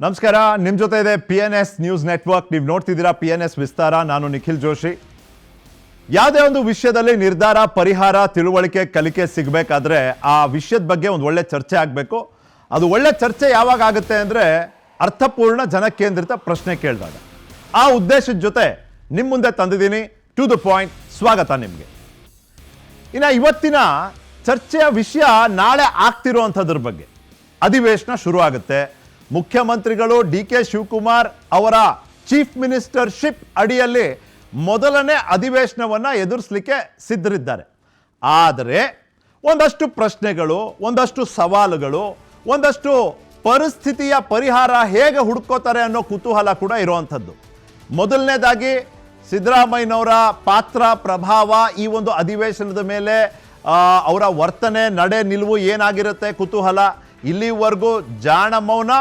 ನಮಸ್ಕಾರ, ನಿಮ್ಮ ಜೊತೆ ಇದೆ PNS ನ್ಯೂಸ್ ನೆಟ್ವರ್ಕ್. ನೀವು ನೋಡ್ತಿದ್ದೀರಾ PNS ವಿಸ್ತಾರ. ನಾನು ನಿಖಿಲ್ ಜೋಶಿ. ಯಾವುದೇ ಒಂದು ವಿಷಯದಲ್ಲಿ ನಿರ್ಧಾರ, ಪರಿಹಾರ, ತಿಳುವಳಿಕೆ, ಕಲಿಕೆ ಸಿಗಬೇಕಾದ್ರೆ ಆ ವಿಷಯದ ಬಗ್ಗೆ ಒಂದು ಒಳ್ಳೆ ಚರ್ಚೆ ಆಗಬೇಕು. ಅದು ಒಳ್ಳೆ ಚರ್ಚೆ ಯಾವಾಗ ಆಗುತ್ತೆ ಅಂದರೆ ಅರ್ಥಪೂರ್ಣ, ಜನಕೇಂದ್ರಿತ ಪ್ರಶ್ನೆ ಕೇಳಿದಾಗ. ಆ ಉದ್ದೇಶದ ಜೊತೆ ನಿಮ್ಮ ಮುಂದೆ ತಂದಿದ್ದೀನಿ. To the point. ಸ್ವಾಗತ ನಿಮಗೆ. ಇನ್ನು ಇವತ್ತಿನ ಚರ್ಚೆಯ ವಿಷಯ ನಾಳೆ ಆಗ್ತಿರುವಂಥದ್ರ ಬಗ್ಗೆ. ಅಧಿವೇಶನ ಶುರು ಆಗುತ್ತೆ. ಮುಖ್ಯಮಂತ್ರಿಗಳು DK ಶಿವಕುಮಾರ್ ಅವರ ಚೀಫ್ ಮಿನಿಸ್ಟರ್ಶಿಪ್ ಅಡಿಯಲ್ಲಿ ಮೊದಲನೇ ಅಧಿವೇಶನವನ್ನು ಎದುರಿಸಲಿಕ್ಕೆ ಸಿದ್ಧರಿದ್ದಾರೆ. ಆದರೆ ಒಂದಷ್ಟು ಪ್ರಶ್ನೆಗಳು, ಒಂದಷ್ಟು ಸವಾಲುಗಳು, ಒಂದಷ್ಟು ಪರಿಸ್ಥಿತಿಯ ಪರಿಹಾರ ಹೇಗೆ ಹುಡುಕೋತಾರೆ ಅನ್ನೋ ಕುತೂಹಲ ಕೂಡ ಇರುವಂಥದ್ದು. ಮೊದಲನೇದಾಗಿ ಸಿದ್ದರಾಮಯ್ಯನವರ ಪಾತ್ರ, ಪ್ರಭಾವ ಈ ಒಂದು ಅಧಿವೇಶನದ ಮೇಲೆ ಅವರ ವರ್ತನೆ, ನಡೆ, ನಿಲುವು ಏನಾಗಿರುತ್ತೆ ಕುತೂಹಲ. ಇಲ್ಲಿವರೆಗೂ ಜಾಣ ಮೌನ,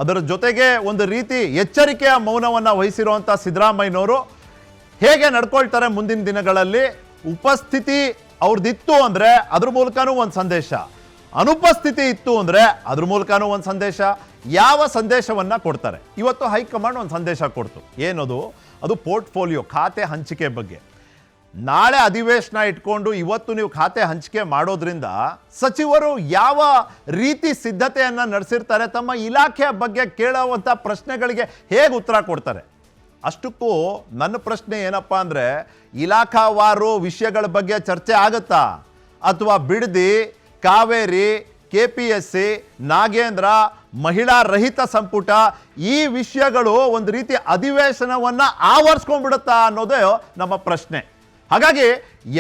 ಅದರ ಜೊತೆಗೆ ಒಂದು ರೀತಿ ಎಚ್ಚರಿಕೆಯ ಮೌನವನ್ನು ವಹಿಸಿರುವಂಥ ಸಿದ್ದರಾಮಯ್ಯನವರು ಹೇಗೆ ನಡ್ಕೊಳ್ತಾರೆ ಮುಂದಿನ ದಿನಗಳಲ್ಲಿ. ಉಪಸ್ಥಿತಿ ಅವ್ರದ್ದಿತ್ತು ಅಂದರೆ ಅದ್ರ ಮೂಲಕನೂ ಒಂದು ಸಂದೇಶ, ಅನುಪಸ್ಥಿತಿ ಇತ್ತು ಅಂದರೆ ಅದ್ರ ಮೂಲಕನೂ ಒಂದು ಸಂದೇಶ. ಯಾವ ಸಂದೇಶವನ್ನು ಕೊಡ್ತಾರೆ? ಇವತ್ತು ಹೈಕಮಾಂಡ್ ಒಂದು ಸಂದೇಶ ಕೊಡ್ತು. ಏನದು? ಅದು ಪೋರ್ಟ್ಫೋಲಿಯೋ, ಖಾತೆ ಹಂಚಿಕೆ ಬಗ್ಗೆ. ನಾಳೆ ಅಧಿವೇಶನ ಇಟ್ಕೊಂಡು ಇವತ್ತು ನೀವು ಖಾತೆ ಹಂಚಿಕೆ ಮಾಡೋದ್ರಿಂದ ಸಚಿವರು ಯಾವ ರೀತಿ ಸಿದ್ಧತೆಯನ್ನು ನಡೆಸಿರ್ತಾರೆ, ತಮ್ಮ ಇಲಾಖೆಯ ಬಗ್ಗೆ ಕೇಳುವಂಥ ಪ್ರಶ್ನೆಗಳಿಗೆ ಹೇಗೆ ಉತ್ತರ ಕೊಡ್ತಾರೆ? ಅಷ್ಟಕ್ಕೂ ನನ್ನ ಪ್ರಶ್ನೆ ಏನಪ್ಪ ಅಂದರೆ, ಇಲಾಖಾವಾರು ವಿಷಯಗಳ ಬಗ್ಗೆ ಚರ್ಚೆ ಆಗುತ್ತಾ? ಅಥವಾ ಬಿಡದಿ, ಕಾವೇರಿ, KPSC, ನಾಗೇಂದ್ರ, ಮಹಿಳಾ ರಹಿತ ಸಂಪುಟ ಈ ವಿಷಯಗಳು ಒಂದು ರೀತಿ ಅಧಿವೇಶನವನ್ನು ಆವರಿಸ್ಕೊಂಡ್ಬಿಡುತ್ತಾ ಅನ್ನೋದೇ ನಮ್ಮ ಪ್ರಶ್ನೆ. ಹಾಗಾಗಿ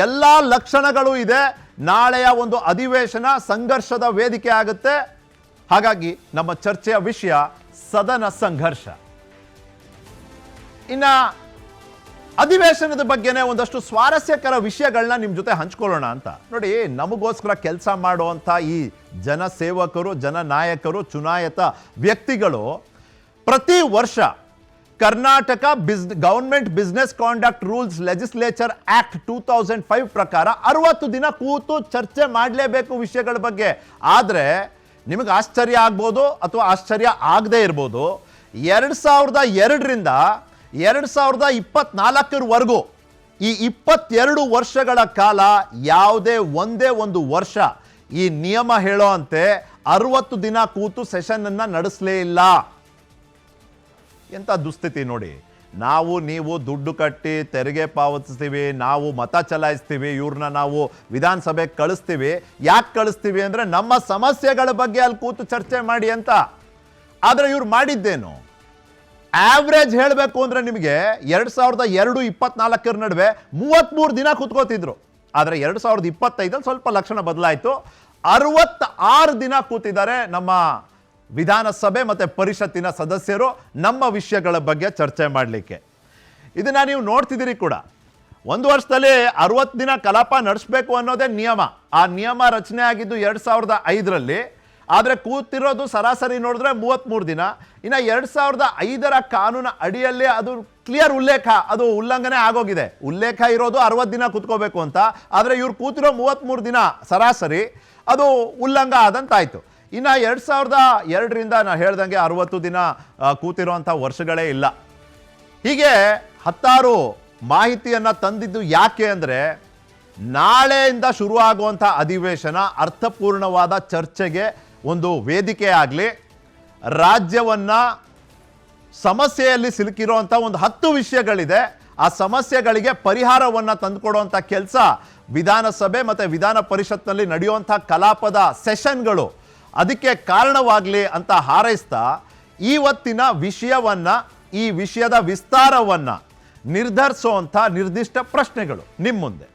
ಎಲ್ಲ ಲಕ್ಷಣಗಳು ಇದೆ. ನಾಳೆಯ ಒಂದು ಅಧಿವೇಶನ ಸಂಘರ್ಷದ ವೇದಿಕೆ ಆಗುತ್ತೆ. ಹಾಗಾಗಿ ನಮ್ಮ ಚರ್ಚೆಯ ವಿಷಯ ಸದನ ಸಂಘರ್ಷ. ಇನ್ನು ಅಧಿವೇಶನದ ಬಗ್ಗೆನೇ ಒಂದಷ್ಟು ಸ್ವಾರಸ್ಯಕರ ವಿಷಯಗಳನ್ನ ನಿಮ್ಮ ಜೊತೆ ಹಂಚ್ಕೊಳ್ಳೋಣ ಅಂತ. ನೋಡಿ, ನಮಗೋಸ್ಕರ ಕೆಲಸ ಮಾಡುವಂಥ ಈ ಜನಸೇವಕರು, ಜನನಾಯಕರು, ಚುನಾಯಿತ ವ್ಯಕ್ತಿಗಳು ಪ್ರತಿ ವರ್ಷ Karnataka government business conduct rules legislature act 2005 ಪ್ರಕಾರ 60 ದಿನ ಕೂತು ಚರ್ಚೆ ಮಾಡಲೇಬೇಕು ವಿಷಯಗಳ ಬಗ್ಗೆ. ಆದರೆ ನಿಮಗೆ ಆಶ್ಚರ್ಯ ಆಗ್ಬೋದು ಅಥವಾ ಆಶ್ಚರ್ಯ ಆಗದೇ ಇರ್ಬೋದು, 2002ರಿಂದ 2024ವರೆಗೂ ಈ 22 ವರ್ಷಗಳ ಕಾಲ ಯಾವುದೇ ಒಂದೇ ಒಂದು ವರ್ಷ ಈ ನಿಯಮ ಹೇಳೋ ಅಂತೆ 60 ದಿನ ಕೂತು ಸೆಷನ್ ನಡೆಸಲೇ ಇಲ್ಲ. ಎಂಥ ದುಸ್ಥಿತಿ ನೋಡಿ. ನೀವು ದುಡ್ಡು ಕಟ್ಟಿ ತೆರಿಗೆ ಪಾವತಿಸ್ತೀವಿ, ನಾವು ಮತ ಚಲಾಯಿಸ್ತೀವಿ, ಇವ್ರನ್ನ ನಾವು ವಿಧಾನಸಭೆಗೆ ಕಳಿಸ್ತೀವಿ. ಯಾಕೆ ಕಳಿಸ್ತೀವಿ ಅಂದರೆ ನಮ್ಮ ಸಮಸ್ಯೆಗಳ ಬಗ್ಗೆ ಅಲ್ಲಿ ಕೂತು ಚರ್ಚೆ ಮಾಡಿ ಅಂತ. ಆದರೆ ಇವ್ರು ಮಾಡಿದ್ದೇನು? ಆವ್ರೇಜ್ ಹೇಳಬೇಕು ಅಂದರೆ ನಿಮಗೆ 2002-24 ನಡುವೆ 33 ದಿನ ಕೂತ್ಕೋತಿದ್ರು. ಆದರೆ 2025 ಸ್ವಲ್ಪ ಲಕ್ಷಣ ಬದಲಾಯಿತು. 66 ದಿನ ಕೂತಿದ್ದಾರೆ ನಮ್ಮ ವಿಧಾನಸಭೆ ಮತ್ತು ಪರಿಷತ್ತಿನ ಸದಸ್ಯರು ನಮ್ಮ ವಿಷಯಗಳ ಬಗ್ಗೆ ಚರ್ಚೆ ಮಾಡಲಿಕ್ಕೆ. ಇದನ್ನು ನೀವು ನೋಡ್ತಿದ್ದೀರಿ ಕೂಡ. ಒಂದು ವರ್ಷದಲ್ಲಿ 60 ದಿನ ಕಲಾಪ ನಡೆಸಬೇಕು ಅನ್ನೋದೇ ನಿಯಮ. ಆ ನಿಯಮ ರಚನೆ ಆಗಿದ್ದು 2005ರಲ್ಲಿ. ಆದರೆ ಕೂತಿರೋದು ಸರಾಸರಿ ನೋಡಿದ್ರೆ 33 ದಿನ. ಇನ್ನು 2005ರ ಕಾನೂನು ಅಡಿಯಲ್ಲಿ ಅದು ಕ್ಲಿಯರ್ ಉಲ್ಲೇಖ, ಅದು ಉಲ್ಲಂಘನೆ ಆಗೋಗಿದೆ. ಉಲ್ಲೇಖ ಇರೋದು 60 ದಿನ ಕೂತ್ಕೋಬೇಕು ಅಂತ. ಆದರೆ ಇವ್ರು ಕೂತಿರೋ 33 ದಿನ ಸರಾಸರಿ, ಅದು ಉಲ್ಲಂಘ ಆದಂತಾಯಿತು. ಇನ್ನು 2002ರಿಂದ ನಾನು ಹೇಳ್ದಂಗೆ 60 ದಿನ ಕೂತಿರೋಂಥ ವರ್ಷಗಳೇ ಇಲ್ಲ. ಹೀಗೆ 10 ಮಾಹಿತಿಯನ್ನು ತಂದಿದ್ದು ಯಾಕೆ ಅಂದರೆ, ನಾಳೆಯಿಂದ ಶುರುವಾಗುವಂಥ ಅಧಿವೇಶನ ಅರ್ಥಪೂರ್ಣವಾದ ಚರ್ಚೆಗೆ ಒಂದು ವೇದಿಕೆ ಆಗಲಿ, ರಾಜ್ಯವನ್ನು ಸಮಸ್ಯೆಯಲ್ಲಿ ಸಿಲುಕಿರುವಂಥ ಒಂದು 10 ವಿಷಯಗಳಿದೆ, ಆ ಸಮಸ್ಯೆಗಳಿಗೆ ಪರಿಹಾರವನ್ನು ತಂದುಕೊಡುವಂಥ ಕೆಲಸ ವಿಧಾನಸಭೆ ಮತ್ತು ವಿಧಾನ ಪರಿಷತ್ನಲ್ಲಿ ನಡೆಯುವಂಥ ಕಲಾಪದ ಸೆಷನ್ಗಳು ಅದಕ್ಕೆ ಕಾರಣವಾಗಲಿ ಅಂತ ಹಾರೈಸ್ತಾ, ಇವತ್ತಿನ ವಿಷಯವನ್ನು, ಈ ವಿಷಯದ ವಿಸ್ತಾರವನ್ನು ನಿರ್ಧರಿಸುವಂಥ ನಿರ್ದಿಷ್ಟ ಪ್ರಶ್ನೆಗಳು ನಿಮ್ಮ ಮುಂದೆ.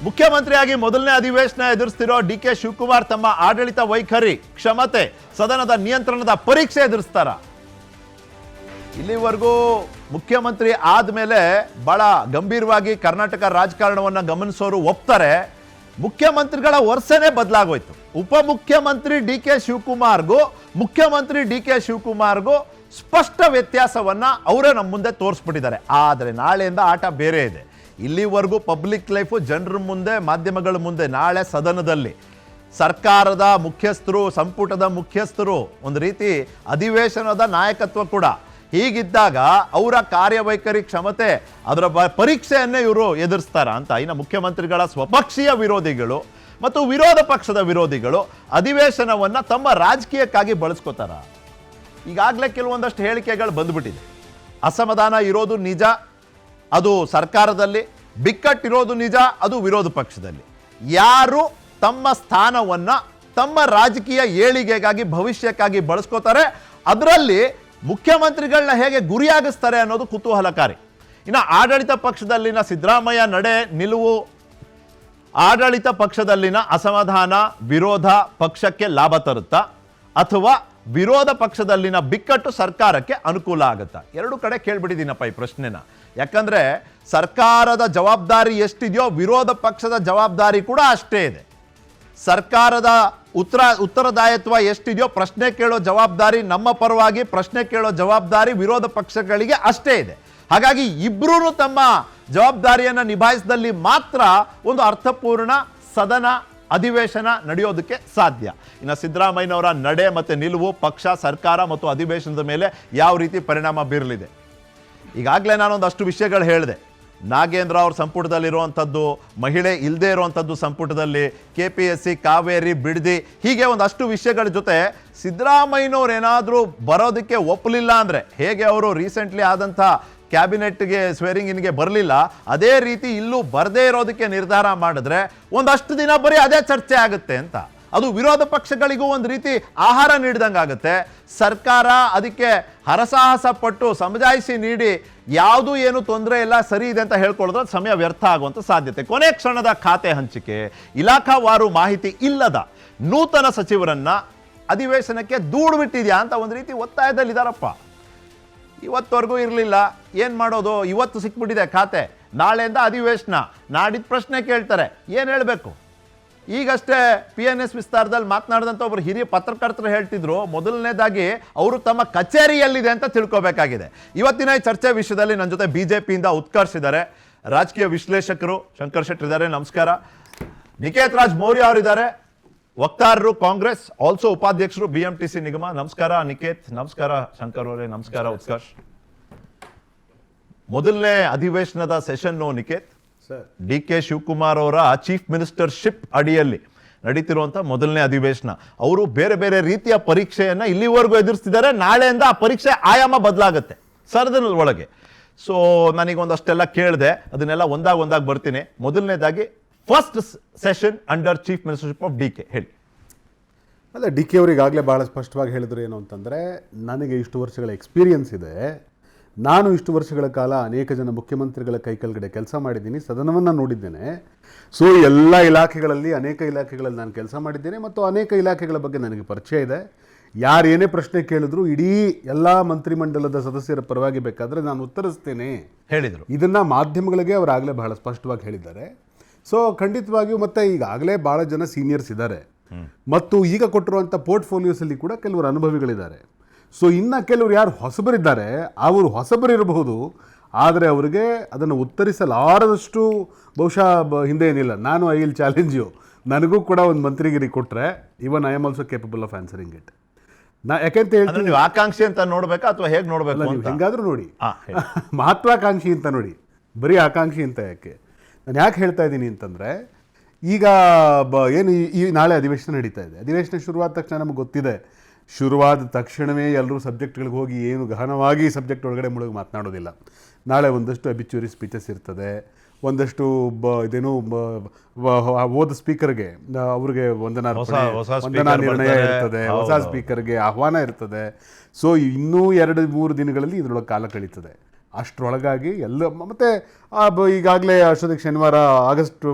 ಮುಖ್ಯಮಂತ್ರಿಯಾಗಿ ಮೊದಲನೇ ಅಧಿವೇಶನ ಎದುರಿಸ್ತಿರೋ DK ಶಿವಕುಮಾರ್ ತಮ್ಮ ಆಡಳಿತ ವೈಖರಿ, ಕ್ಷಮತೆ, ಸದನದ ನಿಯಂತ್ರಣದ ಪರೀಕ್ಷೆ ಎದುರಿಸ್ತಾರ? ಇಲ್ಲಿವರೆಗೂ ಮುಖ್ಯಮಂತ್ರಿ ಆದಮೇಲೆ ಬಹಳ ಗಂಭೀರವಾಗಿ ಕರ್ನಾಟಕ ರಾಜಕಾರಣವನ್ನು ಗಮನಿಸೋರು ಒಪ್ತಾರೆ. ಮುಖ್ಯಮಂತ್ರಿಗಳ ವರ್ಷನೇ ಬದಲಾಗೋಯ್ತು. ಉಪಮುಖ್ಯಮಂತ್ರಿ DK ಶಿವಕುಮಾರ್ಗೂ ಮುಖ್ಯಮಂತ್ರಿ DK ಶಿವಕುಮಾರ್ಗೂ ಸ್ಪಷ್ಟ ವ್ಯತ್ಯಾಸವನ್ನು ಅವರೇ ನಮ್ಮ ಮುಂದೆ ತೋರಿಸ್ಬಿಟ್ಟಿದ್ದಾರೆ. ಆದರೆ ನಾಳೆಯಿಂದ ಆಟ ಬೇರೆ ಇದೆ. ಇಲ್ಲಿವರೆಗೂ ಪಬ್ಲಿಕ್ ಲೈಫು ಜನರ ಮುಂದೆ, ಮಾಧ್ಯಮಗಳ ಮುಂದೆ, ನಾಳೆ ಸದನದಲ್ಲಿ ಸರ್ಕಾರದ ಮುಖ್ಯಸ್ಥರು, ಸಂಪುಟದ ಮುಖ್ಯಸ್ಥರು, ಒಂದು ರೀತಿ ಅಧಿವೇಶನದ ನಾಯಕತ್ವ ಕೂಡ. ಹೀಗಿದ್ದಾಗ ಅವರ ಕಾರ್ಯವೈಖರಿ ಕ್ಷಮತೆ, ಅದರ ಪರೀಕ್ಷೆಯನ್ನೇ ಇವರು ಎದುರಿಸ್ತಾರ ಅಂತ. ಇನ್ನು ಮುಖ್ಯಮಂತ್ರಿಗಳ ಸ್ವಪಕ್ಷೀಯ ವಿರೋಧಿಗಳು ಮತ್ತು ವಿರೋಧ ಪಕ್ಷದ ವಿರೋಧಿಗಳು ಅಧಿವೇಶನವನ್ನ ತಮ್ಮ ರಾಜಕೀಯಕ್ಕಾಗಿ ಬಳಸ್ಕೋತಾರ. ಈಗಾಗಲೇ ಕೆಲವೊಂದಷ್ಟು ಹೇಳಿಕೆಗಳು ಬಂದ್ಬಿಟ್ಟಿದೆ. ಅಸಮಾಧಾನ ಇರೋದು ನಿಜ, ಅದು ಸರ್ಕಾರದಲ್ಲಿ. ಬಿಕ್ಕಟ್ಟಿರೋದು ನಿಜ, ಅದು ವಿರೋಧ ಪಕ್ಷದಲ್ಲಿ. ಯಾರು ತಮ್ಮ ಸ್ಥಾನವನ್ನ ತಮ್ಮ ರಾಜಕೀಯ ಏಳಿಗೆಗಾಗಿ, ಭವಿಷ್ಯಕ್ಕಾಗಿ ಬಳಸ್ಕೋತಾರೆ, ಅದರಲ್ಲಿ ಮುಖ್ಯಮಂತ್ರಿಗಳನ್ನ ಹೇಗೆ ಗುರಿಯಾಗಿಸ್ತಾರೆ ಅನ್ನೋದು ಕುತೂಹಲಕಾರಿ. ಇನ್ನು ಆಡಳಿತ ಪಕ್ಷದಲ್ಲಿನ ಸಿದ್ದರಾಮಯ್ಯ ನಡೆ ನಿಲುವು, ಆಡಳಿತ ಪಕ್ಷದಲ್ಲಿನ ಅಸಮಾಧಾನ ವಿರೋಧ ಪಕ್ಷಕ್ಕೆ ಲಾಭ ತರುತ್ತಾ ಅಥವಾ ವಿರೋಧ ಪಕ್ಷದಲ್ಲಿನ ಬಿಕ್ಕಟ್ಟು ಸರ್ಕಾರಕ್ಕೆ ಅನುಕೂಲ ಆಗುತ್ತಾ? ಎರಡು ಕಡೆ ಕೇಳ್ಬಿಟ್ಟಿದ್ದೀನಪ್ಪ ಈ ಪ್ರಶ್ನೆನ. ಯಾಕಂದ್ರೆ ಸರ್ಕಾರದ ಜವಾಬ್ದಾರಿ ಎಷ್ಟಿದೆಯೋ ವಿರೋಧ ಪಕ್ಷದ ಜವಾಬ್ದಾರಿ ಕೂಡ ಅಷ್ಟೇ ಇದೆ. ಸರ್ಕಾರದ ಉತ್ತರದಾಯಿತ್ವ ಎಷ್ಟಿದೆಯೋ ಪ್ರಶ್ನೆ ಕೇಳೋ ಜವಾಬ್ದಾರಿ, ನಮ್ಮ ಪರವಾಗಿ ಪ್ರಶ್ನೆ ಕೇಳೋ ಜವಾಬ್ದಾರಿ ವಿರೋಧ ಪಕ್ಷಗಳಿಗೆ ಅಷ್ಟೇ ಇದೆ. ಹಾಗಾಗಿ ಇಬ್ರು ತಮ್ಮ ಜವಾಬ್ದಾರಿಯನ್ನು ನಿಭಾಯಿಸಿದಲ್ಲಿ ಮಾತ್ರ ಒಂದು ಅರ್ಥಪೂರ್ಣ ಸದನ ಅಧಿವೇಶನ ನಡೆಯೋದಕ್ಕೆ ಸಾಧ್ಯ. ಇನ್ನು ಸಿದ್ದರಾಮಯ್ಯನವರ ನಡೆ ಮತ್ತು ನಿಲುವು ಪಕ್ಷ, ಸರ್ಕಾರ ಮತ್ತು ಅಧಿವೇಶನದ ಮೇಲೆ ಯಾವ ರೀತಿ ಪರಿಣಾಮ ಬೀರಲಿದೆ? ಈಗಾಗಲೇ ನಾನೊಂದಷ್ಟು ವಿಷಯಗಳು ಹೇಳಿದೆ. ನಾಗೇಂದ್ರ ಅವ್ರ ಸಂಪುಟದಲ್ಲಿರುವಂಥದ್ದು, ಮಹಿಳೆ ಇಲ್ಲದೆ ಇರುವಂಥದ್ದು ಸಂಪುಟದಲ್ಲಿ, KPSC, ಕಾವೇರಿ, ಬಿಡದಿ, ಹೀಗೆ ಒಂದಷ್ಟು ವಿಷಯಗಳ ಜೊತೆ ಸಿದ್ದರಾಮಯ್ಯನವ್ರು ಏನಾದರೂ ಬರೋದಕ್ಕೆ ಒಪ್ಪಲಿಲ್ಲ ಅಂದರೆ, ಹೇಗೆ ಅವರು ರೀಸೆಂಟ್ಲಿ ಆದಂಥ ಕ್ಯಾಬಿನೆಟ್ಗೆ ಸ್ವೇರಿಂಗ್ ಇನ್ಗೆ ಬರಲಿಲ್ಲ, ಅದೇ ರೀತಿ ಇಲ್ಲೂ ಬರದೇ ಇರೋದಕ್ಕೆ ನಿರ್ಧಾರ ಮಾಡಿದ್ರೆ ಒಂದಷ್ಟು ದಿನ ಬರೀ ಅದೇ ಚರ್ಚೆ ಆಗುತ್ತೆ ಅಂತ. ಅದು ವಿರೋಧ ಪಕ್ಷಗಳಿಗೂ ಒಂದು ರೀತಿ ಆಹಾರ ನೀಡಿದಂಗೆ ಆಗುತ್ತೆ. ಸರ್ಕಾರ ಅದಕ್ಕೆ ಹರಸಾಹಸ ಪಟ್ಟು ಸಮಜಾಯಿಸಿ ನೀಡಿ ಯಾವುದೂ ಏನು ತೊಂದರೆ ಇಲ್ಲ, ಸರಿ ಇದೆ ಅಂತ ಹೇಳ್ಕೊಳ್ಳೋದ್ರೆ ಸಮಯ ವ್ಯರ್ಥ ಆಗುವಂಥ ಸಾಧ್ಯತೆ. ಕೊನೆ ಕ್ಷಣದ ಖಾತೆ ಹಂಚಿಕೆ, ಇಲಾಖಾವಾರು ಮಾಹಿತಿ ಇಲ್ಲದ ನೂತನ ಸಚಿವರನ್ನ ಅಧಿವೇಶನಕ್ಕೆ ದೂಡ್ಬಿಟ್ಟಿದ್ಯಾ ಅಂತ ಒಂದು ರೀತಿ ಒತ್ತಾಯದಲ್ಲಿದ್ದಾರಪ್ಪ. ಇವತ್ತವರೆಗೂ ಇರಲಿಲ್ಲ, ಏನು ಮಾಡೋದು? ಇವತ್ತು ಸಿಕ್ಬಿಟ್ಟಿದೆ ಖಾತೆ, ನಾಳೆಯಿಂದ ಅಧಿವೇಶನ, ನಾಡಿದ್ದು ಪ್ರಶ್ನೆ ಕೇಳ್ತಾರೆ, ಏನು ಹೇಳಬೇಕು? ಈಗಷ್ಟೇ PNS ವಿಸ್ತಾರದಲ್ಲಿ ಮಾತನಾಡಿದಂಥ ಒಬ್ಬರು ಹಿರಿಯ ಪತ್ರಕರ್ತರು ಹೇಳ್ತಿದ್ರು, ಮೊದಲನೇದಾಗಿ ಅವರು ತಮ್ಮ ಕಚೇರಿಯಲ್ಲಿದೆ ಅಂತ ತಿಳ್ಕೊಬೇಕಾಗಿದೆ. ಇವತ್ತಿನ ಈ ಚರ್ಚೆ ವಿಷಯದಲ್ಲಿ ನನ್ನ ಜೊತೆ BJPಯಿಂದ ಉತ್ಕರ್ಷ್ ಇದ್ದಾರೆ, ರಾಜಕೀಯ ವಿಶ್ಲೇಷಕರು ಶಂಕರ್ ಶೆಟ್ಟಿ ಇದ್ದಾರೆ, ನಮಸ್ಕಾರ. ನಿಕೇತ್ ರಾಜ್ ಮೌರ್ಯ ಅವರಿದ್ದಾರೆ, ವಕ್ತಾರರು ಕಾಂಗ್ರೆಸ್, ಆಲ್ಸೋ ಉಪಾಧ್ಯಕ್ಷರು BMTC ನಿಗಮ. ನಮಸ್ಕಾರ ನಿಕೇತ್, ನಮಸ್ಕಾರ ಶಂಕರ್ ಅವರೇ, ನಮಸ್ಕಾರ ಉತ್ಕರ್ಷ್. ಮೊದಲನೇ ಅಧಿವೇಶನದ ಸೆಷನ್ ನಿಕೇತ್, DK ಶಿವಕುಮಾರ್ ಅವರ ಚೀಫ್ ಮಿನಿಸ್ಟರ್ಶಿಪ್ ಅಡಿಯಲ್ಲಿ ನಡೀತಿರುವಂಥ ಮೊದಲನೇ ಅಧಿವೇಶನ. ಅವರು ಬೇರೆ ಬೇರೆ ರೀತಿಯ ಪರೀಕ್ಷೆಯನ್ನ ಇಲ್ಲಿವರೆಗೂ ಎದುರಿಸ್ತಿದ್ದಾರೆ. ನಾಳೆಯಿಂದ ಆ ಪರೀಕ್ಷೆ ಆಯಾಮ ಬದಲಾಗುತ್ತೆ ಸರದಿನ ಒಳಗೆ. ಸೊ ನನಗೊಂದಷ್ಟೆಲ್ಲ ಕೇಳಿದೆ, ಅದನ್ನೆಲ್ಲ ಒಂದಾಗ ಬರ್ತೀನಿ. ಮೊದಲನೇದಾಗಿ first session under chief ministership of DK ಹೇಳಿ. ಅಲ್ಲ, DK ಅವರಿಗಾಗಲೇ ಭಾಳ ಸ್ಪಷ್ಟವಾಗಿ ಹೇಳಿದ್ರು ಏನು ಅಂತಂದರೆ, ನನಗೆ ಇಷ್ಟು ವರ್ಷಗಳ ಎಕ್ಸ್ಪೀರಿಯನ್ಸ್ ಇದೆ, ನಾನು ಇಷ್ಟು ವರ್ಷಗಳ ಕಾಲ ಅನೇಕ ಜನ ಮುಖ್ಯಮಂತ್ರಿಗಳ ಕೈಕೆಳಗಡೆ ಕೆಲಸ ಮಾಡಿದ್ದೀನಿ, ಸದನವನ್ನು ನೋಡಿದ್ದೇನೆ. ಸೊ ಎಲ್ಲ ಇಲಾಖೆಗಳಲ್ಲಿ, ಅನೇಕ ಇಲಾಖೆಗಳಲ್ಲಿ ನಾನು ಕೆಲಸ ಮಾಡಿದ್ದೇನೆ ಮತ್ತು ಅನೇಕ ಇಲಾಖೆಗಳ ಬಗ್ಗೆ ನನಗೆ ಪರಿಚಯ ಇದೆ. ಯಾರೇನೇ ಪ್ರಶ್ನೆ ಕೇಳಿದ್ರು ಇಡೀ ಎಲ್ಲ ಮಂತ್ರಿಮಂಡಲದ ಸದಸ್ಯರ ಪರವಾಗಿ ಬೇಕಾದರೆ ನಾನು ಉತ್ತರಿಸ್ತೇನೆ ಹೇಳಿದರು. ಇದನ್ನು ಮಾಧ್ಯಮಗಳಿಗೆ ಅವರಾಗಲೇ ಬಹಳ ಸ್ಪಷ್ಟವಾಗಿ ಹೇಳಿದ್ದಾರೆ. ಸೊ ಖಂಡಿತವಾಗಿಯೂ ಮತ್ತೆ ಈಗಾಗಲೇ ಭಾಳ ಜನ ಸೀನಿಯರ್ಸ್ ಇದ್ದಾರೆ ಮತ್ತು ಈಗ ಕೊಟ್ಟಿರುವಂಥ ಪೋರ್ಟ್ಫೋಲಿಯೋಸಲ್ಲಿ ಕೂಡ ಕೆಲವರು ಅನುಭವಿಗಳಿದ್ದಾರೆ. ಸೊ ಇನ್ನು ಕೆಲವರು ಯಾರು ಹೊಸಬರಿದ್ದಾರೆ, ಅವರು ಹೊಸಬರಿರಬಹುದು, ಆದರೆ ಅವರಿಗೆ ಅದನ್ನು ಉತ್ತರಿಸಲಾರದಷ್ಟು ಬಹುಶಃ ಹಿಂದೆ ಏನಿಲ್ಲ. ನಾನು ಐ ವಿಲ್ ಚಾಲೆಂಜ್ ಯು, ನನಗೂ ಕೂಡ ಒಂದು ಮಂತ್ರಿಗಿರಿ ಕೊಟ್ಟರೆ even I am also capable of answering it. ಯಾಕೆಂತ ಹೇಳ್ತೀನಿ, ನೀವು ಆಕಾಂಕ್ಷಿ ಅಂತ ನೋಡ್ಬೇಕಾ ಅಥವಾ ಹೇಗೆ ನೋಡ್ಬೇಕು? ನೀವು ಹೆಂಗಾದ್ರೂ ನೋಡಿ, ಮಹತ್ವಾಕಾಂಕ್ಷಿ ಅಂತ ನೋಡಿ, ಬರೀ ಆಕಾಂಕ್ಷಿ ಅಂತ ಯಾಕೆ. ನಾನು ಯಾಕೆ ಹೇಳ್ತಾ ಇದ್ದೀನಿ ಅಂತಂದರೆ, ಈಗ ಏನು ಈ ನಾಳೆ ಅಧಿವೇಶನ ನಡೀತಾ ಇದೆ. ಅಧಿವೇಶನ ಶುರುವಾದ ತಕ್ಷಣ ನಮಗೆ ಗೊತ್ತಿದೆ, ಶುರುವಾದ ತಕ್ಷಣವೇ ಎಲ್ಲರೂ ಸಬ್ಜೆಕ್ಟ್ಗಳಿಗೆ ಹೋಗಿ ಏನು ಗಹನವಾಗಿ ಸಬ್ಜೆಕ್ಟ್ ಒಳಗಡೆ ಮುಳುಗಿ ಮಾತನಾಡೋದಿಲ್ಲ. ನಾಳೆ ಒಂದಷ್ಟು ಅಬಿಚುರಿ ಸ್ಪೀಚಸ್ ಇರ್ತದೆ, ಒಂದಷ್ಟು ಇದೇನು ಓದ ಸ್ಪೀಕರ್ಗೆ ಅವ್ರಿಗೆ ವಂದನಾ ನಿರ್ಣಯ ಇರ್ತದೆ, ಹೊಸ ಸ್ಪೀಕರ್ಗೆ ಆಹ್ವಾನ ಇರ್ತದೆ. ಸೊ ಇನ್ನೂ 2-3 ದಿನಗಳಲ್ಲಿ ಇದರೊಳಗೆ ಕಾಲ ಕಳೀತದೆ. ಅಷ್ಟರೊಳಗಾಗಿ ಎಲ್ಲ ಮತ್ತೆ ಈಗಾಗಲೇ ಅಷ್ಟೊತ್ತಿಗೆ ಶನಿವಾರ ಆಗಸ್ಟ್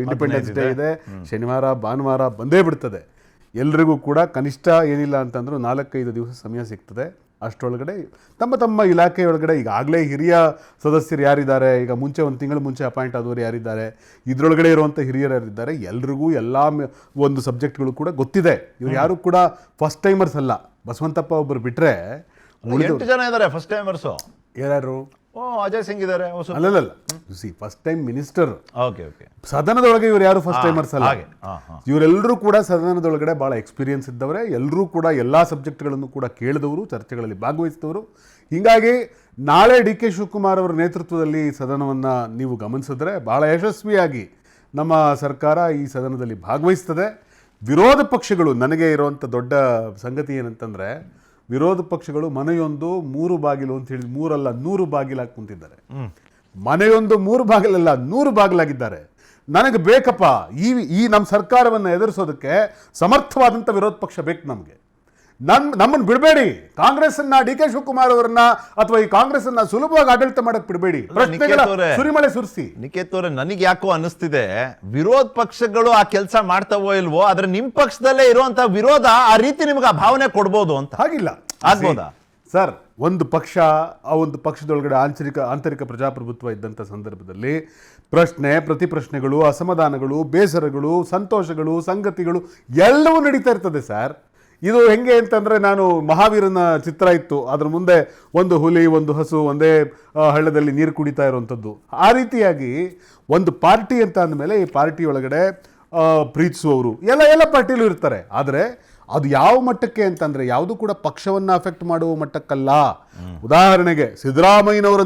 ಇಂಡಿಪೆಂಡೆನ್ಸ್ ಡೇ ಇದೆ, ಶನಿವಾರ ಭಾನುವಾರ ಬಂದೇ ಬಿಡ್ತದೆ. ಎಲ್ರಿಗೂ ಕೂಡ ಕನಿಷ್ಠ ಏನಿಲ್ಲ ಅಂತಂದ್ರೂ 4-5 ದಿವಸ ಸಮಯ ಸಿಗ್ತದೆ. ಅಷ್ಟರೊಳಗಡೆ ತಮ್ಮ ಇಲಾಖೆಯೊಳಗಡೆ ಈಗಾಗಲೇ ಹಿರಿಯ ಸದಸ್ಯರು ಯಾರಿದ್ದಾರೆ, ಈಗ ಮುಂಚೆ ಒಂದು ತಿಂಗಳು ಮುಂಚೆ ಅಪಾಯಿಂಟ್ ಆದವರು ಯಾರಿದ್ದಾರೆ, ಇದರೊಳಗಡೆ ಇರುವಂಥ ಹಿರಿಯರು ಯಾರಿದ್ದಾರೆ, ಎಲ್ರಿಗೂ ಎಲ್ಲ ಒಂದು ಸಬ್ಜೆಕ್ಟ್ಗಳು ಕೂಡ ಗೊತ್ತಿದೆ. ಇವ್ರು ಯಾರು ಕೂಡ ಫಸ್ಟ್ ಟೈಮರ್ಸ್ ಅಲ್ಲ. ಬಸವಂತಪ್ಪ ಒಬ್ಬರು ಬಿಟ್ಟರೆ 8 ಜನ ಇದ್ದಾರೆ ಫಸ್ಟ್ ಟೈಮರ್ಸು. ಯಾರು? ಅಜಯ್ ಸಿಂಗ್ ಇದ್ದಾರೆ. ಅಲ್ಲಲ್ಲ, first time minister. Okay okay. ಸದನದೊಳಗೆ ಇವ್ರು ಯಾರು ಫಸ್ಟ್ ಟೈಮರ್ಸ್ ಅಲ್ಲ. ಹಾಗೆ ಇವರೆಲ್ಲರೂ ಕೂಡ ಸದನದೊಳಗಡೆ ಬಹಳ ಎಕ್ಸ್ಪೀರಿಯನ್ಸ್ ಇದ್ದವರೇ, ಎಲ್ಲರೂ ಕೂಡ ಎಲ್ಲಾ ಸಬ್ಜೆಕ್ಟ್ಗಳನ್ನು ಕೂಡ ಕೇಳಿದವರು, ಚರ್ಚೆಗಳಲ್ಲಿ ಭಾಗವಹಿಸಿದವರು. ಹೀಗಾಗಿ ನಾಳೆ ಡಿ ಕೆ ಶಿವಕುಮಾರ್ ಅವರ ನೇತೃತ್ವದಲ್ಲಿ ಸದನವನ್ನು ನೀವು ಗಮನಿಸಿದ್ರೆ ಬಹಳ ಯಶಸ್ವಿಯಾಗಿ ನಮ್ಮ ಸರ್ಕಾರ ಈ ಸದನದಲ್ಲಿ ಭಾಗವಹಿಸ್ತದೆ. ವಿರೋಧ ಪಕ್ಷಗಳು, ನನಗೆ ಇರುವಂಥ ದೊಡ್ಡ ಸಂಗತಿ ಏನಂತಂದರೆ, ವಿರೋಧ ಪಕ್ಷಗಳು ಮನೆಯೊಂದು 3 ಬಾಗಿಲು ಅಂತ ಹೇಳಿ 3 ಅಲ್ಲ 100 ಬಾಗಿಲಾಗಿ ಕುಂತಿದ್ದಾರೆ. ಮನೆಯೊಂದು 3 ಬಾಗಿಲಲ್ಲ 100 ಬಾಗಿಲಾಗಿದ್ದಾರೆ. ನನಗೆ ಬೇಕಪ್ಪ ಈ ನಮ್ಮ ಸರ್ಕಾರವನ್ನು ಎದುರಿಸೋದಕ್ಕೆ ಸಮರ್ಥವಾದಂಥ ವಿರೋಧ ಪಕ್ಷ ಬೇಕು ನಮಗೆ. ನಮ್ಮನ್ನು ಬಿಡಬೇಡಿ, ಕಾಂಗ್ರೆಸ್ಸನ್ನ, ಡಿ ಕೆ ಶಿವಕುಮಾರ್ ಅವರನ್ನ ಅಥವಾ ಈ ಕಾಂಗ್ರೆಸ್ಸನ್ನ ಸುಲಭವಾಗಿ ಆಡಳಿತ ಮಾಡಕ್ ಬಿಡಬೇಡಿ. ಪ್ರಶ್ನೆಗಳ ಸುರಿಮಳೆ ಸುರಿಸಿ. ನಿಖೇತ್ ಅವರೇ, ನನಗೆ ಯಾಕೋ ಅನಿಸ್ತಿದೆ ವಿರೋಧ ಪಕ್ಷಗಳು ಆ ಕೆಲಸ ಮಾಡ್ತಾವೋ ಇಲ್ವೋ, ಆದ್ರೆ ನಿಮ್ ಪಕ್ಷದಲ್ಲೇ ಇರುವಂತ ವಿರೋಧ ಆ ರೀತಿ ನಿಮ್ಗೆ ಆ ಭಾವನೆ ಕೊಡ್ಬೋದು ಅಂತ. ಹಾಗಿಲ್ಲ, ಆಗ್ಬೋದಾ ಸರ್? ಒಂದು ಪಕ್ಷ, ಆ ಒಂದು ಪಕ್ಷದೊಳಗಡೆ ಆಂತರಿಕ ಪ್ರಜಾಪ್ರಭುತ್ವ ಇದ್ದಂಥ ಸಂದರ್ಭದಲ್ಲಿ ಪ್ರಶ್ನೆ, ಪ್ರತಿಪ್ರಶ್ನೆಗಳು, ಅಸಮಾಧಾನಗಳು, ಬೇಸರಗಳು, ಸಂತೋಷಗಳು, ಸಂಗತಿಗಳು ಎಲ್ಲವೂ ನಡೀತಾ ಇರ್ತದೆ ಸರ್. ಇದು ಹೆಂಗೆ ಅಂತಂದರೆ, ನಾನು ಮಹಾವೀರನ ಚಿತ್ರ ಇತ್ತು, ಅದ್ರ ಮುಂದೆ ಒಂದು ಹುಲಿ, ಒಂದು ಹಸು ಒಂದೇ ಹಳ್ಳದಲ್ಲಿ ನೀರು ಕುಡಿತಾ ಇರುವಂಥದ್ದು. ಆ ರೀತಿಯಾಗಿ ಒಂದು ಪಾರ್ಟಿ ಅಂತ ಅಂದಮೇಲೆ ಈ ಪಾರ್ಟಿ ಒಳಗಡೆ ಪ್ರೀತಿಸುವವರು ಎಲ್ಲ ಪಾರ್ಟಿಲೂ ಇರ್ತಾರೆ. ಆದರೆ ಅದು ಯಾವ ಮಟ್ಟಕ್ಕೆ ಅಂತಂದರೆ, ಯಾವುದು ಕೂಡ ಪಕ್ಷವನ್ನು ಅಫೆಕ್ಟ್ ಮಾಡುವ ಮಟ್ಟಕ್ಕಲ್ಲ. ಉದಾಹರಣೆಗೆ ಸಿದ್ದರಾಮಯ್ಯನವರು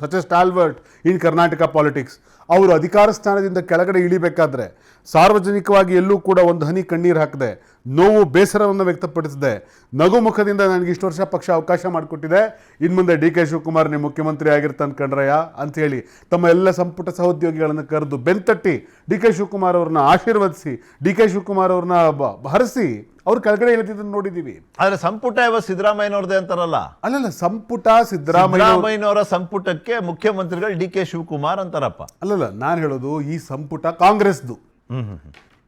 such a stalwart in Karnataka politics, ಅವರು ಅಧಿಕಾರ ಸ್ಥಾನದಿಂದ ಕೆಳಗಡೆ ಇಳಿಬೇಕಾದ್ರೆ ಸಾರ್ವಜನಿಕವಾಗಿ ಎಲ್ಲೂ ಕೂಡ ಒಂದು ಹನಿ ಕಣ್ಣೀರು ಹಾಕದೆ, ನೋವು ಬೇಸರವನ್ನು ವ್ಯಕ್ತಪಡಿಸಿದೆ, ನಗು ಮುಖದಿಂದ ನನಗೆ ಇಷ್ಟು ವರ್ಷ ಪಕ್ಷ ಅವಕಾಶ ಮಾಡಿಕೊಟ್ಟಿದೆ, ಇನ್ನು ಮುಂದೆ ಡಿ ಕೆ ಶಿವಕುಮಾರ್ ನೀವು ಮುಖ್ಯಮಂತ್ರಿ ಆಗಿರ್ತಾನೆ ಕಣ್ರಯ್ಯ ಅಂಥೇಳಿ ತಮ್ಮ ಎಲ್ಲ ಸಂಪುಟ ಸಹೋದ್ಯೋಗಿಗಳನ್ನು ಕರೆದು ಬೆಂತಟ್ಟಿ ಡಿ ಕೆ ಶಿವಕುಮಾರ್ ಅವ್ರನ್ನ ಆಶೀರ್ವದಿಸಿ, ಡಿ ಕೆ ಶಿವಕುಮಾರ್ ಅವ್ರನ್ನ ಹರಿಸಿ ಅವ್ರು ಕೆಳಗಡೆ ಇಳಿದಿದ್ದನ್ನು ನೋಡಿದ್ದೀವಿ. ಆದ್ರೆ ಸಂಪುಟ ಸಿದ್ದರಾಮಯ್ಯನವ್ರದೇ ಅಂತಾರಲ್ಲ. ಅಲ್ಲಲ್ಲ, ಸಂಪುಟ ಸಿದ್ದರಾಮಯ್ಯನವರ ಸಂಪುಟಕ್ಕೆ ಮುಖ್ಯಮಂತ್ರಿಗಳು ಡಿ ಕೆ ಶಿವಕುಮಾರ್ ಅಂತಾರಪ್ಪ. ಅಲ್ಲಲ್ಲ, ನಾನು ಹೇಳೋದು ಈ ಸಂಪುಟ ಕಾಂಗ್ರೆಸ್ದು.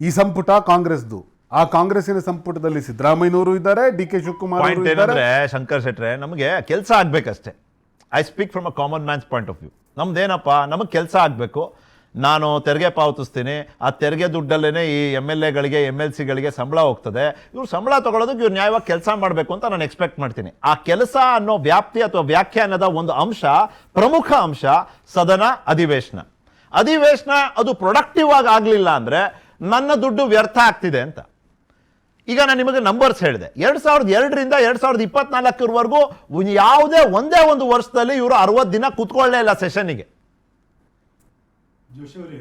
ಈ ಸಂಪುಟ ಕಾಂಗ್ರೆಸ್ದು. ಆ ಕಾಂಗ್ರೆಸ್ಸಿನ ಸಂಪುಟದಲ್ಲಿ ಸಿದ್ದರಾಮಯ್ಯನವರು ಇದ್ದಾರೆ, ಡಿ ಕೆ ಶಿವಕುಮಾರ್ ಅವರು ಇದ್ದಾರೆ. ಶಂಕರ್ ಶೆಟ್ರೆ, ನಮಗೆ ಕೆಲಸ ಆಗ್ಬೇಕಷ್ಟೇ. I speak from a common man's point of view. ನಮ್ದೇನಪ್ಪ, ನಮಗೆ ಕೆಲಸ ಆಗಬೇಕು, ನಾನು ತೆರಿಗೆ ಪಾವತಿಸ್ತೀನಿ, ಆ ತೆರಿಗೆ ದುಡ್ಡಲ್ಲೇ ಈ MLAಗಳಿಗೆ MLCಗಳಿಗೆ ಸಂಬಳ ಹೋಗ್ತದೆ, ಇವ್ರು ಸಂಬಳ ತಗೊಳ್ಳೋದಕ್ಕೆ ಇವ್ರು ನ್ಯಾಯವಾಗಿ ಕೆಲಸ ಮಾಡಬೇಕು ಅಂತ ನಾನು ಎಕ್ಸ್ಪೆಕ್ಟ್ ಮಾಡ್ತೀನಿ. ಆ ಕೆಲಸ ಅನ್ನೋ ವ್ಯಾಪ್ತಿ ಅಥವಾ ವ್ಯಾಖ್ಯಾನದ ಒಂದು ಅಂಶ, ಪ್ರಮುಖ ಅಂಶ ಸದನ ಅಧಿವೇಶನ. ಅದು ಪ್ರೊಡಕ್ಟಿವ್ ಆಗಿ ಆಗಲಿಲ್ಲ ಅಂದರೆ ನನ್ನ ದುಡ್ಡು ವ್ಯರ್ಥ ಆಗ್ತಿದೆ ಅಂತ. ಈಗ ನಾನು ನಿಮಗೆ ನಂಬರ್ಸ್ ಹೇಳಿದೆ. 2002ರಿಂದ 2024ವರೆಗೂ ಯಾವುದೇ ಒಂದೇ ಒಂದು ವರ್ಷದಲ್ಲಿ ಇವರು 60 ದಿನ ಕೂತ್ಕೊಳ್ಳೇ ಇಲ್ಲ ಸೆಷನ್ನಿಗೆ. ಜೋಶಿ ಅವರೇ,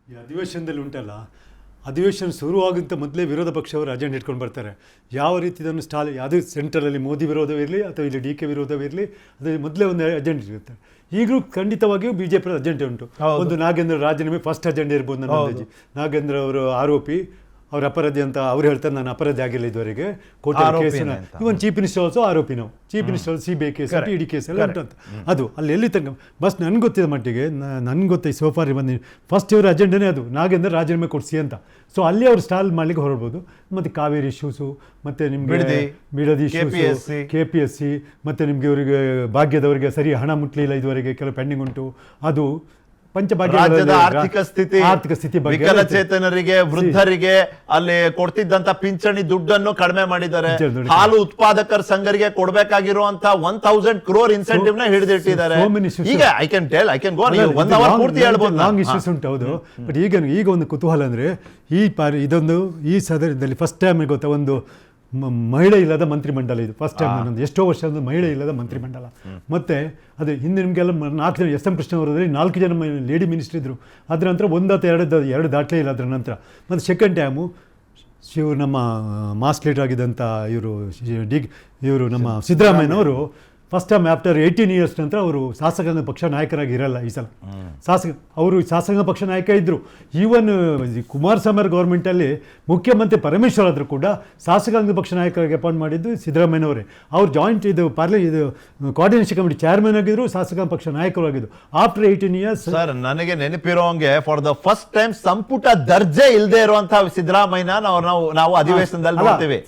ಈ ಅಧಿವೇಶನದಲ್ಲಿ ಉಂಟಲ್ಲ, ಅಧಿವೇಶನ ಶುರುವಾಗುವಂಥ ಮೊದಲೇ ವಿರೋಧ ಪಕ್ಷವರು ಅಜೆಂಡ ಇಟ್ಕೊಂಡು ಬರ್ತಾರೆ. ಯಾವ ರೀತಿ ಇದನ್ನು ಯಾವುದೇ ಸೆಂಟ್ರಲಲ್ಲಿ ಮೋದಿ ವಿರೋಧವಿರಲಿ ಅಥವಾ ಇಲ್ಲಿ ಡಿ ಕೆ ವಿರೋಧವಿರಲಿ, ಅದೇ ಮೊದಲೇ ಒಂದು ಅಜೆಂಡ ಇರುತ್ತೆ. ಈಗಲೂ ಖಂಡಿತವಾಗಿಯೂ ಬಿಜೆಪಿ ಅಜೆಂಡ ಉಂಟು. ಒಂದು ನಾಗೇಂದ್ರ ರಾಜೀನಾಮೆ ಫಸ್ಟ್ ಅಜೆಂಡ ಇರ್ಬೋದು ನನ್ನ ಅಂದಾಜಿ. ನಾಗೇಂದ್ರ ಅವರು ಆರೋಪಿ, ಅವ್ರ ಅಪರಾಧಿ ಅಂತ ಅವ್ರು ಹೇಳ್ತಾರೆ. ನಾನು ಅಪರಾಧಿ ಆಗಿಲ್ಲ ಇದುವರೆಗೆ, ಕೋರ್ಟ್ ಕೇಸಿನ. ಇವನ್ ಚೀಫ್ ಮಿನಿಸ್ಟರ್ ಆಲ್ಸೋ ಆರೋಪಿ. ನಾವು chief minister CBI case, ED case ಎಲ್ಲ ಉಂಟು ಅಂತ. ಅದು ಅಲ್ಲಿ ಎಲ್ಲಿ ತನಕ ಬಸ್ ನನಗೆ ಗೊತ್ತಿದ್ದ ಮಟ್ಟಿಗೆ, ನನಗೆ ಗೊತ್ತಾയി ಸೋಫಾರಿ ಬಂದು ಫಸ್ಟ್ ಇವರ ಅಜೆಂಡನೇ ಅದು, ನಾಗೇಂದ್ರ ರಾಜೀನಾಮೆ ಕೊಡಿಸಿ ಅಂತ. ಸೊ ಅಲ್ಲಿ ಅವ್ರು ಸ್ಟಾಲ್ ಮಾಡ್ಲಿಕ್ಕೆ ಹೊರಡ್ಬೋದು. ಮತ್ತು ಕಾವೇರಿ ಇಶ್ಯೂಸು, ಮತ್ತು ನಿಮಗೆ ಬಿಡದಿ ಇಶ್ಯೂಸು, KPSC, ಮತ್ತು ನಿಮಗೆ ಇವರಿಗೆ ಭಾಗ್ಯದವರಿಗೆ ಸರಿ ಹಣ ಮುಟ್ಲಿಲ್ಲ ಇದುವರೆಗೆ, ಕೆಲವು ಪೆಂಡಿಂಗ್ ಉಂಟು. ಅದು ರಾಜ್ಯದ ಆರ್ಥಿಕ ಸ್ಥಿತಿ, ವಿಕಲಚೇತನರಿಗೆ, ವೃದ್ಧರಿಗೆ ಅಲ್ಲಿ ಕೊಡ್ತಿದ್ದಂತ ಪಿಂಚಣಿ ದುಡ್ಡನ್ನು ಕಡಿಮೆ ಮಾಡಿದ್ದಾರೆ. ಹಾಲು ಉತ್ಪಾದಕರ ಸಂಘರಿಗೆ ಕೊಡಬೇಕಾಗಿರುವಂತ 1000 crore ಇನ್ಸೆಂಟಿವ್ ನ ಹಿಡಿದಿಟ್ಟಿದ್ದಾರೆ. ಈಗ ಐ ಕ್ಯಾನ್ ಗೋ 1 hour ಪೂರ್ತಿ ಹೇಳ್ಬೋದು. ಲಾಂಗ್ ಇಶ್ಯೂಸ್ ಉಂಟು, ಹೌದು. ಬಟ್ ಈಗ ಒಂದು ಕುತೂಹಲ ಅಂದ್ರೆ, ಈ ಸದನದಲ್ಲಿ ಫಸ್ಟ್ ಟೈಮ್ ಗೊತ್ತಾ, ಒಂದು ಮಹಿಳೆ ಇಲ್ಲದ ಮಂತ್ರಿಮಂಡಲ. ಇದು ಫಸ್ಟ್ ಟೈಮ್ ನನ್ನದು ಎಷ್ಟೋ ವರ್ಷ ಮಹಿಳೆ ಇಲ್ಲದ ಮಂತ್ರಿಮಂಡಲ. ಮತ್ತು ಅದು ಹಿಂದೆ ನಿಮಗೆಲ್ಲ 4 ಜನ SM ಕೃಷ್ಣ ಅವರಲ್ಲಿ 4 ಜನ ಲೇಡಿ ಮಿನಿಸ್ಟರ್ ಇದ್ದರು. ಅದರ ನಂತರ 1 ಅಥವಾ 2 ದಾಟಲೇ ಇಲ್ಲ ಅದರ ನಂತರ. ಮತ್ತು ಸೆಕೆಂಡ್ ಟೈಮು ನಮ್ಮ ಮಾಸ್ ಲೀಡರ್ ಆಗಿದ್ದಂಥ ಇವರು ನಮ್ಮ ಸಿದ್ದರಾಮಯ್ಯನವರು ಫಸ್ಟ್ ಟೈಮ್ ಆಫ್ಟರ್ 18 years ನಂತರ ಅವರು ಶಾಸಕಾಂಗ ಪಕ್ಷ ನಾಯಕರಾಗಿ ಇರಲ್ಲ ಈ ಸಲ. ಅವರು ಶಾಸಕಾಂಗ ಪಕ್ಷ ನಾಯಕ ಇದ್ದರು. ಈವನ್ ಕುಮಾರಸ್ವಾಮಿ ಅವರ ಗೌರ್ಮೆಂಟಲ್ಲಿ ಮುಖ್ಯಮಂತ್ರಿ ಪರಮೇಶ್ವರ್ ಆದರೂ ಕೂಡ ಶಾಸಕಾಂಗ ಪಕ್ಷ ನಾಯಕರಾಗಿ ಅಪಾಯಿಂಟ್ ಮಾಡಿದ್ದು ಸಿದ್ದರಾಮಯ್ಯನವರೇ. ಅವರು ಜಾಯಿಂಟ್ ಇದು ಕೋಆರ್ಡಿನೇಷನ್ ಕಮಿಟಿ ಚೇರ್ಮನ್ ಆಗಿದ್ರು, ಶಾಸಕಾಂಗ ಪಕ್ಷ ನಾಯಕರು ಆಗಿದ್ದು. ಆಫ್ಟರ್ 18 years ಸರ್, ನನಗೆ ನೆನಪಿರೋಂಗೆ ಫಾರ್ ದ ಫಸ್ಟ್ ಟೈಮ್ ಸಂಪುಟ ದರ್ಜೆ ಇಲ್ಲದೆ ಇರುವಂತಹ ಸಿದ್ದರಾಮಯ್ಯನ ನಾವು ಅಧಿವೇಶನದಲ್ಲಿ ನೋಡ್ತೀವಿ.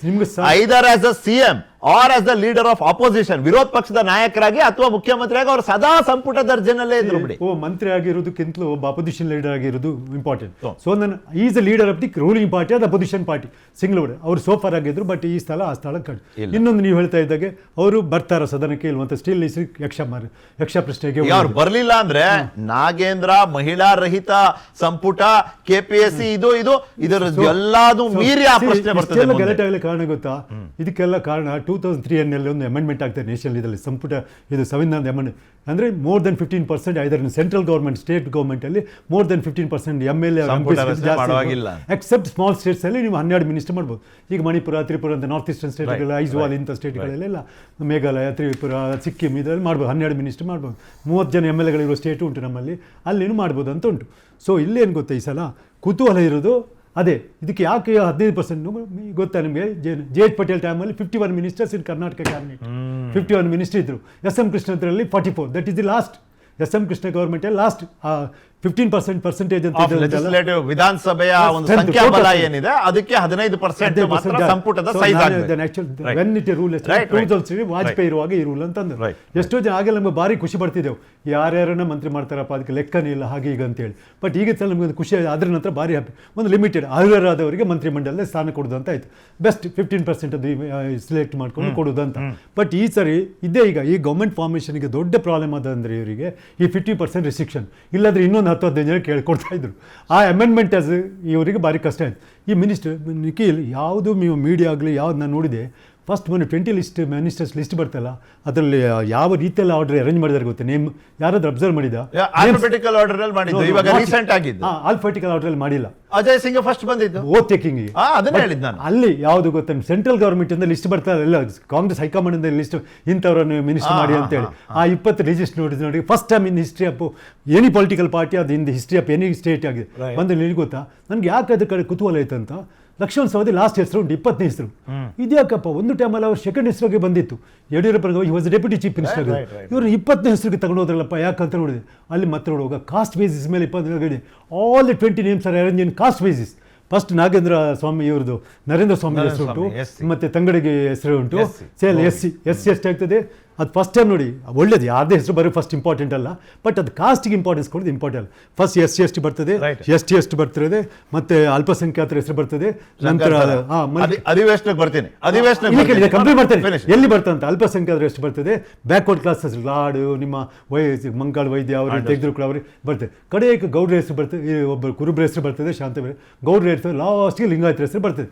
Either as a CM are as the leader of opposition, ವಿರೋಧ ಪಕ್ಷದ ನಾಯಕರಾಗಿ ಅಥವಾ ಮುಖ್ಯಮಂತ್ರಿಯಾಗಿ ಅವರು ಸದಾ ಸಂಪುಟ ದರ್ಜೆನಲ್ಲೇ ಇದ್ರು ಬಿಡಿ. ಮಂತ್ರಿ ಆಗಿರೋದಕ್ಕಿಂತಲೂ ಒಬ್ಬ ಅಪೋಸಿಷನ್ ಲೀಡರ್ ಆಗಿರೋದು ಇಂಪಾರ್ಟೆಂಟ್. ಸೊ ನಾನು is a leader of the ruling party ಅದು ಅಪೋಸಿಷನ್ ಪಾರ್ಟಿ ಸಿಂಗಲ್ ಅವರು ಸೋಫರ್ ಆಗಿದ್ರು. ಬಟ್ ಈ ಸ್ಥಳ ಆ ಸ್ಥಳ ಕಡೆ ಇನ್ನೊಂದು ನೀವು ಹೇಳ್ತಾ ಇದ್ದಾಗೆ ಅವರು ಬರ್ತಾರ ಸದನಕ್ಕೆ ಇಲ್ವಂತ ಸ್ಟಿಲ್ ಯಕ್ಷ ಪ್ರಶ್ನೆಗೆ ಅವ್ರು ಬರ್ಲಿಲ್ಲ ಅಂದ್ರೆ ನಾಗೇಂದ್ರ ಮಹಿಳಾ ರಹಿತ ಸಂಪುಟ, ಕೆಪಿಎಸ್ಸಿ ಇದು ಇದರ ಎಲ್ಲಾದು ಮೀರಿ ಆ ಪ್ರಶ್ನೆ ಬರ್ತದೆ. ಗಲಾಟೆ ಆಗಲಿ ಕಾರಣ ಗೊತ್ತಾ? ಇದಕ್ಕೆಲ್ಲ ಕಾರಣ 2003 ನಲ್ಲಿ ಒಂದು ಅಮೆಂಡ್ಮೆಂಟ್ ಆಗ್ತದೆ ನೇಷನಲ್ ಇದರಲ್ಲಿ ಸಂಪುಟ ಇದು ಸಂವಿಧಾನದ ಅಮೆಂಡ್ಮೆಂಟ್ ಅಂದ್ರೆ more than 15% either central government state government ಅಲ್ಲಿ more than 15% MLA except small states ಅಲ್ಲಿ ನೀವು 12 ಮಿನಿಸ್ಟರ್ ಮಾಡ್ಬೋದು. ಈಗ ಮಣಿಪುರ, ತ್ರಿಪುರ ಅಂತ ನಾರ್ತ್ ಈಸ್ಟರ್ನ್ ಸ್ಟೇಟ್ಗಳು, ಐಜ್ವಾಲ್ ಇಂಥ ಸ್ಟೇಟ್ಗಳಲ್ಲೆಲ್ಲ, ಮೇಘಾಲಯ, ತ್ರಿಪುರ, ಸಿಕ್ಕಿಂ ಇದರಲ್ಲಿ ಮಾಡ್ಬೋದು 12 ಮಿನಿಸ್ಟರ್ ಮಾಡ್ಬೋದು. 30 ಜನ MLA ಗಳಿರೋ ಸ್ಟೇಟು ಉಂಟು ನಮ್ಮಲ್ಲಿ, ಅಲ್ಲಿನೂ ಮಾಡ್ಬೋದು ಅಂತ ಉಂಟು. ಸೊ ಇಲ್ಲೇನು ಗೊತ್ತಾ ಈ ಸಲ ಕುತೂಹಲ ಇರೋದು ಅದೇ. ಇದಕ್ಕೆ ಯಾಕೆ 15% ಗೊತ್ತಾ ನಿಮಗೆ? ಜೆ.ಎಚ್. ಪಟೇಲ್ ಟೈಮಲ್ಲಿ 51 ministers in Karnataka cabinet, 51 minister ಇದ್ರು. ಎಸ್.ಎಂ. ಕೃಷ್ಣದ್ರಲ್ಲಿ 44, that is the last. S M. Krishna government last 15% ಅಂತ ವಿಧಾನಸಭೆಯ ಒಂದು ಸಂಖ್ಯಾಬಲ ಏನಿದೆ ಅದಕ್ಕೆ 15% ಮಾತ್ರ ಸಂಪುಟದ ಸೈಜ್ ವಾಜಪೇಯಿ ಇರುವಾಗ ಈ ರೂಲ್ ಅಂತಂದ್ರೆ ಎಷ್ಟೋ ಜನ ಆಗ ನಮ್ಗೆ ಭಾರಿ ಖುಷಿ ಪಡ್ತಿದ್ದೆವು, ಯಾರ್ಯಾರನ್ನ ಮಂತ್ರಿ ಮಾಡ್ತಾರಪ್ಪ ಅದಕ್ಕೆ ಲೆಕ್ಕನೇ ಇಲ್ಲ ಹಾಗೆ ಈಗ ಅಂತೇಳಿ. ಬಟ್ ಈಗ ನಮ್ಗೆ ಒಂದು ಖುಷಿ, ಅದ್ರ ನಂತರ ಭಾರಿ ಹ್ಯಾಪಿ. ಒಂದು ಲಿಮಿಟೆಡ್ ಅರ್ಹರಾದವರಿಗೆ ಮಂತ್ರಿಮಂಡಲದಲ್ಲಿ ಸ್ಥಾನ ಕೊಡೋದು ಅಂತ ಆಯ್ತು. ಬೆಸ್ಟ್ 15% ಅದು ಸಿಲೆಕ್ಟ್ ಮಾಡ್ಕೊಂಡು ಕೊಡೋದು ಅಂತ. ಬಟ್ ಈ ಸರಿ ಇದೇ ಈಗ ಈ ಗೌರ್ಮೆಂಟ್ ಫಾರ್ಮೇಷನ್ಗೆ ದೊಡ್ಡ ಪ್ರಾಬ್ಲಮ್ ಅದ ಅಂದರೆ ಇವರಿಗೆ ಈ 50% ರಿಸ್ಟ್ರಿಕ್ಷನ್, ಇಲ್ಲಾಂದ್ರೆ ಇನ್ನೊಂದು 10-15 ಜನ ಕೇಳ್ಕೊಡ್ತಾ ಇದ್ರು. ಆ ಅಮೆಂಡ್ಮೆಂಟ್ ಆಸ್ ಇವರಿಗೆ ಭಾರಿ ಕಷ್ಟ ಆಯ್ತು. ಈ ಮಿನಿಸ್ಟರ್ ನಿಖಿಲ್ ಯಾವುದು ನೀವು ಮೀಡಿಯಾ ಆಗಲಿ ಯಾವ್ದು ನಾನು ನೋಡಿದೆ, ಫಸ್ಟ್ ಮೊನ್ನೆ 20 ಮಿನಿಸ್ಟರ್ಸ್ ಲಿಸ್ಟ್ ಬರ್ತಲ್ಲ, ಅದರಲ್ಲಿ ಯಾವ ರೀತಿಯಲ್ಲಿ ಆರ್ಡರ್ ಅರೇಂಜ್ ಮಾಡಿದಾರೆ ಗೊತ್ತೆ? ನೇಮ್ ಯಾರಾದ್ರೂ ಅಬ್ಸರ್ವ್ ಮಾಡಿದ? ಆಲ್ಫಾಬೆಟಿಕಲ್ ಆರ್ಡರ್ ಅಲ್ಲಿ ಮಾಡಿದ್ದು, ಇವಾಗ ರೀಸೆಂಟ್ ಆಗಿದ್ದು ಆಲ್ಫಾಬೆಟಿಕಲ್ ಆರ್ಡರ್ ಅಲ್ಲಿ ಮಾಡಿಲ್ಲ. ಅಜಯ್ ಸಿಂಗ್ ಫಸ್ಟ್ ಬಂದಿದ್ದು ಓತ್ ಟೇಕಿಂಗ್ ಅದನ್ನ ಹೇಳಿದ್ದು ನಾನು. ಅಲ್ಲಿ ಯಾವುದು ಗೊತ್ತ, ಸೆಂಟ್ರಲ್ ಗವರ್ಮೆಂಟ್ ಇಂದ ಲಿಸ್ಟ್ ಬರ್ತಾರೆ ಎಲ್ಲ, ಕಾಂಗ್ರೆಸ್ ಹೈಕಮಾಂಡ್ ಇಂದ ಲಿಸ್ಟ್ ಇಂಥವ್ರನ್ನು ಮಿನಿಸ್ಟರ್ ಮಾಡಿ ಅಂತೇಳಿ ಆ 20 ರಿಜಿಸ್ಟರ್ ನೋಡಿ first time in history of any political party, ಅದು in the history of any state ಆಗಿದೆ ಬಂದು. ನಿನಗೆ ಗೊತ್ತಾ ನನಗೆ ಯಾಕೆ ಅದ್ರ ಕಡೆ ಕುತೂಹಲ ಆಯ್ತಂತ, ಲಕ್ಷ್ಮಣ್ ಸವದಿ ಲಾಸ್ಟ್ ಹೆಸರು ಉಂಟು 20ನೇ ಹೆಸರು. ಇದ್ಯಾಕಪ್ಪ ಒಂದು ಟೈಮಲ್ಲಿ ಅವ್ರು ಸೆಕೆಂಡ್ ಹೆಸರಿಗೆ ಬಂದಿತ್ತು, ಯಡಿಯೂರಪ್ಪನಿಗೆ ವಾಸ್ ಡೆಪ್ಯೂಟಿ ಚೀಫ್ ಮಿನಿಸ್ಟರ್. ಇವರು 20ನೇ ಹೆಸರಿಗೆ ತಗೊಂಡೋದ್ರಲ್ಲಪ್ಪ ಯಾಕಂತ ನೋಡಿದೆ. ಅಲ್ಲಿ ಮತ್ತೆ ನೋಡುವಾಗ ಕಾಸ್ಟ್ ಬೇಸಿಸ್ ಮೇಲೆ 20 all the 20 names are arrange in caste basis. First Nagendra Swamy ಇವ್ರದ್ದು ನರೇಂದ್ರ ಸ್ವಾಮಿ ಹೆಸರು ಉಂಟು, ಮತ್ತೆ ತಂಗಡಿಗೆ ಹೆಸರು ಉಂಟು, ಸೇಲ್ ಎಸ್ ಸಿ ಎಷ್ಟಾಗ್ತದೆ ಅದು ಫಸ್ಟ್ ಟೈಮ್ ನೋಡಿ. ಒಳ್ಳೇದು ಯಾರದೇ ಹೆಸರು ಬರೋ ಫಸ್ಟ್ ಇಂಪಾರ್ಟೆಂಟ್ ಅಲ್ಲ, ಬಟ್ ಅದು ಕಾಸ್ಟಿಗೆ ಇಂಪಾರ್ಟೆನ್ಸ್ ಕೊಡೋದು ಇಂಪಾರ್ಟೆಂಟ್. ಫಸ್ಟ್ SC ಬರ್ತದೆ, ST ಬರ್ತದೆ, ಮತ್ತೆ ಅಲ್ಪಸಂಖ್ಯಾತರ ಹೆಸರು ಬರ್ತದೆ. ನಂತರ ಅಧಿವೇಶನಕ್ಕೆ ಬರ್ತೀನಿ, ಕಂಪ್ಲೀಟ್ ಮಾಡ್ತೇನೆ ಎಲ್ಲಿ ಬರ್ತಂತ ಅಲ್ಪಸಂಖ್ಯಾತರ ಎಷ್ಟು ಬರ್ತದೆ, ಬ್ಯಾಕ್ವರ್ಡ್ ಕ್ಲಾಸ್ ಹೆಸರು ಲಾಡು, ನಿಮ್ಮ ಮಂಕಾಳ ವೈದ್ಯ ಅವರು ತೆಗೆದ್ರು ಕೂಡ ಅವ್ರಿಗೆ ಬರ್ತದೆ. ಕಡೆಗೆ ಗೌಡ್ರ ಹೆಸರು ಬರ್ತದೆ, ಒಬ್ಬರು ಕುರುಬ್ರ ಹೆಸರು ಬರ್ತದೆ, ಶಾಂತವೇ ಗೌಡ್ರ ಹೆಸರು, ಲಾಸ್ಟ್ಗೆ ಲಿಂಗಾಯತರ ಹೆಸರು ಬರ್ತದೆ.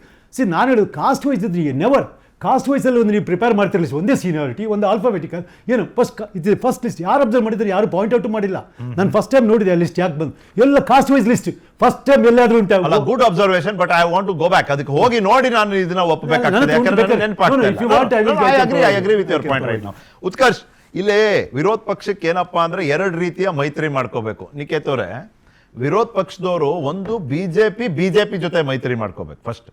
ನಾನು ಹೇಳೋದು ಕಾಸ್ಟ್ ವೈಸ್ ಇದ್ರೆ ನೆವರ್ ಕಾಸ್ಟ್ ವೈಸಲ್ಲಿ ಒಂದು ನೀವು ಪ್ರಿಪೇರ್ ಮಾಡ್ತಿರಲಿ, ಒಂದೇ ಸೀನಿಯಾರಿಟಿ, ಒಂದು ಆಲ್ಫಾಬೆಟಿಕಲ್ ಏನು ಫಸ್ಟ್ ಲಿಸ್ಟ್ ಯಾರು ಅಬ್ಸರ್ವ್ ಮಾಡಿದ್ರೆ ಯಾರು ಪಾಯಿಂಟ್ ಔಟ್ ಮಾಡಿಲ್ಲ. ನಾನು ಫಸ್ಟ್ ಟೈಮ್ ನೋಡಿದೆ ಆ ಲಿಸ್ಟ್ ಯಾಕೆ ಬಂದು, ಎಲ್ಲ caste wise list first time ಎಲ್ಲಾದ್ರೂ ಉಂಟಲ್ಲ. Good observation, but I want to go back. ಅದಕ್ಕೆ ಹೋಗಿ ನೋಡಿ ನಾನು ಇದನ್ನ ಒಪ್ಪಬೇಕಾಗ್ತದೆ. ಉತ್ಕರ್ಷ್, ಇಲ್ಲೇ ವಿರೋಧ ಪಕ್ಷಕ್ಕೆ ಏನಪ್ಪಾ ಅಂದ್ರೆ 2 ರೀತಿಯ ಮೈತ್ರಿ ಮಾಡ್ಕೋಬೇಕು. ನಿಕೇತ್ ಅವರೇ, ವಿರೋಧ ಪಕ್ಷದವರು ಒಂದು ಬಿಜೆಪಿ ಜೊತೆ ಮೈತ್ರಿ ಮಾಡ್ಕೋಬೇಕು ಫಸ್ಟ್,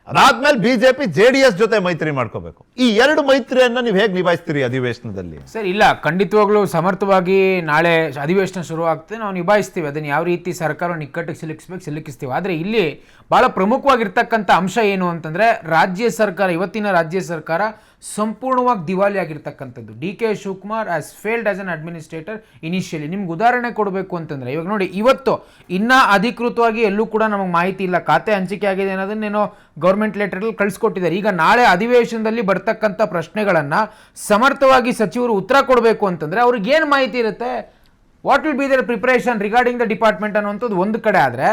ಅದಾದ್ಮೇಲೆ ಬಿಜೆಪಿ JDS ಜೊತೆ ಮೈತ್ರಿ ಮಾಡ್ಕೋಬೇಕು. ಈ 2 ಮೈತ್ರಿಯನ್ನ ನೀವು ಹೇಗೆ ನಿಭಾಯಿಸ್ತೀರಿ ಅಧಿವೇಶನದಲ್ಲಿ? ಸರ್ ಇಲ್ಲ, ಖಂಡಿತವಾಗ್ಲೂ ಸಮರ್ಥವಾಗಿ ನಾಳೆ ಅಧಿವೇಶನ ಶುರು ಆಗ್ತದೆ, ನಾವು ನಿಭಾಯಿಸ್ತೀವಿ. ಅದನ್ನು ಯಾವ ರೀತಿ ಸರ್ಕಾರ ನಿಕ್ಕಟ್ಟಿಗೆ ಸಿಲುಕಿಸ್ತೀವಿ. ಆದರೆ ಇಲ್ಲಿ ಬಹಳ ಪ್ರಮುಖವಾಗಿರ್ತಕ್ಕಂಥ ಅಂಶ ಏನು ಅಂತಂದ್ರೆ, ಇವತ್ತಿನ ರಾಜ್ಯ ಸರ್ಕಾರ ಸಂಪೂರ್ಣವಾಗಿ ದಿವಾಳಿ ಆಗಿರ್ತಕ್ಕಂಥದ್ದು. DK Shivakumar as failed as an administrator initially. ನಿಮ್ಗೆ ಉದಾಹರಣೆ ಕೊಡಬೇಕು ಅಂತಂದ್ರೆ, ಇವಾಗ ನೋಡಿ, ಇವತ್ತು ಇನ್ನ ಅಧಿಕೃತವಾಗಿ ಎಲ್ಲೂ ಕೂಡ ನಮಗೆ ಮಾಹಿತಿ ಇಲ್ಲ, ಖಾತೆ ಹಂಚಿಕೆ ಆಗಿದೆ ಅನ್ನೋದನ್ನೇನೋ ಗೌರ್ಮೆಂಟ್ ಲೆಟರಲ್ಲಿ ಕಳಿಸ್ಕೊಟ್ಟಿದ್ದಾರೆ. ಈಗ ನಾಳೆ ಅಧಿವೇಶನದಲ್ಲಿ ಬರ್ತಕ್ಕಂಥ ಪ್ರಶ್ನೆಗಳನ್ನ ಸಮರ್ಥವಾಗಿ ಸಚಿವರು ಉತ್ತರ ಕೊಡಬೇಕು ಅಂತಂದ್ರೆ ಅವ್ರಿಗೆ ಏನು ಮಾಹಿತಿ ಇರುತ್ತೆ, what will be their preparation regarding the department ಅನ್ನುವಂಥದ್ದು ಒಂದು ಕಡೆ. ಆದರೆ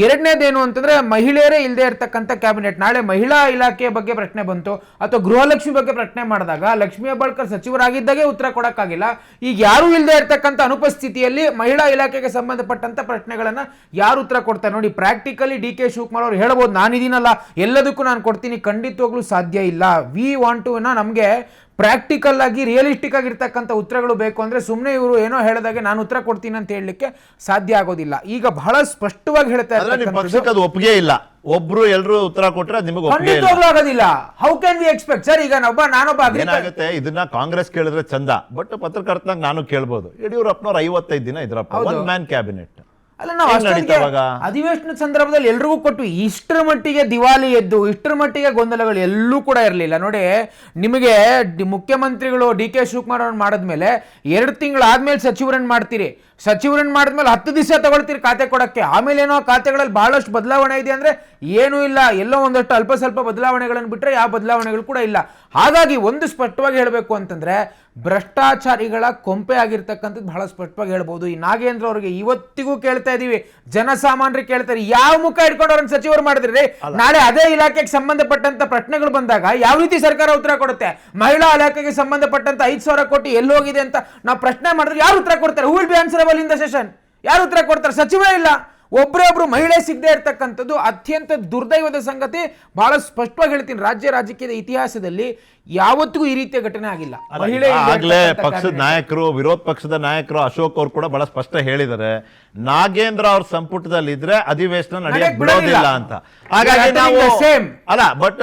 ಎರಡನೇದೇನು ಅಂತಂದ್ರೆ, ಮಹಿಳೆಯರೇ ಇಲ್ಲದೆ ಇರತಕ್ಕಂಥ ಕ್ಯಾಬಿನೆಟ್. ನಾಳೆ ಮಹಿಳಾ ಇಲಾಖೆಯ ಬಗ್ಗೆ ಪ್ರಶ್ನೆ ಬಂತು ಅಥವಾ ಗೃಹಲಕ್ಷ್ಮಿ ಬಗ್ಗೆ ಪ್ರಶ್ನೆ ಮಾಡಿದಾಗ ಲಕ್ಷ್ಮೀ ಹೆಬ್ಬಾಳ್ಕರ್ ಸಚಿವರಾಗಿದ್ದಾಗೆ ಉತ್ತರ ಕೊಡೋಕ್ಕಾಗಿಲ್ಲ. ಈಗ ಯಾರು ಇಲ್ಲದೆ ಇರತಕ್ಕಂಥ ಅನುಪಸ್ಥಿತಿಯಲ್ಲಿ ಮಹಿಳಾ ಇಲಾಖೆಗೆ ಸಂಬಂಧಪಟ್ಟಂತ ಪ್ರಶ್ನೆಗಳನ್ನ ಯಾರು ಉತ್ತರ ಕೊಡ್ತಾರೆ ನೋಡಿ. ಪ್ರಾಕ್ಟಿಕಲಿ DK ಶಿವಕುಮಾರ್ ಅವರು ಹೇಳ್ಬೋದು, ನಾನಿದ್ದೀನಲ್ಲ ಎಲ್ಲದಕ್ಕೂ ನಾನು ಕೊಡ್ತೀನಿ, ಖಂಡಿತವಾಗ್ಲೂ ಸಾಧ್ಯ ಇಲ್ಲ. ವಿ ವಾಂಟ್ ಟು ನಮಗೆ ಪ್ರಾಕ್ಟಿಕಲ್ ಆಗಿ ರಿಯಲಿಸ್ಟಿಕ್ ಆಗಿರ್ತಕ್ಕಂಥ ಉತ್ತರಗಳು ಬೇಕು ಅಂದ್ರೆ ಸುಮ್ಮನೆ ಇವರು ಏನೋ ಹೇಳಿದಾಗೆ ನಾನು ಉತ್ತರ ಕೊಡ್ತೀನಿ ಅಂತ ಹೇಳಲಿಕ್ಕೆ ಸಾಧ್ಯ ಆಗೋದಿಲ್ಲ. ಈಗ ಬಹಳ ಸ್ಪಷ್ಟವಾಗಿ ಹೇಳ್ತಾ ಇದ್ದಾರೆ, ಒಪ್ಪಿಗೆ ಇಲ್ಲ, ಒಬ್ರು ಎಲ್ಲರೂ ಉತ್ತರ ಕೊಟ್ಟರೆ ನಿಮಗೆ ಆಗೋದಿಲ್ಲ. How can we expect sir? ಈಗ ನಾನೊಬ್ಬ ಏನಾಗುತ್ತೆ, ಇದನ್ನ ಕಾಂಗ್ರೆಸ್ ಕೇಳಿದ್ರೆ ಚಂದ, ಬಟ್ ಪತ್ರಕರ್ತನಾಗ ನಾನು ಕೇಳ್ಬೋದು, ಯಡಿಯೂರಪ್ಪನವ್ರು 55 ದಿನ ಇದ್ರಪ್ಪ, ಒನ್ ಮ್ಯಾನ್ ಕ್ಯಾಬಿನೆಟ್. ಅಲ್ಲ ನಾವು ಏನ್ ನಡೀತಾ ಅಷ್ಟೊತ್ತಿಗೆ ಇವಾಗ? ಅಧಿವೇಶನದ ಸಂದರ್ಭದಲ್ಲಿ ಎಲ್ರಿಗೂ ಕೊಟ್ಟು ಇಷ್ಟರ ಮಟ್ಟಿಗೆ ದಿವಾಲಿ ಎದ್ದು ಇಷ್ಟರ ಮಟ್ಟಿಗೆ ಗೊಂದಲಗಳು ಎಲ್ಲೂ ಕೂಡ ಇರಲಿಲ್ಲ. ನೋಡಿ, ನಿಮಗೆ ಮುಖ್ಯಮಂತ್ರಿಗಳು DK ಶಿವಕುಮಾರ್ ಅವ್ರನ್ನ ಮಾಡಿದ್ಮೇಲೆ 2 ತಿಂಗಳಾದ್ಮೇಲೆ ಸಚಿವರನ್ನ ಮಾಡ್ತೀರಿ, ಸಚಿವರನ್ನ ಮಾಡಿದ್ಮೇಲೆ 10 ದಿವಸ ತಗೊಳ್ತೀರಿ ಖಾತೆ ಕೊಡಕ್ಕೆ. ಆಮೇಲೆ ಏನೋ ಖಾತೆಗಳಲ್ಲಿ ಬಹಳಷ್ಟು ಬದಲಾವಣೆ ಇದೆ ಅಂದ್ರೆ ಏನೂ ಇಲ್ಲ, ಎಲ್ಲೋ ಒಂದಷ್ಟು ಅಲ್ಪ ಸ್ವಲ್ಪ ಬದಲಾವಣೆಗಳನ್ನು ಬಿಟ್ಟರೆ ಯಾವ ಬದಲಾವಣೆಗಳು ಕೂಡ ಇಲ್ಲ. ಹಾಗಾಗಿ ಒಂದು ಸ್ಪಷ್ಟವಾಗಿ ಹೇಳಬೇಕು ಅಂತಂದ್ರೆ ಭ್ರಷ್ಟಾಚಾರಿಗಳ ಕೊಂಪೆ ಆಗಿರ್ತಕ್ಕಂಥದ್ದು ಬಹಳ ಸ್ಪಷ್ಟವಾಗಿ ಹೇಳ್ಬೋದು. ಈ ನಾಗೇಂದ್ರ ಅವರಿಗೆ ಇವತ್ತಿಗೂ ಕೇಳ್ತಾ ಇದೀವಿ, ಜನಸಾಮಾನ್ಯರಿಗೆ ಕೇಳ್ತಾರೆ, ಯಾವ ಮುಖ ಇಟ್ಕೊಂಡು ಅವ್ರನ್ನ ಸಚಿವರು ಮಾಡಿದ್ರಿ? ನಾಳೆ ಅದೇ ಇಲಾಖೆಗೆ ಸಂಬಂಧಪಟ್ಟಂತ ಪ್ರಶ್ನೆಗಳು ಬಂದಾಗ ಯಾವ ರೀತಿ ಸರ್ಕಾರ ಉತ್ತರ ಕೊಡುತ್ತೆ? ಮಹಿಳಾ ಇಲಾಖೆಗೆ ಸಂಬಂಧಪಟ್ಟಂತ 5,000 ಕೋಟಿ ಎಲ್ಲೋಗಿದೆ ಅಂತ ನಾವು ಪ್ರಶ್ನೆ ಮಾಡಿದ್ರೆ ಯಾರು ಉತ್ತರ ಕೊಡ್ತಾರೆ? Who will be answerable in the session? ಯಾರು ಉತ್ತರ ಕೊಡ್ತಾರೆ? ಸಚಿವರೇ ಇಲ್ಲ. ಒಬ್ಬರೊಬ್ರು ಮಹಿಳೆ ಸಿಗದೆ ಇರ್ತಕ್ಕಂಥದ್ದು ಅತ್ಯಂತ ದುರ್ದೈವದ ಸಂಗತಿ. ಬಹಳ ಸ್ಪಷ್ಟವಾಗಿ ಹೇಳ್ತೀನಿ, ರಾಜಕೀಯದ ಇತಿಹಾಸದಲ್ಲಿ ಯಾವತ್ತಿಗೂ ಈ ರೀತಿಯ ಘಟನೆ ಆಗಿಲ್ಲ. ಮಹಿಳೆ ಆಗ್ಲೇ ಪಕ್ಷದ ನಾಯಕರು, ವಿರೋಧ ಪಕ್ಷದ ನಾಯಕರು ಅಶೋಕ್ ಅವರು ಕೂಡ ಬಹಳ ಸ್ಪಷ್ಟ ಹೇಳಿದ್ದಾರೆ, ನಾಗೇಂದ್ರ ಅವ್ರ ಸಂಪುಟದಲ್ಲಿ ಇದ್ರೆ ಅಧಿವೇಶನ ನಡೆಯಕ್ ಬಿಡೋದಿಲ್ಲ ಅಂತ. ಹಾಗಾಗಿ ನಾವು ಅಲ್ಲ, ಬಟ್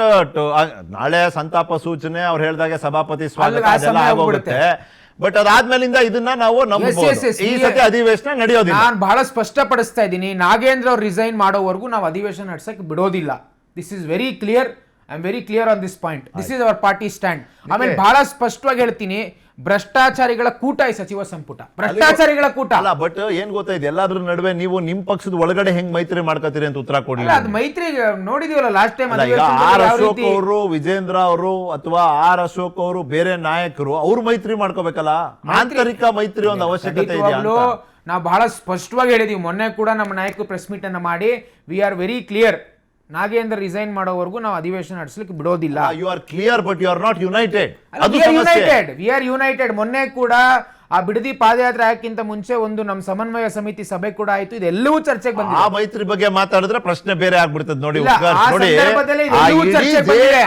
ನಾಳೆ ಸಂತಾಪ ಸೂಚನೆ ಅವ್ರು ಹೇಳ್ದಾಗೆ ಸಭಾಪತಿ ಸ್ವಾಗತ ಅದೆಲ್ಲ ಆಗೋಗುತ್ತೆ. ಬಟ್ ಅದಾದ್ಮೇಲಿಂದ ಇದನ್ನ ನಾವು ನಂಬಬಹುದು, ಈ ಸತಿ ಅಧಿವೇಶನ ನಡೆಯೋದಿಲ್ಲ. ನಾನು ಬಹಳ ಸ್ಪಷ್ಟಪಡಿಸ್ತಾ ಇದ್ದೀನಿ, ನಾಗೇಂದ್ರ ಅವ್ರು ರಿಸೈನ್ ಮಾಡೋವರೆಗೂ ನಾವು ಅಧಿವೇಶನ ನಡೆಸಕ್ಕೆ ಬಿಡೋದಿಲ್ಲ. This is very clear. I am very clear on this point. This is our party stand. ಆಮೇಲೆ ಬಹಳ ಸ್ಪಷ್ಟವಾಗಿ ಹೇಳ್ತೀನಿ, ಭ್ರಷ್ಟಾಚಾರಿಗಳ ಕೂಟ ಈ ಸಚಿವ ಸಂಪುಟ, ಭ್ರಷ್ಟಾಚಾರಿಗಳ ಕೂಟ ಅಲ್ಲ. ಬಟ್ ಏನ್ ಗೊತ್ತಾಯ್ತು, ಎಲ್ಲಾದ್ರ ನಡುವೆ ನೀವು ನಿಮ್ ಪಕ್ಷದ ಒಳಗಡೆ ಹೆಂಗ್ ಮೈತ್ರಿ ಮಾಡ್ಕೋತೀರಿ ಅಂತ ಉತ್ತರ ಕೊಡ್ಲಿಲ್ಲ. ಅದು ಮೈತ್ರಿ ನೋಡಿದೀವಲ್ಲ ಲಾಸ್ಟ್ ಟೈಮ್. ಆರ್ ಅಶೋಕ್ ಅವರು, ವಿಜೇಂದ್ರ ಅವರು ಅಥವಾ ಆರ್ ಅಶೋಕ್ ಅವರು ಬೇರೆ ನಾಯಕರು ಅವ್ರು ಮೈತ್ರಿ ಮಾಡ್ಕೋಬೇಕಲ್ಲ. ಆಂತರಿಕ ಮೈತ್ರಿ ಒಂದು ಅವಶ್ಯಕತೆ ಇದೆ. ನಾವು ಬಹಳ ಸ್ಪಷ್ಟವಾಗಿ ಹೇಳಿದೀವಿ. ಮೊನ್ನೆ ಕೂಡ ನಮ್ಮ ನಾಯಕರು ಪ್ರೆಸ್ ಮೀಟ್ ಅನ್ನ ಮಾಡಿ, we are very clear, Nagendra resign ಮಾಡೋವರೆಗೂ ನಾವು ಅಧಿವೇಶನ ನಡೆಸಲಿಕ್ಕೆ ಬಿಡೋದಿಲ್ಲ. You are clear but you are not united. We are united. ಮೊನ್ನೆ ಕೂಡ ಆ ಬಿಡದಿ ಪಾದಯಾತ್ರೆ ಹಾಕಿಂತ ಮುಂಚೆ ಒಂದು ನಮ್ಮ ಸಮನ್ವಯ ಸಮಿತಿ ಸಭೆ ಕೂಡ ಆಯ್ತು. ಇದೆಲ್ಲವೂ ಚರ್ಚೆಗೆ ಬಂದಿದೆ. ಆ ಮೈತ್ರಿ ಬಗ್ಗೆ ಮಾತಾಡಿದ್ರೆ ಪ್ರಶ್ನೆ ಬೇರೆ ಆಗ್ಬಿಡ್ತದೆ. ನೋಡಿ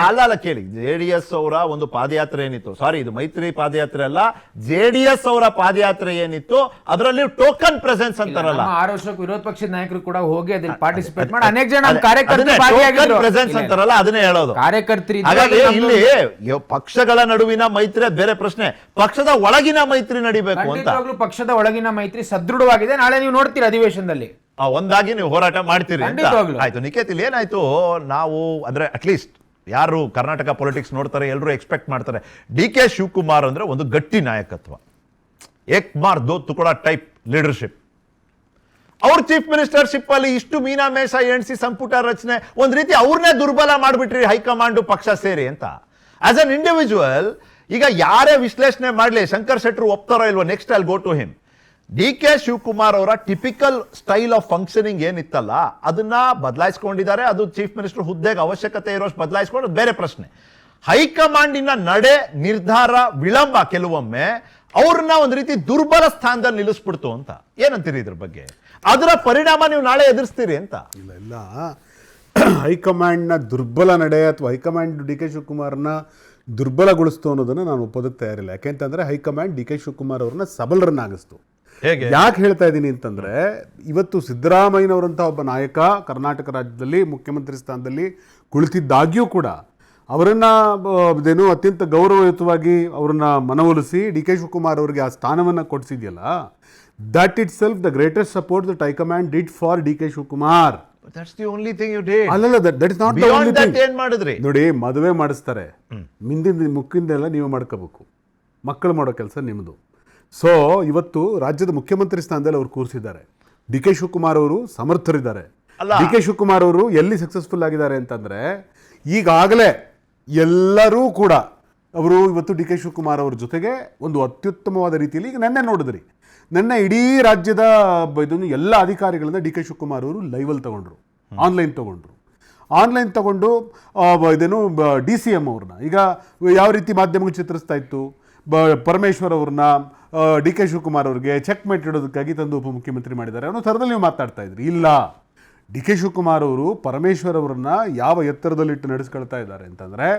ಅಲ್ಲ ಕೇಳಿ, JDS ಅವರ ಒಂದು ಪಾದಯಾತ್ರೆ ಏನಿತ್ತು, ಸಾರಿ ಇದು ಮೈತ್ರಿ ಪಾದಯಾತ್ರೆ ಅಲ್ಲ, JDS ಅವರ ಪಾದಯಾತ್ರೆ ಏನಿತ್ತು ಅದರಲ್ಲಿ ಟೋಕನ್ ಪ್ರೆಸೆನ್ಸ್ ಅಂತಾರಲ್ಲ, ಆರ್ ಅಶೋಕ್ ವಿರೋಧ ಪಕ್ಷದ ನಾಯಕರು ಕೂಡ ಹೋಗಿ ಅದ್ರಲ್ಲಿ ಪಾರ್ಟಿಸಿಪೇಟ್ ಮಾಡಿ ಅನೇಕ ಜನ ಕಾರ್ಯಕರ್ತರು ಪ್ರೆಸೆನ್ಸ್ ಅಂತಾರಲ್ಲ, ಅದನ್ನೇ ಹೇಳೋದು. ಕಾರ್ಯಕರ್ತರು ಹಾಗಾಗಿ ಇಲ್ಲಿ ಪಕ್ಷಗಳ ನಡುವಿನ ಮೈತ್ರಿ ಬೇರೆ ಪ್ರಶ್ನೆ, ಪಕ್ಷದ ಒಳಗಿನ ಮೈತ್ರಿ ನಡಿಬೇಕು ಅಂತ. ಪಕ್ಷದ ಒಳಗಿನ ಮೈತ್ರಿ ಸದೃಢವಾಗಿದೆ. ನಾಳೆ ನೀವು ನೋಡ್ತೀರಿ ಅಧಿವೇಶನದಲ್ಲಿ ಒಂದಾಗಿ ನೀವು ಹೋರಾಟ ಮಾಡ್ತೀರಿ ಅಂತ ಆಯ್ತು. ನಿಖೇತ್, ಇಲ್ಲಿ ಏನಾಯ್ತು, ನಾವು ಅಂದ್ರೆ ಅಟ್ಲೀಸ್ಟ್ ಯಾರು ಕರ್ನಾಟಕ ಪೊಲಿಟಿಕ್ಸ್ ನೋಡ್ತಾರೆ ಎಲ್ಲರೂ ಎಕ್ಸ್ಪೆಕ್ಟ್ ಮಾಡ್ತಾರೆ, DK ಶಿವಕುಮಾರ್ ಅಂದ್ರೆ ಒಂದು ಗಟ್ಟಿ ನಾಯಕತ್ವ, ಏಕ್ ಮಾರ್ ದೋ ತುಕಡ ಟೈಪ್ ಲೀಡರ್ಶಿಪ್. ಅವ್ರ ಚೀಫ್ ಮಿನಿಸ್ಟರ್ಶಿಪ್ ಅಲ್ಲಿ ಇಷ್ಟು ಮೀನಾಮೇಷ ಎಣಿಸಿ ಸಂಪುಟ ರಚನೆ ಒಂದ್ ರೀತಿ ಅವ್ರನ್ನೇ ದುರ್ಬಲ ಮಾಡ್ಬಿಟ್ರಿ ಹೈಕಮಾಂಡ್ ಪಕ್ಷ ಸೇರಿ ಅಂತ. ಆಸ್ ಅನ್ ಇಂಡಿವಿಜುವಲ್ ಈಗ ಯಾರೇ ವಿಶ್ಲೇಷಣೆ ಮಾಡಲಿ, ಶಂಕರ್ ಶೆಟ್ಟರು ಒಪ್ತಾರೋ ಇಲ್ವೋ, ನೆಕ್ಸ್ಟ್ ಅಲ್ಲಿ go to him. DK Shivakumar ಅವರ ಟಿಪಿಕಲ್ ಸ್ಟೈಲ್ ಆಫ್ ಫಂಕ್ಷನಿಂಗ್ ಏನಿತ್ತಲ್ಲ ಅದನ್ನ ಬದಲಾಯಿಸ್ಕೊಂಡಿದ್ದಾರೆ. ಅದು ಚೀಫ್ ಮಿನಿಸ್ಟರ್ ಹುದ್ದೆಗೆ ಅವಶ್ಯಕತೆ ಇರೋಷ್ಟು ಬದಲಾಯಿಸ್ಕೊಂಡು ಬೇರೆ ಪ್ರಶ್ನೆ. ಹೈಕಮಾಂಡಿನ ನಡೆ ನಿರ್ಧಾರ ವಿಳಂಬ ಕೆಲವೊಮ್ಮೆ ಅವ್ರನ್ನ ಒಂದ್ ರೀತಿ ದುರ್ಬಲ ಸ್ಥಾನದಲ್ಲಿ ನಿಲ್ಲಿಸ್ಬಿಡ್ತು ಅಂತ. ಏನಂತೀರಿ ಇದ್ರ ಬಗ್ಗೆ? ಅದರ ಪರಿಣಾಮ ನೀವು ನಾಳೆ ಎದುರಿಸ್ತೀರಿ ಅಂತ? ಇಲ್ಲ ಹೈಕಮಾಂಡ್ನ ದುರ್ಬಲ ನಡೆ ಅಥವಾ ಹೈಕಮಾಂಡ್ DK ಶಿವಕುಮಾರ್ನ ದುರ್ಬಲಗೊಳಿಸ್ತು ಅನ್ನೋದನ್ನು ನಾನು ಒಪ್ಪೋದಕ್ಕೆ ತಯಾರಿಲ್ಲ. ಯಾಕೆಂತಂದ್ರೆ ಹೈಕಮಾಂಡ್ DK ಶಿವಕುಮಾರ್ ಅವ್ರನ್ನ ಸಬಲರನ್ನಾಗಿಸ್ತು. ಯಾಕೆ ಹೇಳ್ತಾ ಇದ್ದೀನಿ ಅಂತಂದ್ರೆ, ಇವತ್ತು ಸಿದ್ದರಾಮಯ್ಯನವರಂಥ ಒಬ್ಬ ನಾಯಕ ಕರ್ನಾಟಕ ರಾಜ್ಯದಲ್ಲಿ ಮುಖ್ಯಮಂತ್ರಿ ಸ್ಥಾನದಲ್ಲಿ ಕುಳಿತಿದ್ದಾಗ್ಯೂ ಕೂಡ ಅವರನ್ನ ಇದೇನು ಅತ್ಯಂತ ಗೌರವಯುತವಾಗಿ ಅವ್ರನ್ನ ಮನವೊಲಿಸಿ DK ಶಿವಕುಮಾರ್ ಅವರಿಗೆ ಆ ಸ್ಥಾನವನ್ನು ಕೊಡಿಸಿದೆಯಲ್ಲ, that itself the greatest support that high command did for DK Shivakumar. That's the only thing you did. ಅಲ್ಲಲ್ಲ, that is not the only thing. ಏನ್ ಮಾಡಿದ್ರಿ ನೋಡಿ, ಮದುವೆ ಮಾಡಿಸ್ತಾರೆ, ಮುಕ್ಕಿಂದೆಲ್ಲ ನೀವು ಮಾಡ್ಕೋಬೇಕು, ಮಕ್ಕಳು ಮಾಡೋ ಕೆಲಸ ನಿಮ್ಮದು. ಸೊ ಇವತ್ತು ರಾಜ್ಯದ ಮುಖ್ಯಮಂತ್ರಿ ಸ್ಥಾನದಲ್ಲಿ ಅವ್ರು ಕೂರಿಸಿದ್ದಾರೆ. DK ಶಿವಕುಮಾರ್ ಅವರು ಸಮರ್ಥರಿದ್ದಾರೆ. DK ಶಿವಕುಮಾರ್ ಅವರು ಎಲ್ಲಿ ಸಕ್ಸಸ್ಫುಲ್ ಆಗಿದ್ದಾರೆ ಅಂತಂದ್ರೆ, ಈಗಾಗಲೇ ಎಲ್ಲರೂ ಕೂಡ ಅವರು ಇವತ್ತು DK ಶಿವಕುಮಾರ್ ಅವ್ರ ಜೊತೆಗೆ ಒಂದು ಅತ್ಯುತ್ತಮವಾದ ರೀತಿಯಲ್ಲಿ, ಈಗ ನೆನ್ನೆ ನೋಡಿದ್ರಿ, ನನ್ನ ಇಡೀ ರಾಜ್ಯದ ಇದನ್ನು ಎಲ್ಲ ಅಧಿಕಾರಿಗಳಿಂದ DK ಶಿವಕುಮಾರ್ ಅವರು ಲೈವಲ್ಲಿ ತಗೊಂಡ್ರು, ಆನ್ಲೈನ್ ತಗೊಂಡು ಇದೇನು DCM ಅವ್ರನ್ನ ಈಗ ಯಾವ ರೀತಿ ಮಾಧ್ಯಮಕ್ಕೆ ಚಿತ್ರಿಸ್ತಾ ಇತ್ತು, ಪರಮೇಶ್ವರ್ ಅವ್ರನ್ನ DK ಶಿವಕುಮಾರ್ ಅವ್ರಿಗೆ ಚೆಕ್ ಮೇಟ್ ಇಡೋದಕ್ಕಾಗಿ ತಂದು ಉಪಮುಖ್ಯಮಂತ್ರಿ ಮಾಡಿದ್ದಾರೆ ಅನ್ನೋ ಥರದಲ್ಲಿ ನೀವು ಮಾತಾಡ್ತಾ ಇದ್ರಿ. ಇಲ್ಲ, DK ಶಿವಕುಮಾರ್ ಅವರು ಪರಮೇಶ್ವರ್ ಅವರನ್ನ ಯಾವ ಎತ್ತರದಲ್ಲಿಟ್ಟು ನಡೆಸ್ಕೊಳ್ತಾ ಇದ್ದಾರೆ ಅಂತಂದ್ರೆ,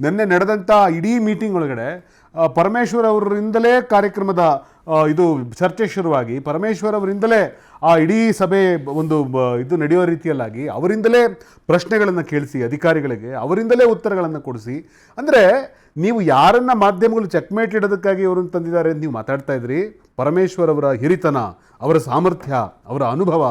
ನಿನ್ನೆ ನಡೆದಂಥ ಇಡೀ ಮೀಟಿಂಗ್ ಒಳಗಡೆ ಪರಮೇಶ್ವರ್ ಅವರಿಂದಲೇ ಕಾರ್ಯಕ್ರಮದ ಇದು ಚರ್ಚೆ ಶುರುವಾಗಿ, ಪರಮೇಶ್ವರ್ ಅವರಿಂದಲೇ ಆ ಇಡೀ ಸಭೆ ಒಂದು ಇದು ನಡೆಯೋ ರೀತಿಯಲ್ಲಾಗಿ ಅವರಿಂದಲೇ ಪ್ರಶ್ನೆಗಳನ್ನು ಕೇಳಿಸಿ ಅಧಿಕಾರಿಗಳಿಗೆ, ಅವರಿಂದಲೇ ಉತ್ತರಗಳನ್ನು ಕೊಡಿಸಿ. ಅಂದರೆ ನೀವು ಯಾರನ್ನ ಮಾಧ್ಯಮಗಳು ಚೆಕ್ಮೇಟ್ ಇಡೋದಕ್ಕಾಗಿ ಅವರನ್ನು ತಂದಿದ್ದಾರೆ ಅಂತ ನೀವು ಮಾತಾಡ್ತಾ ಇದ್ರಿ, ಪರಮೇಶ್ವರ್ ಅವರ ಹಿರಿತನ, ಅವರ ಸಾಮರ್ಥ್ಯ, ಅವರ ಅನುಭವ,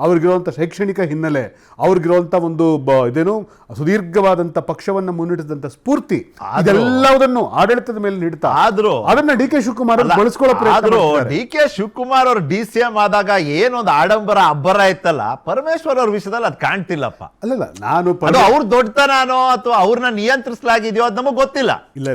ಅವ್ರಿಗಿರುವಂಥ ಶೈಕ್ಷಣಿಕ ಹಿನ್ನೆಲೆ, ಅವ್ರಿಗಿರುವಂಥ ಒಂದು ಇದೇನು ಸುದೀರ್ಘವಾದಂಥ ಪಕ್ಷವನ್ನು ಮುನ್ನಿಟ್ಟಿದಂಥ ಸ್ಫೂರ್ತಿ, ಇದೆಲ್ಲದನ್ನು ಆಡಳಿತದ ಮೇಲೆ ನೀಡ್ತಾ ಆದ್ರೂ ಅದನ್ನ ಡಿ ಕೆ ಶಿವಕುಮಾರ್ ಬಳಸ್ಕೊಳ್ಳೋ ಪ್ರಯತ್ನ ಆದ್ರೂ ಮಾಡ್ತಿದ್ದಾರೆ. ಡಿ ಕೆ ಶಿವಕುಮಾರ್ ಅವರು DCM ಆದಾಗ ಏನೊಂದು ಆಡಂಬರ ಅಬ್ಬರ ಇತ್ತಲ್ಲ, ಪರಮೇಶ್ವರ್ ಅವ್ರ ವಿಷಯದಲ್ಲಿ ಅದು ಕಾಣ್ತಿಲ್ಲಪ್ಪ. ಅಲ್ಲಲ್ಲ, ನಾನು ಅದು ಅವ್ರ ದೊಡ್ಡತನೋ ಅಥವಾ ಅವ್ರನ್ನ ನಿಯಂತ್ರಿಸಲಾಗಿದೆಯೋ ಅದು ನಮಗ್ ಗೊತ್ತಿಲ್ಲ.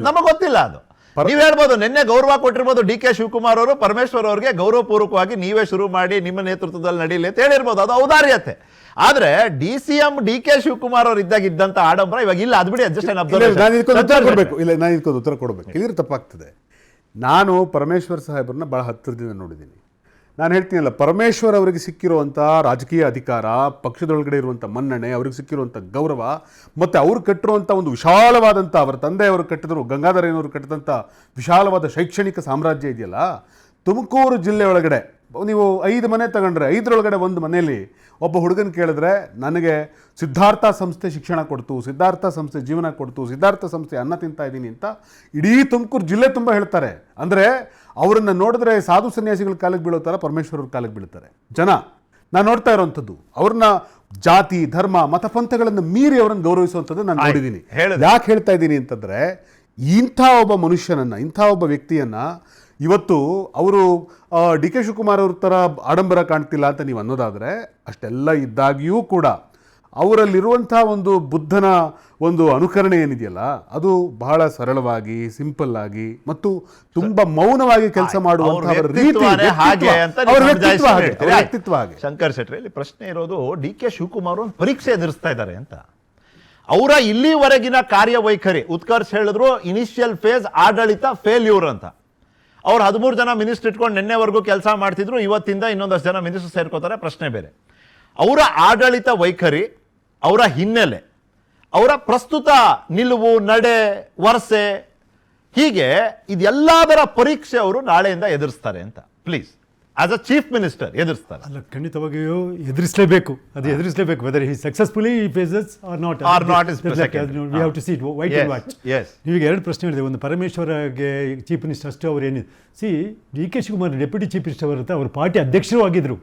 ನಮಗ್ ಗೊತ್ತಿಲ್ಲ ಅದು. ನೀವ್ ಹೇಳ್ಬೋದು ನಿನ್ನೆ ಗೌರವ ಕೊಟ್ಟಿರ್ಬೋದು ಡಿ ಕೆ ಶಿವಕುಮಾರ್ ಅವರು ಪರಮೇಶ್ವರ್ ಅವರಿಗೆ ಗೌರವಪೂರ್ವಕವಾಗಿ ನೀವೇ ಶುರು ಮಾಡಿ ನಿಮ್ಮ ನೇತೃತ್ವದಲ್ಲಿ ನಡೀಲಿ ಅಂತ ಹೇಳಿರ್ಬೋದು, ಅದು ಔದಾರ್ಯತೆ. ಆದ್ರೆ DCM ಡಿ ಕೆ ಶಿವಕುಮಾರ್ ಅವರು ಇದ್ದಂತ ಆಡಂಬರ ಇವಾಗ ಇಲ್ಲ. ಅದು ಬಿಡಿ, ಅಡ್ಜಸ್ಟ್ ನಾನು ಇದಕ್ಕೊಂದು ಉತ್ತರ ಕೊಡಬೇಕು. ಇಲ್ಲ, ನಾನು ಇದಕ್ಕೊಂದು ಉತ್ತರ ಕೊಡಬೇಕು. ಇಲ್ಲಿರೋ ತಪ್ಪಾಗ್ತದೆ. ನಾನು ಪರಮೇಶ್ವರ್ ಸಾಹೇಬ್ರನ್ನ ಬಹಳ ಹತ್ತಿರದಿಂದ ನೋಡಿದ್ದೀನಿ. ನಾನು ಹೇಳ್ತೀನಲ್ಲ, ಪರಮೇಶ್ವರ್ ಅವರಿಗೆ ಸಿಕ್ಕಿರುವಂಥ ರಾಜಕೀಯ ಅಧಿಕಾರ, ಪಕ್ಷದೊಳಗಡೆ ಇರುವಂಥ ಮನ್ನಣೆ, ಅವ್ರಿಗೆ ಸಿಕ್ಕಿರುವಂಥ ಗೌರವ, ಮತ್ತು ಅವ್ರು ಕಟ್ಟಿರುವಂಥ ಒಂದು ವಿಶಾಲವಾದಂಥ, ಅವರ ತಂದೆಯವರು ಕಟ್ಟಿದ್ರು, ಗಂಗಾಧರಯ್ಯನವರು ಕಟ್ಟಿದಂಥ ವಿಶಾಲವಾದ ಶೈಕ್ಷಣಿಕ ಸಾಮ್ರಾಜ್ಯ ಇದೆಯಲ್ಲ, ತುಮಕೂರು ಜಿಲ್ಲೆ ಒಳಗಡೆ ನೀವು 5 ಮನೆ ತಗೊಂಡ್ರೆ 5ರೊಳಗಡೆ ಒಂದು ಮನೆಯಲ್ಲಿ ಒಬ್ಬ ಹುಡುಗನ ಕೇಳಿದ್ರೆ, ನನಗೆ ಸಿದ್ಧಾರ್ಥ ಸಂಸ್ಥೆ ಶಿಕ್ಷಣ ಕೊಡ್ತು, ಸಿದ್ಧಾರ್ಥ ಸಂಸ್ಥೆ ಜೀವನ ಕೊಡ್ತು, ಸಿದ್ಧಾರ್ಥ ಸಂಸ್ಥೆ ಅನ್ನ ತಿಂತಾ ಇದ್ದೀನಿ ಅಂತ ಇಡೀ ತುಮಕೂರು ಜಿಲ್ಲೆ ತುಂಬ ಹೇಳ್ತಾರೆ. ಅಂದರೆ ಅವರನ್ನು ನೋಡಿದ್ರೆ ಸಾಧು ಸನ್ಯಾಸಿಗಳ ಕಾಲಕ್ಕೆ ಬೀಳೋ ಥರ ಪರಮೇಶ್ವರ್ ಅವ್ರ ಕಾಲಕ್ಕೆ ಬೀಳ್ತಾರೆ ಜನ. ನಾನು ನೋಡ್ತಾ ಇರೋವಂಥದ್ದು ಅವ್ರನ್ನ ಜಾತಿ, ಧರ್ಮ, ಮತಪಂಥಗಳನ್ನು ಮೀರಿ ಅವರನ್ನು ಗೌರವಿಸುವಂಥದ್ದು ನಾನು ನೋಡಿದ್ದೀನಿ. ಯಾಕೆ ಹೇಳ್ತಾ ಇದ್ದೀನಿ ಅಂತಂದರೆ, ಇಂಥ ಒಬ್ಬ ಮನುಷ್ಯನನ್ನು, ಇಂಥ ಒಬ್ಬ ವ್ಯಕ್ತಿಯನ್ನು ಇವತ್ತು ಅವರು ಡಿ ಕೆ ಶಿವಕುಮಾರ್ ಅವ್ರ ಥರ ಆಡಂಬರ ಕಾಣ್ತಿಲ್ಲ ಅಂತ ನೀವು ಅನ್ನೋದಾದರೆ, ಅಷ್ಟೆಲ್ಲ ಇದ್ದಾಗಿಯೂ ಕೂಡ ಅವರಲ್ಲಿರುವಂಥ ಒಂದು ಬುದ್ಧನ ಒಂದು ಅನುಕರಣೆ ಏನಿದೆಯಲ್ಲ, ಅದು ಬಹಳ ಸರಳವಾಗಿ, ಸಿಂಪಲ್ ಆಗಿ ಮತ್ತು ತುಂಬ ಮೌನವಾಗಿ ಕೆಲಸ ಮಾಡುವಂಥ ಅವರ ರೀತಿ, ವ್ಯಕ್ತಿತ್ವ ಹಾಗೆ. ಶಂಕರ್ ಶೆಟ್ಟಿ, ಇಲ್ಲಿ ಪ್ರಶ್ನೆ ಇರೋದು ಡಿ ಕೆ ಶಿವಕುಮಾರ್ ಒಂದು ಪರೀಕ್ಷೆ ಎದುರಿಸ್ತಾ ಇದ್ದಾರೆ ಅಂತ. ಅವರ ಇಲ್ಲಿವರೆಗಿನ ಕಾರ್ಯವೈಖರಿ, ಉತ್ಕರ್ಷ್ ಹೇಳಿದ್ರು ಇನಿಷಿಯಲ್ ಫೇಸ್ ಆಡಳಿತ ಫೇಲ್ಯೂರ್ ಅಂತ. ಅವ್ರು 13 ಜನ ಮಿನಿಸ್ಟರ್ ಇಟ್ಕೊಂಡು ನಿನ್ನೆವರೆಗೂ ಕೆಲಸ ಮಾಡ್ತಿದ್ರು, ಇವತ್ತಿಂದ ಇನ್ನೊಂದಷ್ಟು ಜನ ಮಿನಿಸ್ಟರ್ ಸೇರ್ಕೋತಾರೆ, ಪ್ರಶ್ನೆ ಬೇರೆ. ಅವರ ಆಡಳಿತ ವೈಖರಿ, ಅವರ ಹಿನ್ನೆಲೆ, ಅವರ ಪ್ರಸ್ತುತ ನಿಲುವು, ನಡೆ, ವರಸೆ, ಹೀಗೆ ಇದೆಲ್ಲದರ ಪರೀಕ್ಷೆ ಅವರು ನಾಳೆಯಿಂದ ಎದುರಿಸ್ತಾರೆ ಅಂತ. Please, as a chief minister ಎದುರಿಸ್ತಾರೆ. ಅಲ್ಲ, ಖಂಡಿತವಾಗಿಯೂ ಎದುರಿಸಲೇಬೇಕು. ಅದು ಎದುರಿಸಲೇಬೇಕು. Whether he successfully faces or not is we have to see it wait and watch. ನೀವೀಗ 2 ಪ್ರಶ್ನೆ ಹೇಳಿದೆ. ಒಂದು, ಪರಮೇಶ್ವರ್ಗೆ ಚೀಫ್ ಮಿನಿಸ್ಟರ್ ಅಷ್ಟು ಅವ್ರು ಏನಿದೆ. C, D K Shivakumar deputy chief minister ಬರುತ್ತೆ, ಅವರು ಪಾರ್ಟಿ ಅಧ್ಯಕ್ಷರು ಆಗಿದ್ರು.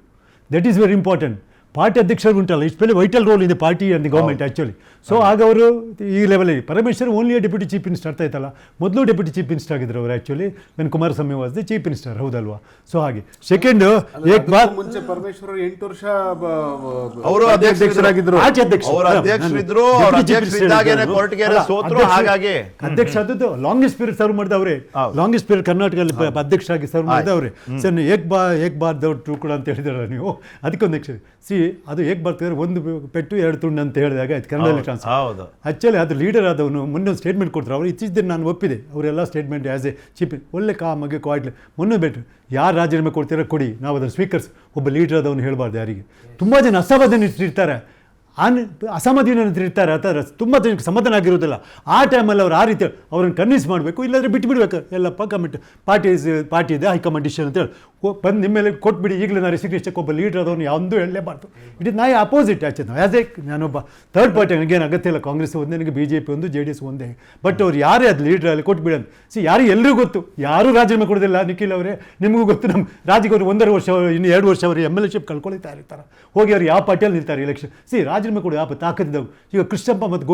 That is very important. Party ಅಧ್ಯಕ್ಷರು ಉಂಟಲ್ಲ, it's play vital role in the party and the government actually. So ಆಗ ಅವರು ಈ ಲೆವೆಲಲ್ಲಿ Parameshwar only deputy chief minister ಅರ್ಥ ಆಯ್ತಲ್ಲ. ಮೊದಲು ಡೆಪ್ಯೂಟಿ ಚೀಫ್ ಮಿನಿಸ್ಟರ್ ಆಗಿದ್ರು ಅವರು actually, when Kumaraswamy was the chief minister, ಹೌದಲ್ವಾ? ಸೊ ಹಾಗೆ ಸೆಕೆಂಡ್, ಮುಂಚೆ ಪರಮೇಶ್ವರ್ 8 ವರ್ಷ ಅವರು ಅಧ್ಯಕ್ಷರಾಗಿದ್ರು. ಅಧ್ಯಕ್ಷ ಆದದ್ದು ಲಾಂಗೆಸ್ಟ್ ಪೀರಿಯಡ್ ಸರ್ವ್ ಮಾಡಿದವ್ರೆ. ಲಾಂಗೆಸ್ಟ್ ಪೀರಿಯಡ್ ಕರ್ನಾಟಕದಲ್ಲಿ ಅಧ್ಯಕ್ಷರಾಗಿ ಸರ್ವ್ ಮಾಡಿದವ್ರೆ. ಸರ್, ಏಕ್ ಬಾರ್ ದೌಟು ಕೂಡ ಅಂತ ಹೇಳಿದಾರಲ್ಲ ನೀವು, ಅದಕ್ಕೊಂದು ಎಕ್ಸ್ ಸಿ, ಅದು ಏಕ್ ಬರ್ತಿದ್ರೆ 1 ಪೆಟ್ಟು 2 ತುಂಡು ಅಂತ ಹೇಳಿದಾಗ ಆಯ್ತು ಕನ್ನಡದಲ್ಲಿ ಟ್ರಾನ್ಸ್ಫರ್. ಆ್ಯಕ್ಚುಲಿ ಅದು ಲೀಡರ್ ಆದವನು ಮೊನ್ನೆ ಒಂದು ಸ್ಟೇಟ್ಮೆಂಟ್ ಕೊಡ್ತಾರೆ. ಅವರು ಇತ್ತೀಚಿನ ನಾನು ಒಪ್ಪಿದೆ, ಅವರೆಲ್ಲ ಸ್ಟೇಟ್ಮೆಂಟ್ ಆ್ಯಸ್ ಎ ಚೀಫ್ ಒಳ್ಳೆ ಕಾಮಾಗಿ ಕ್ವಾಯ್ಟ್ಲಿ ಮೊನ್ನೆ ಬಿಟ್ಟು ಯಾರು ರಾಜೀನಾಮೆ ಕೊಡ್ತೀರಾ ಕೊಡಿ, ನಾವು ಅದನ್ನು ಸ್ವೀಕರಿಸಿ. ಒಬ್ಬ ಲೀಡರ್ ಆದವನು ಹೇಳಬಾರ್ದು ಯಾರಿಗೆ. ತುಂಬ ಜನ ಅಸಮಾಧಾನ ಇರ್ತಾರೆ, ಅಸಮಾಧಾನ ಇರ್ತಾರೆ, ಆ ಥರ ತುಂಬ ಜನಕ್ಕೆ ಸಮಾಧಾನ ಆಗಿರೋದಿಲ್ಲ. ಆ ಟೈಮಲ್ಲಿ ಅವ್ರು ಆ ರೀತಿ ಅವ್ರನ್ನ ಕನ್ವಿನ್ಸ್ ಮಾಡಬೇಕು, ಇಲ್ಲಾಂದರೆ ಬಿಟ್ಬಿಡ್ಬೇಕು. ಎಲ್ಲಪ್ಪ ಕಮಿಟಿ ಪಾರ್ಟಿ ಇದೆ, ಹೈಕಮಾಂಡ್ ಡಿಸಿಷನ್ ಅಂತೇಳಿ ಬಂದು ನಿಮ್ಮ ಮೇಲೆ ಕೊಟ್ಬಿಡಿ, ಈಗಲೇ ನಾನು ರೆಸಿಗ್ನೇಷನ್ ಒಬ್ಬ ಲೀಡರ್ ಆದವನು ಯಾವುದೂ ಹೇಳಲೇಬಾರ್ದು. ಇಟ್ ಇಸ್ ನಾಯಿ ಅಪೋಸಿಟ್ ಆ್ಯಕ್ಚುಲಿ. ಆ್ಯಸ್ ಎ ನಾನೊಬ್ಬ ಥರ್ಡ್ ಪಾರ್ಟಿ, ನನಗೇನು ಅಗತ್ಯ ಇಲ್ಲ. ಕಾಂಗ್ರೆಸ್ ಒಂದೇ, ನನಗೆ BJP ಒಂದು, JDS ಒಂದೇ. ಬಟ್ ಅವ್ರು ಯಾರೇ ಅದು ಲೀಡರ್ ಅಲ್ಲಿ ಕೊಟ್ಬಿಡಿ ಅಂತ. ಸಿ, ಯಾರು ಎಲ್ಲರಿಗೂ ಗೊತ್ತು, ಯಾರೂ ರಾಜೀನಾಮೆ ಕೊಡೋದಿಲ್ಲ. ನಿಖಿಲ್ ಅವರೇ, ನಿಮಗೂ ಗೊತ್ತು, ನಮ್ಮ ರಾಜ್ಯಕ್ಕೆ ಅವರು 1.5 ವರ್ಷ, ಇನ್ನು 2 ವರ್ಷ ಅವರು MLA-ಶಿಪ್ ಕಳ್ಕೊಳ್ತಾ ಇರ್ತಾರೆ. ಹೋಗಿ ಅವ್ರು ಯಾವ ಪಾರ್ಟಿಯಲ್ಲಿ ನಿಲ್ತಾರೆ ಎಲೆಕ್ಷನ್. ಸಿ, ರಾಜೀನಾಮೆ ಕೊಡು ಯಾವ ತಾಕತ್ತಿದ್ದವು. ಈಗ ಕೃಷ್ಣಪ್ಪ ಮತ್ತು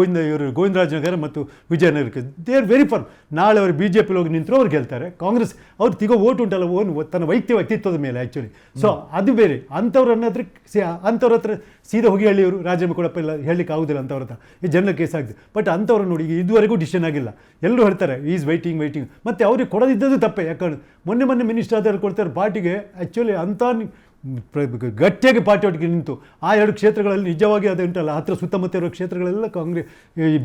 ಗೋವಿಂದರಾಜನಗರ ಮತ್ತು ವಿಜಯನಗರಕ್ಕೆ ದೇ ಆರ್ ವೆರಿ ಫರ್ಮ್. ನಾಳೆ ಅವರು BJP ಹೋಗಿ ನಿಂತರೂ ಅವ್ರು ಗೆಲ್ತಾರೆ. ಕಾಂಗ್ರೆಸ್ ಅವ್ರು ತಿಗೋ ಓಟ್ ಉಂಟಲ್ಲ, ತನ್ನ ವ್ಯಕ್ತಿತ್ವದ ಮೇಲೆ ಆ್ಯಕ್ಚುಲಿ. ಸೊ ಅದು ಬೇರೆ. ಅಂಥವ್ರ ಹತ್ರ ಸೀದಾ ಹೋಗಿ ಹೇಳಿ ಅವರು ರಾಜೀನಾಮೆ ಕೊಡಪ್ಪ, ಇಲ್ಲ ಹೇಳಲಿಕ್ಕೆ ಆಗೋದಿಲ್ಲ ಅಂಥವ್ರ ಹತ್ರ. ಈ ಜನರ ಕೇಸ್ ಆಗಿದೆ. ಬಟ್ ಅಂಥವ್ರು ನೋಡಿ, ಈಗ ಇದುವರೆಗೂ ಡಿಸಿಷನ್ ಆಗಿಲ್ಲ. ಎಲ್ಲರೂ ಹೇಳ್ತಾರೆ ಈಸ್ ವೈಟಿಂಗ್. ಮತ್ತು ಅವ್ರಿಗೆ ಕೊಡೋದಿದ್ದದ್ದು ತಪ್ಪೇ. ಯಾಕಂದ್ರೆ ಮೊನ್ನೆ ಮಿನಿಸ್ಟರ್ ಆದವ್ರು ಕೊಡ್ತಾರೆ ಪಾರ್ಟಿಗೆ. ಆ್ಯಕ್ಚುಲಿ ಅಂಥ ಗಟ್ಟಿಯಾಗಿ ಪಾರ್ಟಿ ಒಟ್ಟಿಗೆ ನಿಂತು ಆ 2 ಕ್ಷೇತ್ರಗಳಲ್ಲಿ ನಿಜವಾಗಿ ಅದು ಉಂಟಲ್ಲ, ಹತ್ತಿರ ಸುತ್ತಮುತ್ತ ಇರೋ ಕ್ಷೇತ್ರಗಳೆಲ್ಲ ಕಾಂಗ್ರೆಸ್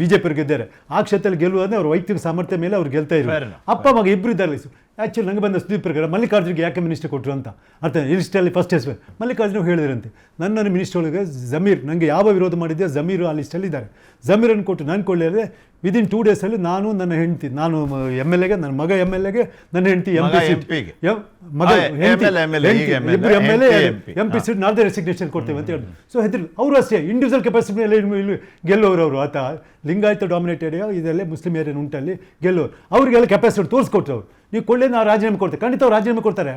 BJP ಅವ್ರು ಗೆದ್ದಾರೆ. ಆ ಕ್ಷೇತ್ರದಲ್ಲಿ ಗೆಲ್ಲುವುದಂದ್ರೆ ಅವ್ರ ವೈಯಕ್ತಿಕ ಸಾಮರ್ಥ್ಯ ಮೇಲೆ ಅವ್ರು ಗೆಲ್ತಾ ಇದ್ದಾರೆ. ಅಪ್ಪ ಮಗ ಇಬ್ಬರು ಇದ್ದಾರೆ. ಆ್ಯಕ್ಚುಲಿ ನನಗೆ ಬಂದ ಸುದೀಪ್ ಪ್ರಕಾರ ಮಲ್ಲಿಕಾರ್ಜುನ್ಗೆ ಯಾಕೆ ಮಿನಿಸ್ಟರ್ ಕೊಟ್ಟರು ಅಂತ ಅರ್ಥ. ಲಿಸ್ಟಲ್ಲಿ ಫಸ್ಟ್ ಹೆಸರು ಮಲ್ಲಿಕಾರ್ಜುನ್ ಹೇಳಿದ್ರಂತೆ, ನನ್ನ ಮಿನಿಸ್ಟರ್ ಒಳಗೆ ಜಮೀರ್, ನನಗೆ ಯಾವ ವಿರೋಧ ಮಾಡಿದ್ದೆ ಜಮೀರು ಆ ಲಿಸ್ಟಲ್ಲಿ ಇದ್ದಾರೆ. ಜಮೀರನ್ನು ಕೊಟ್ಟು ನಾನು ಕೊಳ್ಳಿದ್ರೆ ವಿದಿನ್ 2 ಡೇಸಲ್ಲಿ ನಾನು ನನ್ನ ಹೆಂಡತಿ, ನಾನು MLA-ಗೆ, ನನ್ನ ಮಗ MLA-ಗೆ, ನನ್ನ ಹೆಂಡತಿ MP ಸೀಟ್ ನಾಲ್ದೇ ರೆಸಿಗ್ನೇಷನ್ ಕೊಡ್ತೇವೆ ಅಂತ ಹೇಳಿದ್ರು. ಸೊ ಹೆದರಿ ಅವರು ಅಷ್ಟೇ ಇಂಡಿವಿಜುವಲ್ ಕೆಪಾಸಿಟಿ ಮೇಲೆ ಗೆಲ್ಲೋರು ಅವರು. ಆತ ಲಿಂಗಾಯತ ಡಾಮಿನೇಟೆಡ್ ಇದೆಲ್ಲ ಮುಸ್ಲಿಮ್ ಏರಿಯನ್ ಉಂಟಲ್ಲಿ ಗೆಲ್ಲೋರು. ಅವರಿಗೆಲ್ಲ ಕೆಪಾಸಿಟಿ ತೋರಿಸ್ಕೊಟ್ರು ಅವರು. ನೀವು ಕೊಳ್ಳೆ ನಾವು ರಾಜೀನಾಮೆ ಕೊಡ್ತೇವೆ, ಖಂಡಿತ ಅವ್ರು ರಾಜೀನಾಮೆ ಕೊಡ್ತಾರೆ.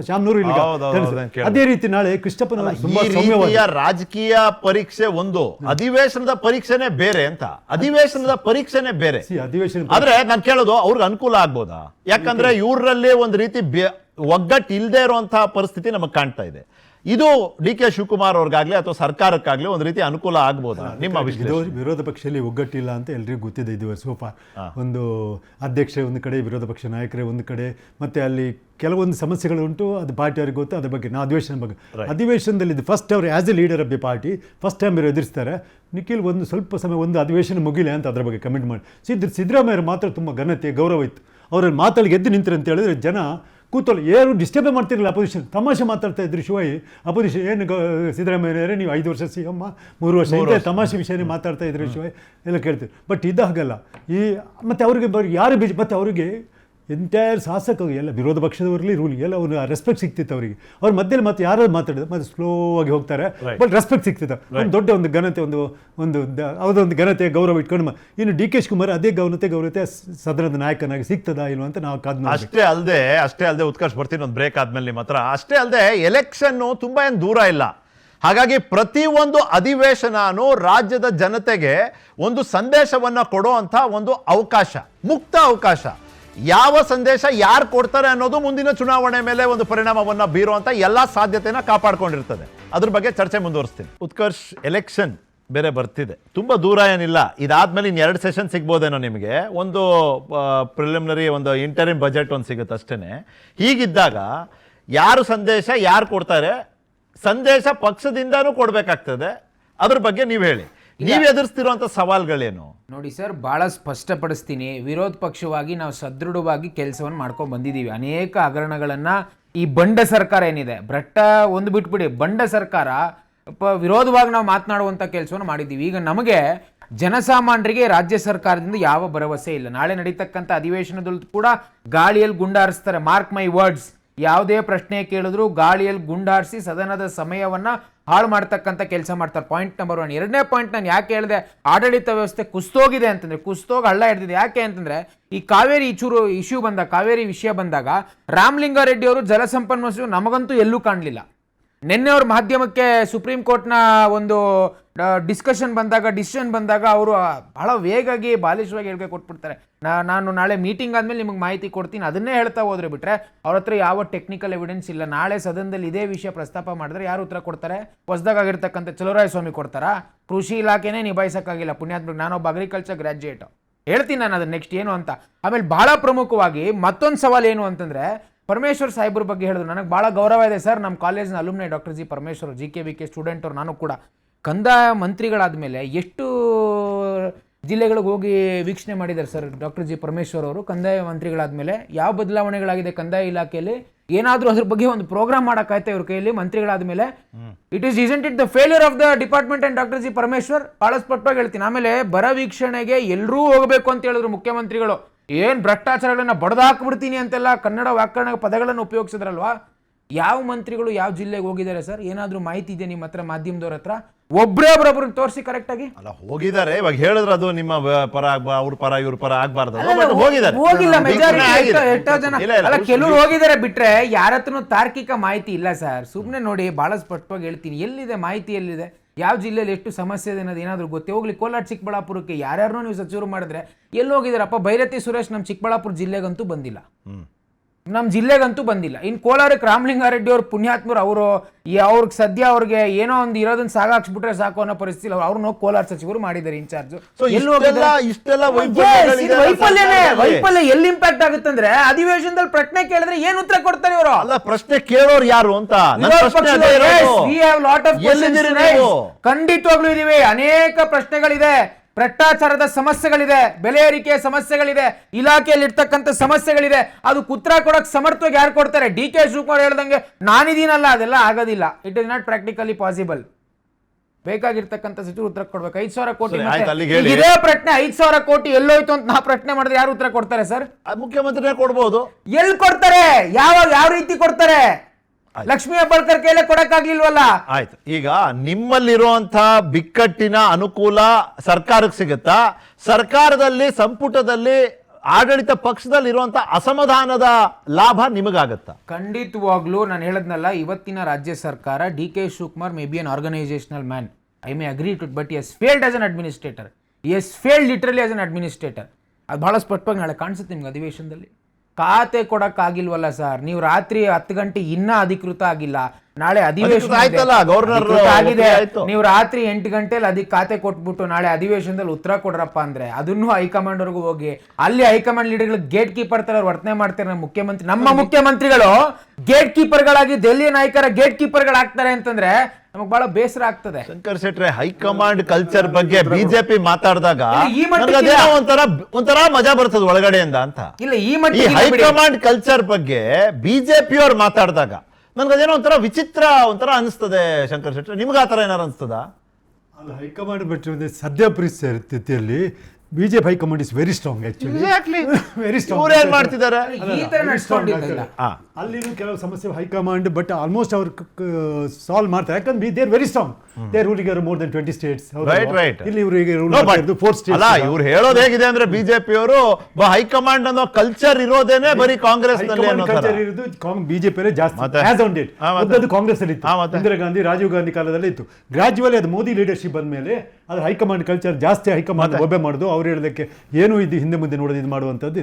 ಶಾಮನೂರು ಇಲ್ಲಿ ಹೌದು, ಕೇಳಿದೆ. ಅದೇ ರೀತಿ ನಾಳೆ ಕೃಷ್ಣಪ್ಪನ ಈ ತುಂಬಾ ರೀತಿಯ ಸೌಮ್ಯವಾದ ರಾಜಕೀಯ ಪರೀಕ್ಷೆ ಒಂದು, ಅಧಿವೇಶನದ ಪರೀಕ್ಷೆನೇ ಬೇರೆ ಅಂತ. ಅಧಿವೇಶನದ ಪರೀಕ್ಷೆನೇ ಬೇರೆ. ಅಧಿವೇಶನ ಆದ್ರೆ ನಾನು ಕೇಳೋದು ಅವ್ರಿಗೆ ಅನುಕೂಲ ಆಗ್ಬೋದಾ? ಯಾಕಂದ್ರೆ ಇವ್ರಲ್ಲಿ ಒಂದು ರೀತಿ ಒಗ್ಗಟ್ಟು ಇಲ್ಲದೆ ಇರುವಂತಹ ಪರಿಸ್ಥಿತಿ ನಮಗೆ ಕಾಣ್ತಾ ಇದೆ. ಇದು ಡಿ ಕೆ ಶಿವಕುಮಾರ್ ಅವ್ರಿಗಾಗ್ಲಿ ಅಥವಾ ಸರ್ಕಾರಕ್ಕಾಗ್ಲಿ ಒಂದು ರೀತಿ ಅನುಕೂಲ ಆಗ್ಬೋದಾ ನಿಮ್ಮ ವಿಶ್ಲೇಷಣೆ? ವಿರೋಧ ಪಕ್ಷದಲ್ಲಿ ಒಗ್ಗಟ್ಟಿಲ್ಲ ಅಂತ ಎಲ್ರಿಗೂ ಗೊತ್ತಿದೆ. ಇದುವರೆ ಸೋಫಾ ಒಂದು ಅಧ್ಯಕ್ಷ ಒಂದು ಕಡೆ, ವಿರೋಧ ಪಕ್ಷ ನಾಯಕರೇ ಒಂದು ಕಡೆ, ಮತ್ತೆ ಅಲ್ಲಿ ಕೆಲವೊಂದು ಸಮಸ್ಯೆಗಳು ಉಂಟು. ಅದು ಪಾರ್ಟಿ ಅವ್ರಿಗೆ ಗೊತ್ತು. ಅದ್ರ ಬಗ್ಗೆ ನಾವು ಅಧಿವೇಶನ ಬಗ್ಗೆ ಅಧಿವೇಶನದಲ್ಲಿ ಇದು ಫಸ್ಟ್ ಅವರು as A leader of the party first time ಇವರು ಎದುರಿಸ್ತಾರೆ. ನಿಖಿಲ್ ಒಂದು ಸ್ವಲ್ಪ ಸಮಯ ಒಂದು ಅಧಿವೇಶನ ಮುಗಿಲೆ ಅಂತ ಅದ್ರ ಬಗ್ಗೆ ಕಮೆಂಟ್ ಮಾಡಿ. ಸಿದ್ದರಾಮಯ್ಯರು ಮಾತ್ರ ತುಂಬ ಘನತೆ ಗೌರವ ಇತ್ತು. ಅವ್ರಲ್ಲಿ ಮಾತಾಡಿ ಗೆದ್ದು ನಿಂತರು ಅಂತ ಹೇಳಿದ್ರೆ ಜನ ಕೂತಲ್ಲಿ ಏನು ಡಿಸ್ಟರ್ಬೇ ಮಾಡ್ತಿರಲಿಲ್ಲ. ಅಪೋಸಿಷನ್ ತಮಾಷೆ ಮಾತಾಡ್ತಾ ಇದ್ರು. ಶಿವಾಯಿ ಅಪೋಸಿಷನ್ ಏನು ಸಿದ್ದರಾಮಯ್ಯರೇ ನೀವು 5 ವರ್ಷ ಸಿ ಎಮ್ 3 ವರ್ಷ ಇಂಥ ತಮಾಷೆ ವಿಷಯನೇ ಮಾತಾಡ್ತಾ ಇದ್ರು ಶಿವಾಯಿ ಎಲ್ಲ ಕೇಳ್ತೀವಿ. ಬಟ್ ಇದಾಗಲ್ಲ. ಮತ್ತು ಅವ್ರಿಗೆ ಯಾರು ಮತ್ತು ಅವರಿಗೆ ಎಂಟೈರ್ ಶಾಸಕರು ಎಲ್ಲ ವಿರೋಧ ಪಕ್ಷದವರಲ್ಲಿ ರೂಲ್ ಎಲ್ಲ ಅವ್ರು ರೆಸ್ಪೆಕ್ಟ್ ಸಿಗ್ತಿತ್ತು ಅವರಿಗೆ. ಅವ್ರ ಮಧ್ಯದಲ್ಲಿ ಮತ್ತೆ ಯಾರು ಮಾತಾಡಿದ್ರು ಮತ್ತೆ ಸ್ಲೋ ಆಗಿ ಹೋಗ್ತಾರೆ. ಬಟ್ ರೆಸ್ಪೆಕ್ಟ್ ಸಿಗ್ತಿತ್ತು. ಒಂದು ದೊಡ್ಡ ಒಂದು ಘನತೆ ಯಾವುದೊಂದು ಘನತೆ ಗೌರವ ಇಟ್ಕೊಂಡು ಇನ್ನು ಡಿ ಕೆ ಶಿವಕುಮಾರ್ ಅದೇ ಗೌರವತೆ ಸದನದ ನಾಯಕನಾಗಿ ಸಿಗ್ತದಾ ಇಲ್ವ ಅಂತ ನಾವು ಕಾದ್. ಅಷ್ಟೇ ಅಲ್ಲದೆ ಉತ್ಕರ್ಷ್ ಬರ್ತೀನಿ ಒಂದು ಬ್ರೇಕ್ ಆದ್ಮೇಲೆ ನಿಮ್ಮ ಹತ್ರ. ಅಷ್ಟೇ ಅಲ್ಲದೆ ಎಲೆಕ್ಷನ್ ತುಂಬಾ ಏನು ದೂರ ಇಲ್ಲ. ಹಾಗಾಗಿ ಪ್ರತಿಯೊಂದು ಅಧಿವೇಶನನೂ ರಾಜ್ಯದ ಜನತೆಗೆ ಒಂದು ಸಂದೇಶವನ್ನ ಕೊಡುವಂತ ಒಂದು ಅವಕಾಶ, ಮುಕ್ತ ಅವಕಾಶ. ಯಾವ ಸಂದೇಶ ಯಾರು ಕೊಡ್ತಾರೆ ಅನ್ನೋದು ಮುಂದಿನ ಚುನಾವಣೆ ಮೇಲೆ ಒಂದು ಪರಿಣಾಮವನ್ನ ಬೀರುವಂತ ಎಲ್ಲಾ ಸಾಧ್ಯತೆನ ಕಾಪಾಡ್ಕೊಂಡಿರ್ತದೆ. ಅದ್ರ ಬಗ್ಗೆ ಚರ್ಚೆ ಮುಂದುವರಿಸ್ತೀನಿ. ಉತ್ಕರ್ಷ್, ಎಲೆಕ್ಷನ್ ಬೇರೆ ಬರ್ತಿದೆ, ತುಂಬಾ ದೂರ ಏನಿಲ್ಲ. ಇದಾದ್ಮೇಲೆ ಇನ್ನು 2 ಸೆಷನ್ ಸಿಗ್ಬೋದೇನೋ ನಿಮಗೆ. ಒಂದು ಪ್ರಿಲಿಮಿನರಿ, ಒಂದು ಇಂಟರಿಮ್ ಬಜೆಟ್ ಒಂದು ಸಿಗುತ್ತೆ ಅಷ್ಟೇನೆ. ಹೀಗಿದ್ದಾಗ ಯಾರು ಸಂದೇಶ ಯಾರು ಕೊಡ್ತಾರೆ? ಸಂದೇಶ ಪಕ್ಷದಿಂದಾನೂ ಕೊಡ್ಬೇಕಾಗ್ತದೆ. ಅದ್ರ ಬಗ್ಗೆ ನೀವು ಹೇಳಿ, ನೀವು ಎದುರಿಸ್ತಿರುವಂತ ಸವಾಲ್ಗಳೇನು? ನೋಡಿ ಸರ್, ಬಹಳ ಸ್ಪಷ್ಟಪಡಿಸ್ತೀನಿ. ವಿರೋಧ ಪಕ್ಷವಾಗಿ ನಾವು ಸದೃಢವಾಗಿ ಕೆಲಸವನ್ನು ಮಾಡ್ಕೊಂಡು ಬಂದಿದ್ದೀವಿ. ಅನೇಕ ಹಗರಣಗಳನ್ನ ಈ ಬಂಡ ಸರ್ಕಾರ ಏನಿದೆ, ಭ್ರಷ್ಟ ಒಂದು ಬಿಟ್ಬಿಡಿ, ಬಂಡ ಸರ್ಕಾರ ವಿರೋಧವಾಗಿ ನಾವು ಮಾತನಾಡುವಂಥ ಕೆಲಸವನ್ನು ಮಾಡಿದ್ದೀವಿ. ಈಗ ನಮಗೆ ಜನಸಾಮಾನ್ಯರಿಗೆ ರಾಜ್ಯ ಸರ್ಕಾರದಿಂದ ಯಾವ ಭರವಸೆ ಇಲ್ಲ. ನಾಳೆ ನಡೀತಕ್ಕಂಥ ಅಧಿವೇಶನದಲ್ಲೂ ಕೂಡ ಗಾಳಿಯಲ್ಲಿ ಗುಂಡಾರಿಸ್ತಾರೆ. Mark my words. ಯಾವುದೇ ಪ್ರಶ್ನೆ ಕೇಳಿದ್ರು ಗಾಳಿಯಲ್ಲಿ ಗುಂಡಾರಿಸಿ ಸದನದ ಸಮಯವನ್ನ ಹಾಳು ಮಾಡ್ತಕ್ಕಂಥ ಕೆಲಸ ಮಾಡ್ತಾರೆ. Point number 1. 2ನೇ ಪಾಯಿಂಟ್ ನಾನು ಯಾಕೆ ಹೇಳಿದೆ, ಆಡಳಿತ ವ್ಯವಸ್ಥೆ ಕುಸ್ತೋಗಿದೆ ಅಂತಂದ್ರೆ, ಕುಸ್ತೋಗಿ ಹಳ್ಳ ಹಿಡಿದಿದೆ. ಯಾಕೆ ಅಂತಂದ್ರೆ ಈ ಕಾವೇರಿ ಇಶ್ಯೂ ಬಂದಾಗ, ಕಾವೇರಿ ವಿಷಯ ಬಂದಾಗ ರಾಮಲಿಂಗಾರೆಡ್ಡಿ ಅವರು ಜಲಸಂಪನ್ಮೂಲ ಸಚಿವರು ನಮಗಂತೂ ಎಲ್ಲೂ ಕಾಣಲಿಲ್ಲ. ನಿನ್ನೆ ಅವ್ರ ಮಾಧ್ಯಮಕ್ಕೆ ಸುಪ್ರೀಂ ಕೋರ್ಟ್ನ ಒಂದು ಡಿಸ್ಕಷನ್ ಬಂದಾಗ, ಡಿಸಿಷನ್ ಬಂದಾಗ ಅವರು ಬಹಳ ವೇಗಾಗಿ ಬಾಲಿಶವಾಗಿ ಹೇಳಿಕೆ ಕೊಟ್ಬಿಡ್ತಾರೆ. ನಾನು ನಾಳೆ ಮೀಟಿಂಗ್ ಆದಮೇಲೆ ನಿಮಗೆ ಮಾಹಿತಿ ಕೊಡ್ತೀನಿ, ಅದನ್ನೇ ಹೇಳ್ತಾ ಹೋದ್ರೆ ಬಿಟ್ರೆ ಅವ್ರ ಹತ್ರ ಯಾವ ಟೆಕ್ನಿಕಲ್ ಎವಿಡೆನ್ಸ್ ಇಲ್ಲ. ನಾಳೆ ಸದನದಲ್ಲಿ ಇದೇ ವಿಷಯ ಪ್ರಸ್ತಾಪ ಮಾಡಿದ್ರೆ ಯಾರು ಉತ್ತರ ಕೊಡ್ತಾರೆ? ಹೊಸದಾಗಿರ್ತಕ್ಕಂಥ ಚಲುವರಾಯಸ್ವಾಮಿ ಕೊಡ್ತಾರಾ? ಕೃಷಿ ಇಲಾಖೆನೇ ನಿಭಾಯಿಸೋಕ್ಕಾಗಿಲ್ಲ ಪುಣ್ಯಾತ್ಮ. ನಾನೊಬ್ಬ ಅಗ್ರಿಕಲ್ಚರ್ ಗ್ರಾಜ್ಯುಯೇಟ್. ಹೇಳ್ತೀನಿ ನಾನು ಅದನ್ನ ನೆಕ್ಸ್ಟ್ ಏನು ಅಂತ. ಆಮೇಲೆ ಬಹಳ ಪ್ರಮುಖವಾಗಿ ಮತ್ತೊಂದು ಸವಾಲು ಏನು ಅಂತಂದ್ರೆ, ಪರಮೇಶ್ವರ್ ಸಾಹೇಬ್ರ ಬಗ್ಗೆ ಹೇಳಿದ್ರು. ನನಗೆ ಭಾಳ ಗೌರವ ಇದೆ ಸರ್. ನಮ್ಮ ಕಾಲೇಜ್ನ alumni doctor G Parameshwar, GKBK student ಅವ್ರು. ನಾನು ಕೂಡ ಕಂದಾಯ ಮಂತ್ರಿಗಳಾದಮೇಲೆ ಎಷ್ಟು ಜಿಲ್ಲೆಗಳಿಗೆ ಹೋಗಿ ವೀಕ್ಷಣೆ ಮಾಡಿದ್ದಾರೆ ಸರ್ ಡಾಕ್ಟರ್ ಜಿ ಪರಮೇಶ್ವರ್ ಅವರು. ಕಂದಾಯ ಮಂತ್ರಿಗಳಾದಮೇಲೆ ಯಾವ ಬದಲಾವಣೆಗಳಾಗಿದೆ ಕಂದಾಯ ಇಲಾಖೆಯಲ್ಲಿ, ಏನಾದರೂ ಅದ್ರ ಬಗ್ಗೆ ಒಂದು ಪ್ರೋಗ್ರಾಮ್ ಮಾಡೋಕ್ಕಾಯ್ತಾ ಇವ್ರ ಕೈಯಲ್ಲಿ ಮಂತ್ರಿಗಳಾದ್ಮೇಲೆ? isn't it the failure of the department and doctor G Parameshwar? ಬಹಳ ಸ್ಪಷ್ಟವಾಗಿ ಹೇಳ್ತೀನಿ. ಆಮೇಲೆ ಬರ ವೀಕ್ಷಣೆಗೆ ಎಲ್ಲರೂ ಹೋಗಬೇಕು ಅಂತ ಹೇಳಿದ್ರು ಮುಖ್ಯಮಂತ್ರಿಗಳು. ಏನ್ ಭ್ರಷ್ಟಾಚಾರಗಳನ್ನ ಬಡದಾಕ್ಬಿಡ್ತೀನಿ ಅಂತೆಲ್ಲ ಕನ್ನಡ ವ್ಯಾಕರಣ ಪದಗಳನ್ನು ಉಪಯೋಗಿಸಿದ್ರಲ್ವಾ? ಯಾವ ಮಂತ್ರಿಗಳು ಯಾವ ಜಿಲ್ಲೆಗೆ ಹೋಗಿದ್ದಾರೆ ಸರ್? ಏನಾದ್ರೂ ಮಾಹಿತಿ ಇದೆ ನಿಮ್ಮ ಹತ್ರ, ಮಾಧ್ಯಮದವ್ರ ಹತ್ರ? ಒಬ್ರೊಬ್ರು ತೋರಿಸಿ ಕರೆಕ್ಟ್ ಆಗಿ. ಅಲ್ಲ, ಹೋಗಿದ್ದಾರೆ. ಇವಾಗ ಹೇಳಿದ್ರೆ ಅದು ನಿಮ್ಮ ಪರ ಅವ್ರ ಪರ ಇವ್ರ ಪರ ಆಗ್ಬಾರ್ದು. ಹೋಗಿಲ್ಲ ಮೆಜಾರಿಟಿ ಎಷ್ಟೋ ಜನ. ಅಲ್ಲ, ಕೆಲವರು ಹೋಗಿದ್ದಾರೆ ಬಿಟ್ರೆ ಯಾರ ಹತ್ರನೂ ತಾರ್ಕಿಕ ಮಾಹಿತಿ ಇಲ್ಲ ಸರ್. ಸುಮ್ಮನೆ ನೋಡಿ, ಬಹಳ ಸ್ಪಷ್ಟವಾಗಿ ಹೇಳ್ತೀನಿ, ಎಲ್ಲಿದೆ ಮಾಹಿತಿ, ಎಲ್ಲಿದೆ, ಯಾವ ಜಿಲ್ಲೆಯಲ್ಲಿ ಎಷ್ಟು ಸಮಸ್ಯೆ ಇದೆ ಅನ್ನೋದು ಏನಾದ್ರು ಗೊತ್ತೇ? ಹೋಗ್ಲಿ ಕೋಲಾರ ಚಿಕ್ಕಬಳ್ಳಾಪುರಕ್ಕೆ ಯಾರ್ಯಾರನ್ನೂ ನೀವು ಸಚಿವರು ಮಾಡಿದ್ರೆ ಎಲ್ಲಿ ಹೋಗಿದಾರಪ್ಪ? ಭೈರತಿ ಸುರೇಶ್ ನಮ್ಮ ಚಿಕ್ಕಬಳ್ಳಾಪುರ ಜಿಲ್ಲೆಗಂತೂ ಬಂದಿಲ್ಲ, ನಮ್ಮ ಜಿಲ್ಲೆಗಂತೂ ಬಂದಿಲ್ಲ. ಇನ್ನು ಕೋಲಾರಕ್ಕೆ ರಾಮಲಿಂಗಾರೆಡ್ಡಿ ಅವ್ರ ಪುಣ್ಯಾತ್ಮರು, ಅವ್ರಿಗೆ ಸದ್ಯ ಅವ್ರಿಗೆ ಏನೋ ಒಂದು ಇರೋದನ್ನ ಸಾಗಾಕ್ಸ್ಬಿಟ್ರೆ ಸಾಕು ಅನ್ನೋ ಪರಿಸ್ಥಿತಿ ಅವ್ರನ್ನ ಕೋಲಾರ ಸಚಿವರು ಮಾಡಿದ್ದಾರೆ ಇನ್ಚಾರ್ಜ್. ವೈಫಲ್ಯ ಎಲ್ಲಿ ಇಂಪ್ಯಾಕ್ಟ್ ಆಗುತ್ತೆ ಅಂದ್ರೆ, ಅಧಿವೇಶನದಲ್ಲಿ ಪ್ರಶ್ನೆ ಕೇಳಿದ್ರೆ ಏನ್ ಉತ್ತರ ಕೊಡ್ತಾರೆ ಇವರು? ಅಲ್ಲ, ಪ್ರಶ್ನೆ ಕೇಳೋರು ಯಾರು ಅಂತ ಖಂಡಿತವಾಗ್ಲೂ ಇದೀವಿ. ಅನೇಕ ಪ್ರಶ್ನೆಗಳಿದೆ. ಭ್ರಷ್ಟಾಚಾರದ ಸಮಸ್ಯೆಗಳಿದೆ, ಬೆಲೆ ಏರಿಕೆಯ ಸಮಸ್ಯೆಗಳಿದೆ, ಇಲಾಖೆಯಲ್ಲಿ ಇರ್ತಕ್ಕಂಥ ಸಮಸ್ಯೆಗಳಿದೆ. ಅದು ಉತ್ತರ ಕೊಡಕ್ ಸಮರ್ಥವಾಗಿ ಯಾರು ಕೊಡ್ತಾರೆ? DK ಶಿವಕುಮಾರ್ ಹೇಳ್ದಂಗೆ ನಾನಿದೀನಲ್ಲ, ಅದೆಲ್ಲ ಆಗೋದಿಲ್ಲ. It is not practically possible. ಬೇಕಾಗಿರ್ತಕ್ಕಂಥ ಸಚಿವರು ಉತ್ತರ ಕೊಡ್ಬೇಕು. 5,000 ಕೋಟಿ ಇದೇ ಪ್ರಶ್ನೆ, 5,000 ಕೋಟಿ ಎಲ್ಲೋಯ್ತು ಅಂತ ನಾ ಪ್ರಶ್ನೆ ಮಾಡಿದ್ರೆ ಯಾರು ಉತ್ತರ ಕೊಡ್ತಾರೆ ಸರ್? ಮುಖ್ಯಮಂತ್ರಿನೇ ಕೊಡ್ಬೋದು. ಎಲ್ಲಿ ಕೊಡ್ತಾರೆ? ಯಾವ ರೀತಿ ಕೊಡ್ತಾರೆ? ಲಕ್ಷ್ಮೀ ಹೆಬ್ಬಾಳ್ಕರ್ ಕೈಲೇ ಕೊಡಕ್ಕಾಗ್ಲಿಲ್ವಲ್ಲ. ಆಯ್ತು, ಈಗ ನಿಮ್ಮಲ್ಲಿರುವಂತ ಬಿಕ್ಕಟ್ಟಿನ ಅನುಕೂಲ ಸರ್ಕಾರಕ್ಕೆ ಸಿಗುತ್ತಾ? ಸರ್ಕಾರದಲ್ಲಿ ಸಂಪುಟದಲ್ಲಿ ಆಡಳಿತ ಪಕ್ಷದಲ್ಲಿ ಇರುವಂತ ಅಸಮಾಧಾನದ ಲಾಭ ನಿಮಗಾಗತ್ತಾ? ಖಂಡಿತವಾಗ್ಲೂ ನಾನು ಹೇಳದ್ನಲ್ಲ, ಇವತ್ತಿನ ರಾಜ್ಯ ಸರ್ಕಾರ DK Shivakumar may be an organisational man, I may agree to, but has failed as an administrator, has failed literally as an administrator. ಅದು ಬಹಳ ಸ್ಪಷ್ಟವಾಗಿ ನಾಳೆ ಕಾಣಿಸುತ್ತೆ ನಿಮ್ಗೆ ಅಧಿವೇಶನದಲ್ಲಿ. ಖಾತೆ ಕೊಡಕ್ಕಾಗಿಲ್ವಲ್ಲ ಸರ್, ನೀವು ರಾತ್ರಿ 10 ಗಂಟೆ ಇನ್ನೂ ಅಧಿಕೃತ ಆಗಿಲ್ಲ, ನಾಳೆ ಅಧಿವೇಶನ ಆಯ್ತಲ್ಲ, ಗವರ್ನರ್ ಆಗಿದೆ, ಆಯ್ತು. ನೀವು ರಾತ್ರಿ 8 ಗಂಟೆಲಿ ಅದಕ್ಕೆ ಖಾತೆ ಕೊಟ್ಬಿಟ್ಟು ನಾಳೆ ಅಧಿವೇಶನದಲ್ಲಿ ಉತ್ತರ ಕೊಡ್ರಪ್ಪ ಅಂದ್ರೆ ಅದನ್ನು ಹೈಕಮಾಂಡ್ ವರ್ಗೂ ಹೋಗಿ ಅಲ್ಲಿ ಹೈಕಮಾಂಡ್ ಲೀಡರ್ಗಳು ಗೇಟ್ ಕೀಪರ್ ತರ ವರ್ತನೆ ಮಾಡ್ತಾರೆ. ನಮ್ಮ ಮುಖ್ಯಮಂತ್ರಿಗಳು ಗೇಟ್ ಕೀಪರ್ಗಳಾಗಿ ದೆಹಲಿಯ ನಾಯಕರ ಗೇಟ್ ಕೀಪರ್ಗಳಾಗ್ತಾರೆ ಅಂತಂದ್ರೆ ನಮಗ್ ಬಹಳ ಬೇಸರ ಆಗ್ತದೆ. ಶಂಕರ್ ಶೆಟ್ರೆ, ಹೈಕಮಾಂಡ್ ಕಲ್ಚರ್ ಬಗ್ಗೆ ಬಿಜೆಪಿ ಮಾತಾಡಿದಾಗ ಈ ಮಟ್ಟಿಗೆ ಒಂಥರ ಮಜಾ ಬರ್ತದೆ ಒಳಗಡೆಯಿಂದ ಅಂತ. ಇಲ್ಲ, ಈ ಈ ಮಟ್ಟಿಗೆ ಹೈಕಮಾಂಡ್ ಕಲ್ಚರ್ ಬಗ್ಗೆ ಬಿಜೆಪಿ ಅವ್ರು ಮಾತಾಡಿದಾಗ ನನ್ಗದೇನೋ ಒಂಥರ ವಿಚಿತ್ರ ಒಂಥರ ಅನಿಸ್ತದೆ. ಶಂಕರ್ ಶೆಟ್ರೆ, ನಿಮ್ಗೆ ಆತರ ಏನಾರು ಅನಿಸ್ತದ? ಅಲ್ಲ, ಹೈಕಮಾಂಡ್ ಬಿಟ್ಟರೆ ಸದ್ಯ ಪರಿಸ್ಥಿತಿಯಲ್ಲಿ BJP high command is very strong actually, very strong. ಏನ್ ಮಾಡ್ತಿದ್ದಾರೆ? ಈ ತರ ನಡ್ಸ್ಕೊಂಡಿಲ್ಲ. ಅಲ್ಲಿನೂ ಕೆಲವು ಸಮಸ್ಯೆ ಹೈಕಮಾಂಡ್, ಬಟ್ ಆಲ್ಮೋಸ್ಟ್ ಅವ್ರು ಸಾಲ್ವ್ ಮಾಡ್ತಾರೆ. ಯಾಕಂದ್ರೆ they very strong, they ruling more than 20 States. Right. ಇಲ್ಲಿ ಇವರಿಗೆ ರೂಲ್ 4 ಸ್ಟೇಟ್ಸ್. ಅಲ್ಲ, ಇವ್ರು ಹೇಳೋದು ಹೇಗಿದೆ ಅಂದ್ರೆ ಬಿಜೆಪಿ ಅವರು ಹೈಕಮಾಂಡ್ ಅನ್ನೋ ಕಲ್ಚರ್ ಇರೋದೇನೆ ಬರೀ ಕಾಂಗ್ರೆಸ್ ನಲ್ಲಿ ಕಲ್ಚರ್ ಇರೋದು ಬಿಜೆಪಿ ಜಾಸ್ತಿ ಆಸ್ ಆನ್ ಡೇಟ್. ಅದು ಕಾಂಗ್ರೆಸ್ ಅಲ್ಲಿ ಇತ್ತು, ಇಂದಿರಾ ಗಾಂಧಿ, ರಾಜೀವ್ ಗಾಂಧಿ ಕಾಲದಲ್ಲಿ ಇತ್ತು. ಗ್ರಾಜುವಲಿ ಅದು ಮೋದಿ ಲೀಡರ್ಶಿಪ್ ಬಂದ್ಮೇಲೆ ಅದು ಹೈಕಮಾಂಡ್ ಕಲ್ಚರ್ ಜಾಸ್ತಿ, ಹೈಕಮಾಂಡ್ ಒಬ್ಬೆ ಮಾಡೋದು, ಅವ್ರು ಹೇಳೋದಕ್ಕೆ ಏನು ಇದು ಹಿಂದೆ ಮುಂದೆ ನೋಡೋದು, ಇದು ಮಾಡುವಂಥದ್ದು.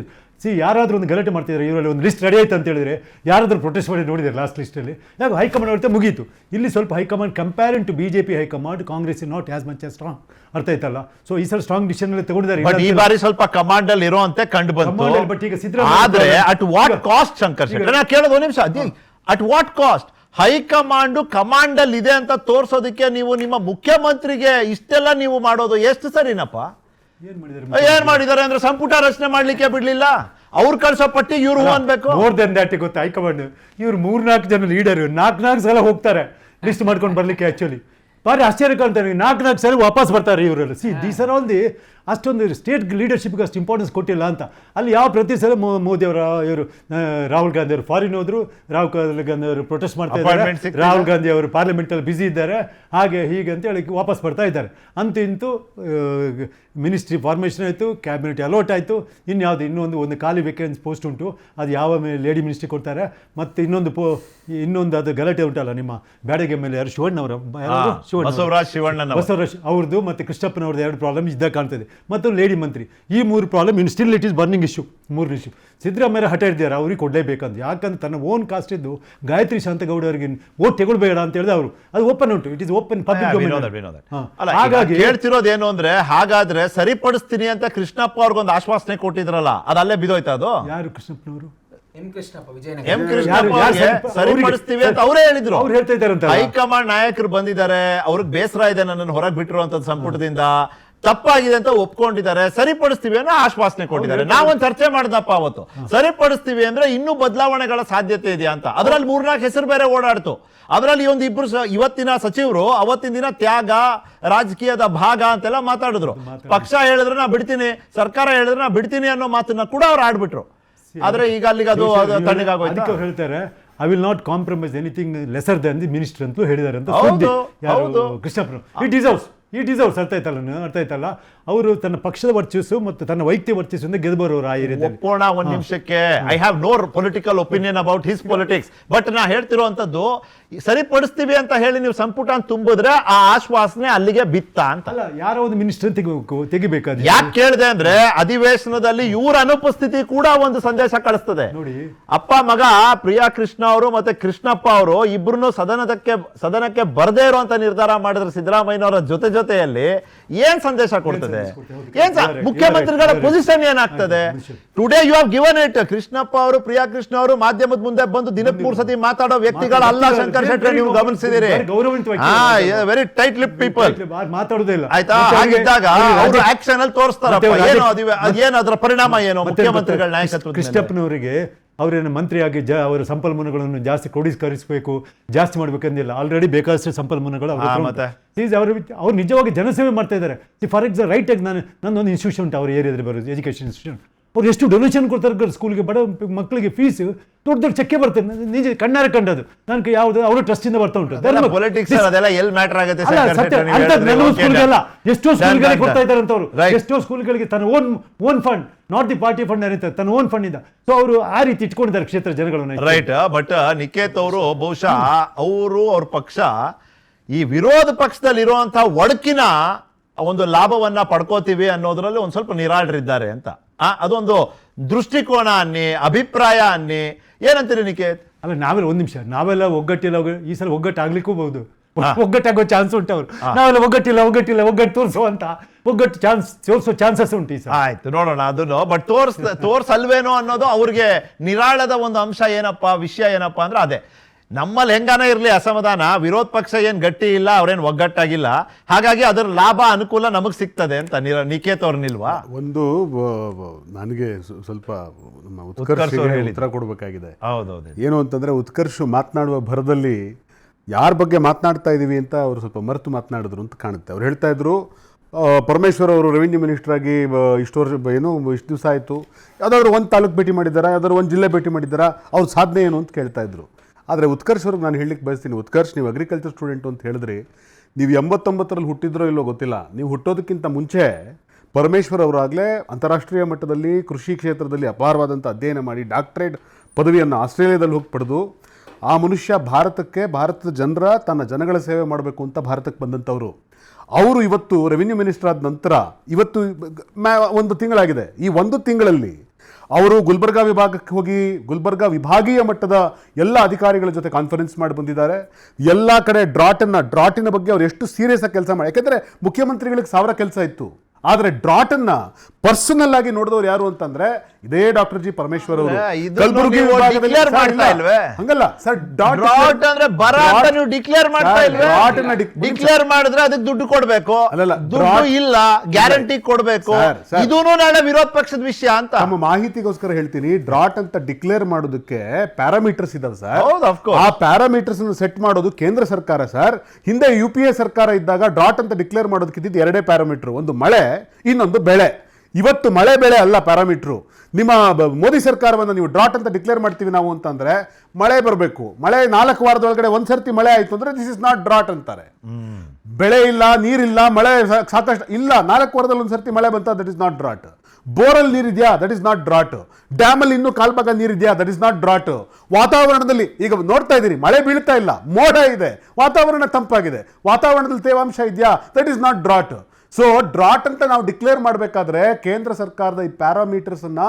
ಯಾರಾದ್ರೂ ಒಂದು ಗಲಾಟೆ ಮಾಡ್ತಿದ್ದಾರೆ, ಇವರಲ್ಲಿ ಒಂದು ಲಿಸ್ಟ್ ರೆಡಿ ಆಯ್ತು ಅಂತ ಹೇಳಿದ್ರೆ ಯಾರಾದ್ರೂ ಪ್ರೊಟೆಸ್ಟ್ ಮಾಡಿ ನೋಡಿದ್ದಾರೆ ಲಾಸ್ಟ್ ಲಿಸ್ಟಲ್ಲಿ. ಯಾಕೆ ಹೈಕಮಾಂಡ್ ಅವ್ರ ಮುಗೀತು. ಇಲ್ಲಿ ಸ್ವಲ್ಪ high command comparing to BJP high command, Congress is not as much as strong. ಅರ್ಥ ಆಯ್ತಲ್ಲ? ಸೊ ಈ ಸಲ ಸ್ಟ್ರಾಂಗ್ ಡಿಸಿಷನ್ ತಗೊಂಡಿದ್ದಾರೆ. ಬಟ್ ಈ ಬಾರಿ ಸ್ವಲ್ಪ ಕಮಾಂಡ್ ಅಲ್ಲಿ ಇರುವಂತೆ ಕಂಡು ಬಂತು. ಬಟ್ ಈಗ ಸಿದ್ದರಾಮಯ್ಯ ಆದ್ರೆ at what cost? Shankar Shetty, ನಾ ಕೇಳೋದು ಒಂದು ನಿಮಿಷ, at what cost? High command command ಅಲ್ಲಿ ಇದೆ ಅಂತ ತೋರ್ಸೋದಕ್ಕೆ ನೀವು ನಿಮ್ಮ ಮುಖ್ಯಮಂತ್ರಿಗೆ ಇಷ್ಟೆಲ್ಲ ನೀವು ಮಾಡೋದು ಎಷ್ಟು ಸರಿನಪ್ಪ? ಏನ್ ಮಾಡಿದ್ದಾರೆ ಅಂದ್ರೆ ಸಂಪುಟ ರಚನೆ ಮಾಡ್ಲಿಕ್ಕೆ ಬಿಡ್ಲಿಲ್ಲ, ಅವ್ರು ಕಳ್ಸೋ ಪಟ್ಟಿ ಇವ್ರು ಅನ್ಬೇಕು. ಮೋರ್ ದೆನ್ ದಟ್ ಗೊತ್ತಾ, ಹೈಕಮಾಂಡ್ ಇವ್ರು 4 ಜನ ಲೀಡರ್ 4 ಸಲ ಹೋಗ್ತಾರೆ ಲಿಸ್ಟ್ ಮಾಡ್ಕೊಂಡು ಬರ್ಲಿಕ್ಕೆ. ಆಕ್ಚುಲಿ ಭಾರಿ ಆಶ್ಚರ್ಯ ಕಾಣ್ತಾರೆ, 4 ಸಲ ವಾಪಸ್ ಬರ್ತಾರೆ ಇವರೆಲ್ಲ. ದೀಸ್ ಆರ್ ಆಲ್ ದಿ ಅಷ್ಟೊಂದು ಸ್ಟೇಟ್ ಲೀಡರ್ಶಿಪ್ಗೆ ಅಷ್ಟು ಇಂಪಾರ್ಟೆನ್ಸ್ ಕೊಟ್ಟಿಲ್ಲ ಅಂತ. ಅಲ್ಲಿ ಯಾವ ಪ್ರತಿ ಸಲ ಮೋದಿ ಅವರ ಇವರು ರಾಹುಲ್ ಗಾಂಧಿ ಅವರು ಫಾರಿನ್ ಹೋದ್ರು, ರಾಹುಲ್ ಗಾಂಧಿ ಅವರು ಪ್ರೊಟೆಸ್ಟ್ ಮಾಡ್ತಾ ಇದ್ದಾರೆ, ರಾಹುಲ್ ಗಾಂಧಿ ಅವರು ಪಾರ್ಲಿಮೆಂಟಲ್ಲಿ ಬ್ಯುಸಿ ಇದ್ದಾರೆ, ಹಾಗೆ ಹೀಗೆ ಅಂತ ಹೇಳಿ ವಾಪಸ್ ಬರ್ತಾ ಇದ್ದಾರೆ. ಅಂತೂ ಇಂತೂ ಮಿನಿಸ್ಟ್ರಿ ಫಾರ್ಮೇಷನ್ ಆಯಿತು, ಕ್ಯಾಬಿನೆಟ್ ಅಲೋಟ್ ಆಯಿತು. ಇನ್ಯಾವುದು ಇನ್ನೊಂದು ಖಾಲಿ ವೇಕೆನ್ಸಿ ಪೋಸ್ಟ್ ಉಂಟು, ಅದು ಯಾವ ಲೇಡಿ ಮಿನಿಸ್ಟ್ರಿ ಕೊಡ್ತಾರೆ. ಮತ್ತು ಇನ್ನೊಂದು ಅದು ಗಲಾಟೆ ಉಂಟಲ್ಲ, ನಿಮ್ಮ ಬ್ಯಾಡಗೆ ಮೇಲೆ ಯಾರು ಶಿವಣ್ಣವರ ಬಸವರಾಜ್ ಅವ್ರದ್ದು ಮತ್ತು ಕೃಷ್ಣಪ್ಪನವ್ರದ್ದು 2 ಪ್ರಾಬ್ಲಮ್ ಇದ್ದಾಗ ಕಾಣ್ತದೆ. ಮತ್ತು ಲೇಡಿ ಮಂತ್ರಿ, ಈ 3 ಪ್ರಾಬ್ಲಮ್ ಇನ್ನು still it is burning issue. 3 issue Siddaramaiah ಹಠ ಇದ್ದಾರೆ, ಅವ್ರಿಗೆ ಕೊಡಲೇಬೇಕಂತ. ಯಾಕಂದ್ರೆ ತನ್ನ ಓನ್ ಕಾಸ್ಟ್ ಇದ್ದು ಗಾಯತ್ರಿ ಶಾಂತಗೌಡ ಅವರಿಗೆ ಓಟ್ ತಗೊಳ್ಬೇಡ ಅಂತ ಹೇಳಿದ್ರೆ ಅವರು, ಅದು ಓಪನ್ ಉಂಟು, ಇಟ್ ಇಸ್ ಓಪನ್ ಪಬ್ಲಿಕ್. ಹಾಗಾಗಿ ಹೇಳ್ತಿರೋದೇನು ಅಂದ್ರೆ, ಹಾಗಾದ್ರೆ ಸರಿಪಡಿಸ್ತೀನಿ ಅಂತ ಕೃಷ್ಣಪ್ಪ ಅವ್ರಿಗೊಂದು ಆಶ್ವಾಸನೆ ಕೊಟ್ಟಿದ್ರಲ್ಲ, ಅದಲ್ಲೇ ಬಿದೋಯ್ತಾ? ಅದು ಯಾರು? ಕೃಷ್ಣಪ್ಪನವರು ಎಂ ಕೃಷ್ಣಪ್ಪ ಸರಿಪಡಿಸ್ತೀವಿ ಅಂತ ಅವರೇ ಹೇಳಿದ್ರು. ಅವ್ರು ಹೇಳ್ತಾ ಇದ್ದಾರೆ. ಹೈಕಮಾಂಡ್ ನಾಯಕರು ಬಂದಿದ್ದಾರೆ, ಅವ್ರಿಗೆ ಬೇಸರ ಇದೆ ನನ್ನನ್ನು ಹೊರಗೆ ಬಿಟ್ಟಿರುವಂತದ್ದು ಸಂಪುಟದಿಂದ, ತಪ್ಪಾಗಿದೆ ಅಂತ ಒಪ್ಕೊಂಡಿದ್ದಾರೆ, ಸರಿಪಡಿಸ್ತೀವಿ ಅನ್ನೋ ಆಶ್ವಾಸನೆ ಕೊಟ್ಟಿದ್ದಾರೆ. ನಾವೊಂದು ಚರ್ಚೆ ಮಾಡಿದಪ್ಪ ಅವತ್ತು, ಸರಿಪಡಿಸ್ತೀವಿ ಅಂದ್ರೆ ಇನ್ನೂ ಬದಲಾವಣೆಗಳ ಸಾಧ್ಯತೆ ಇದೆಯಾ ಅಂತ. ಅದರಲ್ಲಿ 3-4 ಹೆಸರು ಬೇರೆ ಓಡಾಡ್ತು. ಅದರಲ್ಲಿ ಒಂದು 2 ಇವತ್ತಿನ ಸಚಿವರು ಅವತ್ತಿನ ದಿನ ತ್ಯಾಗ, ರಾಜಕೀಯದ ಭಾಗ ಅಂತೆಲ್ಲ ಮಾತಾಡಿದ್ರು. ಪಕ್ಷ ಹೇಳಿದ್ರೆ ನಾ ಬಿಡ್ತೀನಿ, ಸರ್ಕಾರ ಹೇಳಿದ್ರೆ ನಾ ಬಿಡ್ತೀನಿ ಅನ್ನೋ ಮಾತನ್ನ ಕೂಡ ಅವ್ರು ಆಡ್ಬಿಟ್ರು. ಆದ್ರೆ ಈಗ ಅಲ್ಲಿಗೆ ಅದು ತಣ್ಣಗಾಗೋಯ್ತು. ಹೇಳ್ತಾರೆ, I will not compromise anything lesser Dhan the minister ಅಂತ ಹೇಳಿದ್ದಾರೆ ಅಂತ. ಕೃಷ್ಣಪ್ಪನು ಈ ಡಿಸರ್ವ್ಸ್ ಅರ್ಥ ಆಯ್ತಲ್ಲ. ಅವರು ತನ್ನ ಪಕ್ಷದ ವರ್ಚಸ್ಸು ಮತ್ತು ತನ್ನ ವೈಯಕ್ತಿಕ ವರ್ಚಸ್ಸಿಂದ ಗೆದ್ದು ಬರೋರು ಆ ಏರಿಯಾದಲ್ಲಿ. ಒಪ್ಪೋಣ ಒಂದು ನಿಮಿಷಕ್ಕೆ. I have no political opinion about his politics, but ನಾ ಹೇಳ್ತಿರುವಂತದ್ದು, ಸರಿಪಡಿಸ್ತೀವಿ ಅಂತ ಹೇಳಿ ನೀವು ಸಂಪುಟ ತುಂಬಿದ್ರೆ ಆ ಆಶ್ವಾಸನೆ ಅಲ್ಲಿಗೆ ಬಿತ್ತ ಅಂತ. ಅಲ್ಲ, ಯಾರೋ ಒಂದು ಮಿನಿಸ್ಟರ್ ತೆಗಿಬೇಕಾದ್ರೆ ಯಾಕೆ ಕೇಳಿದೆ ಅಂದ್ರೆ, ಅಧಿವೇಶನದಲ್ಲಿ ಇವರ ಅನುಪಸ್ಥಿತಿ ಕೂಡ ಒಂದು ಸಂದೇಶ ಕಳಿಸ್ತದೆ ನೋಡಿ. ಅಪ್ಪ ಮಗ ಪ್ರಿಯಾ ಕೃಷ್ಣ ಅವರು ಮತ್ತೆ ಕೃಷ್ಣಪ್ಪ ಅವರು ಇಬ್ರು ಸದನಕ್ಕೆ ಬರದೇ ಇರುವಂತ ನಿರ್ಧಾರ ಮಾಡಿದ್ರೆ ಸಿದ್ದರಾಮಯ್ಯನವರ ಜೊತೆಯಲ್ಲಿ ಏನ್ ಸಂದೇಶ ಕೊಡ್ತದೆ? ಮುಖ್ಯಮಂತ್ರಿಗಳ ಪೊಸಿಷನ್ ಏನಾಗ್ತದೆ? Today you have given it. Krishnappa ಅವರು, ಪ್ರಿಯಾ ಕೃಷ್ಣ ಅವರು ಮಾಧ್ಯಮದ ಮುಂದೆ ಬಂದು ದಿನಕ್ಕೆ 3 ಸತಿ ಮಾತಾಡೋ ವ್ಯಕ್ತಿಗಳಲ್ಲ ಶಂಕರ್ ಶೆಟ್ಟಿ, ನೀವು ಗಮನಿಸಿದಿರಿ. ವೆರಿ ಟೈಟ್ ಲಿಪ್ ಪೀಪಲ್, ಮಾತಾಡೋದಿಲ್ಲ ಆಯ್ತಾ? ಹಾಗಿದ್ದಾಗ ಅವರು ಆಕ್ಷನ್ ಅಲ್ಲಿ ತೋರಿಸ್ತಾರಪ್ಪ ಏನು ಅದರ ಪರಿಣಾಮ ಏನು ಮುಖ್ಯಮಂತ್ರಿಗಳ ನಾಯಕತ್ವ. ಕೃಷ್ಣಪ್ಪನವರಿಗೆ ಅವರೇನು ಮಂತ್ರಿಯಾಗಿ ಅವರ ಸಂಪನ್ಮೂಲಗಳನ್ನು ಜಾಸ್ತಿ ಕ್ರೋಢೀಕರಿಸಬೇಕು, ಜಾಸ್ತಿ ಮಾಡಬೇಕಂದಿಲ್ಲ. ಆಲ್ರೆಡಿ ಬೇಕಾದಷ್ಟು ಸಂಪನ್ಮೂಲಗಳು ಅವ್ರು ನಿಜವಾಗಿ ಜನಸೇವೆ ಮಾಡ್ತಾ ಇದ್ದಾರೆ. ಫಾರ್ ಎಕ್ಸಾಂಪಲ್ ರೈಟ್ ಆಗಿ ನನ್ನೊಂದು ಇನ್ಸ್ಟಿಟ್ಯೂಷನ್ ಉಂಟು ಅವ್ರ ಏರಿಯಾದಲ್ಲಿ ಬರೋದು, ಎಜುಕೇಶನ್ ಇನ್ಸ್ಟಿಟ್ಯೂಷನ್. ಅವ್ರು ಎಷ್ಟು ಡೊನೇಷನ್ ಕೊಡ್ತಾರೆ ಸ್ಕೂಲ್ಗೆ, ಬಡ ಮಕ್ಕಳಿಗೆ ಫೀಸ್ ದೊಡ್ಡ ದೊಡ್ಡ ಚೆಕ್ಕೆ ಬರ್ತದೆ. ನಿಜ ಕಣ್ಣಾರೆ ಕಂಡದು. ನನಗೆ ಯಾವುದು ಅವರು ಟ್ರಸ್ಟಿಂದ ಬರ್ತಾ ಉಂಟು. ಪೊಲಿಟಿಕ್ಸ್ ಅದೆಲ್ಲ ಎಲ್ಲಿ ಮ್ಯಾಟರ್ ಆಗುತ್ತೆ ಅಲ್ಲ, ಸತ್ಯ. ಅಂಥದ್ದು ನನ್ನ ಸ್ಕೂಲ್ಗೆಲ್ಲ ಎಷ್ಟೋ ಸ್ಕೂಲ್ಗಳಿಗೆ ಕೊಡ್ತಾ ಇದ್ದಾರೆ ಅಂತವ್ರು. ಎಷ್ಟೋ ಸ್ಕೂಲ್ಗಳಿಗೆ ತನ್ನ own fund, not the party fund ಏನಿರ್ತದೆ, ತನ್ನ ಓನ್ ಫಂಡ್ ಇಂದ. ಸೊ ಅವರು ಆ ರೀತಿ ಇಟ್ಕೊಂಡಿದ್ದಾರೆ ಕ್ಷೇತ್ರ ಜನಗಳನ್ನ. ರೈಟ್. ಬಟ್ ನಿಖೇತ್ ಅವರು ಬಹುಶಃ ಅವ್ರ ಪಕ್ಷ ಈ ವಿರೋಧ ಪಕ್ಷದಲ್ಲಿ ಇರುವಂತಹ ಒಡಕಿನ ಒಂದು ಲಾಭವನ್ನ ಪಡ್ಕೋತೀವಿ ಅನ್ನೋದ್ರಲ್ಲಿ ಒಂದ್ ಸ್ವಲ್ಪ ನಿರಾಳರಿದ್ದಾರೆ ಅಂತ. ಅದೊಂದು ದೃಷ್ಟಿಕೋನ ಅನ್ನಿ, ಅಭಿಪ್ರಾಯ ಅನ್ನಿ, ಏನಂತೀರಿ ನಿಖೇತ್? ಅಲ್ಲ, ನಾವೆಲ್ಲ ಒಂದ್ ನಿಮಿಷ, ನಾವೆಲ್ಲ ಒಗ್ಗಟ್ಟಿಲ್ಲ, ಈ ಸಲ ಒಗ್ಗಟ್ಟಾಗ್ಲಿಕ್ಕೂ ಬಹುದು, ಒಗ್ಗಟ್ಟಾಗೋ ಚಾನ್ಸ್ ಉಂಟು. ಅವರು ನಾವೆಲ್ಲ ಒಗ್ಗಟ್ಟು ತೋರಿಸುವಂತ ಒಗ್ಗಟ್ಟು ತೋರಿಸೋ ಚಾನ್ಸಸ್ ಉಂಟು ಈ ಸಲ. ಆಯ್ತು, ನೋಡೋಣ ಅದನ್ನು. ಬಟ್ ತೋರ್ಸಲ್ವೇನೋ ಅನ್ನೋದು ಅವ್ರಿಗೆ ನಿರಾಳದ ಒಂದು ಅಂಶ ಏನಪ್ಪಾ, ವಿಷಯ ಏನಪ್ಪಾ ಅಂದ್ರೆ ಅದೇ. ನಮ್ಮಲ್ಲಿ ಹೆಂಗಾನ ಇರಲಿ ಅಸಮಾಧಾನ, ವಿರೋಧ ಪಕ್ಷ ಏನ್ ಗಟ್ಟಿ ಇಲ್ಲ, ಅವ್ರೇನ್ ಒಗ್ಗಟ್ಟಾಗಿಲ್ಲ, ಹಾಗಾಗಿ ಅದರ ಲಾಭ ಅನುಕೂಲ ನಮಗ್ ಸಿಗ್ತದೆ ಅಂತ ನಿಖೇತ್ ಅವ್ರ ನಿಲ್ವಾ? ಒಂದು ನನಗೆ ಸ್ವಲ್ಪ ನಮ್ಮ ಉತ್ಕರ್ಷ್ ಉತ್ತರ ಕೊಡಬೇಕಾಗಿದೆ. ಹೌದೌದು. ಏನು ಅಂತಂದ್ರೆ, ಉತ್ಕರ್ಷ್ ಮಾತನಾಡುವ ಭರದಲ್ಲಿ ಯಾರ ಬಗ್ಗೆ ಮಾತನಾಡ್ತಾ ಇದೀವಿ ಅಂತ ಅವರು ಸ್ವಲ್ಪ ಮರೆತು ಮಾತನಾಡಿದ್ರು ಅಂತ ಕಾಣುತ್ತೆ. ಅವ್ರು ಹೇಳ್ತಾ ಇದ್ರು, ಪರಮೇಶ್ವರ್ ಅವರು ರೆವಿನ್ಯೂ ಮಿನಿಸ್ಟರ್ ಆಗಿ ಇಷ್ಟು ದಿವಸ ಆಯಿತು, ಯಾವುದಾದ್ರು ಒಂದು ತಾಲೂಕು ಭೇಟಿ ಮಾಡಿದ್ದಾರಾ, ಯಾವುದಾದ್ರು ಒಂದು ಜಿಲ್ಲೆ ಭೇಟಿ ಮಾಡಿದ್ದಾರಾ, ಅವ್ರ ಸಾಧನೆ ಏನು ಅಂತ ಕೇಳ್ತಾ ಇದ್ರು. ಆದರೆ ಉತ್ಕರ್ಷ್ ಅವ್ರಿಗೆ ನಾನು ಹೇಳಲಿಕ್ಕೆ ಬಯಸ್ತೀನಿ, ಉತ್ಕರ್ಷ್, ನೀವು ಅಗ್ರಿಕಲ್ಚರ್ ಸ್ಟೂಡೆಂಟ್ ಅಂತ ಹೇಳಿದ್ರಿ. ನೀವು 89ರಲ್ಲಿ ಹುಟ್ಟಿದ್ರೋ ಇಲ್ಲೋ ಗೊತ್ತಿಲ್ಲ, ನೀವು ಹುಟ್ಟೋದಕ್ಕಿಂತ ಮುಂಚೆ ಪರಮೇಶ್ವರ್ ಅವರಾಗಲೇ ಅಂತಾರಾಷ್ಟ್ರೀಯ ಮಟ್ಟದಲ್ಲಿ ಕೃಷಿ ಕ್ಷೇತ್ರದಲ್ಲಿ ಅಪಾರವಾದಂಥ ಅಧ್ಯಯನ ಮಾಡಿ ಡಾಕ್ಟರೇಟ್ ಪದವಿಯನ್ನು ಆಸ್ಟ್ರೇಲಿಯಾದಲ್ಲಿ ಹೋಗಿ ಪಡೆದು, ಆ ಮನುಷ್ಯ ಭಾರತದ ತನ್ನ ಜನಗಳ ಸೇವೆ ಮಾಡಬೇಕು ಅಂತ ಭಾರತಕ್ಕೆ ಬಂದಂಥವ್ರು. ಅವರು ಇವತ್ತು ರೆವಿನ್ಯೂ ಮಿನಿಸ್ಟರ್ ಆದ ನಂತರ ಇವತ್ತು ಒಂದು ತಿಂಗಳಾಗಿದೆ. ಈ ಒಂದು ತಿಂಗಳಲ್ಲಿ ಅವರು ಗುಲ್ಬರ್ಗಾ ವಿಭಾಗಕ್ಕೆ ಹೋಗಿ ಗುಲ್ಬರ್ಗಾ ವಿಭಾಗೀಯ ಮಟ್ಟದ ಎಲ್ಲ ಅಧಿಕಾರಿಗಳ ಜೊತೆ ಕಾನ್ಫರೆನ್ಸ್ ಮಾಡಿ ಬಂದಿದ್ದಾರೆ. ಎಲ್ಲ ಕಡೆ ಡ್ರಾಟಿನ ಬಗ್ಗೆ ಅವ್ರು ಎಷ್ಟು ಸೀರಿಯಸ್ ಆಗಿ ಕೆಲಸ ಮಾಡಿ, ಯಾಕೆಂದರೆ ಮುಖ್ಯಮಂತ್ರಿಗಳಿಗೆ 1000 ಕೆಲಸ ಇತ್ತು, ಆದರೆ ಡ್ರಾಟನ್ನ ಪರ್ಸನಲ್ ಆಗಿ ನೋಡಿದವ್ರು ಯಾರು ಅಂತಂದ್ರೆ ಇದೇ ಡಾಕ್ಟರ್ ಜಿ ಪರಮೇಶ್ವರ್ ಅವರು. ಕಲಬುರಗಿ ಹಂಗಲ್ಲ ಸರ್, ಡ್ರಾಟ್ ಅಂದ್ರೆ ಬರ ಅಂತ ನೀವು ಡಿಕ್ಲೇರ್ ಮಾಡ್ತಾ ಇಲ್ವೇ? ಡಿಕ್ಲೇರ್ ಮಾಡಿದ್ರೆ ಅದಕ್ಕೆ ದುಡ್ಡು ಕೊಡ್ಬೇಕು, ದುಡ್ಡು ಇಲ್ಲ ಗ್ಯಾರಂಟಿ ಕೊಡ್ಬೇಕು. ಇದೂನು ನಾಳೆ ವಿರೋಧ ಪಕ್ಷದ ವಿಷಯ ಅಂತ ನಮ್ಮ ಮಾಹಿತಿಗೋಸ್ಕರ ಹೇಳ್ತೀನಿ. ಡ್ರಾಟ್ ಅಂತ ಡಿಕ್ಲೇರ್ ಮಾಡೋದಕ್ಕೆ ಪ್ಯಾರಾಮೀಟರ್ಸ್ ಇದಾವೆ ಸರ್. ಆ ಪ್ಯಾರಾಮೀಟರ್ಸ್ ಸೆಟ್ ಮಾಡೋದು ಕೇಂದ್ರ ಸರ್ಕಾರ ಸರ್. ಹಿಂದೆ UPA ಸರ್ಕಾರ ಇದ್ದಾಗ ಡ್ರಾಟ್ ಅಂತ ಡಿಕ್ಲೇರ್ ಮಾಡೋದಕ್ಕಿದ್ದು 2 ಪ್ಯಾರಾಮೀಟರ್, ಒಂದು ಮಳೆ, ಇನ್ನೊಂದು ಬೆಳೆ. ಇವತ್ತು ಮಳೆ ಬೆಳೆ ಅಲ್ಲ ಪ್ಯಾರಾಮೀಟ್ರು. ನಿಮ್ಮ ಮೋದಿ ಸರ್ಕಾರವನ್ನು ನೀವು ಡ್ರಾಟ್ ಅಂತ ಡಿಕ್ಲೇರ್ ಮಾಡ್ತೀವಿ ನಾವು ಅಂತಂದ್ರೆ ಮಳೆ ಬರಬೇಕು. ಮಳೆ 4 ವಾರದೊಳಗಡೆ ಒಂದ್ಸರ್ತಿ ಮಳೆ ಆಯ್ತು ಅಂದ್ರೆ ದಿಸ್ ಇಸ್ ನಾಟ್ ಡ್ರಾಟ್ ಅಂತಾರೆ. ಬೆಳೆ ಇಲ್ಲ, ನೀರಿಲ್ಲ, ಮಳೆ ಸಾಕಷ್ಟು ಇಲ್ಲ, 4 ವಾರದಲ್ಲಿ ಒಂದ್ಸರ್ತಿ ಮಳೆ ಬಂತ, ದಟ್ ಇಸ್ ನಾಟ್ ಡ್ರಾಟ್. ಬೋರಲ್ಲಿ ನೀರಿದೆಯಾ, ದಟ್ ಇಸ್ ನಾಟ್ ಡ್ರಾಟ್. ಡ್ಯಾಮಲ್ಲಿ ಇನ್ನೂ ಕಾಲ್ಭಾಗ ನೀರಿದೆಯಾ, ದಟ್ ಇಸ್ ನಾಟ್ ಡ್ರಾಟ್. ವಾತಾವರಣದಲ್ಲಿ ಈಗ ನೋಡ್ತಾ ಇದ್ದೀರಿ, ಮಳೆ ಬೀಳ್ತಾ ಇಲ್ಲ, ಮೋಡ ಇದೆ, ವಾತಾವರಣ ತಂಪಾಗಿದೆ, ವಾತಾವರಣದಲ್ಲಿ ತೇವಾಂಶ ಇದೆಯಾ, that is not drought. So drought ಅಂತ ನಾವು ಡಿಕ್ಲೇರ್ ಮಾಡಬೇಕಾದ್ರೆ ಕೇಂದ್ರ ಸರ್ಕಾರದ ಈ ಪ್ಯಾರಾಮೀಟರ್ಸ್ ಅನ್ನ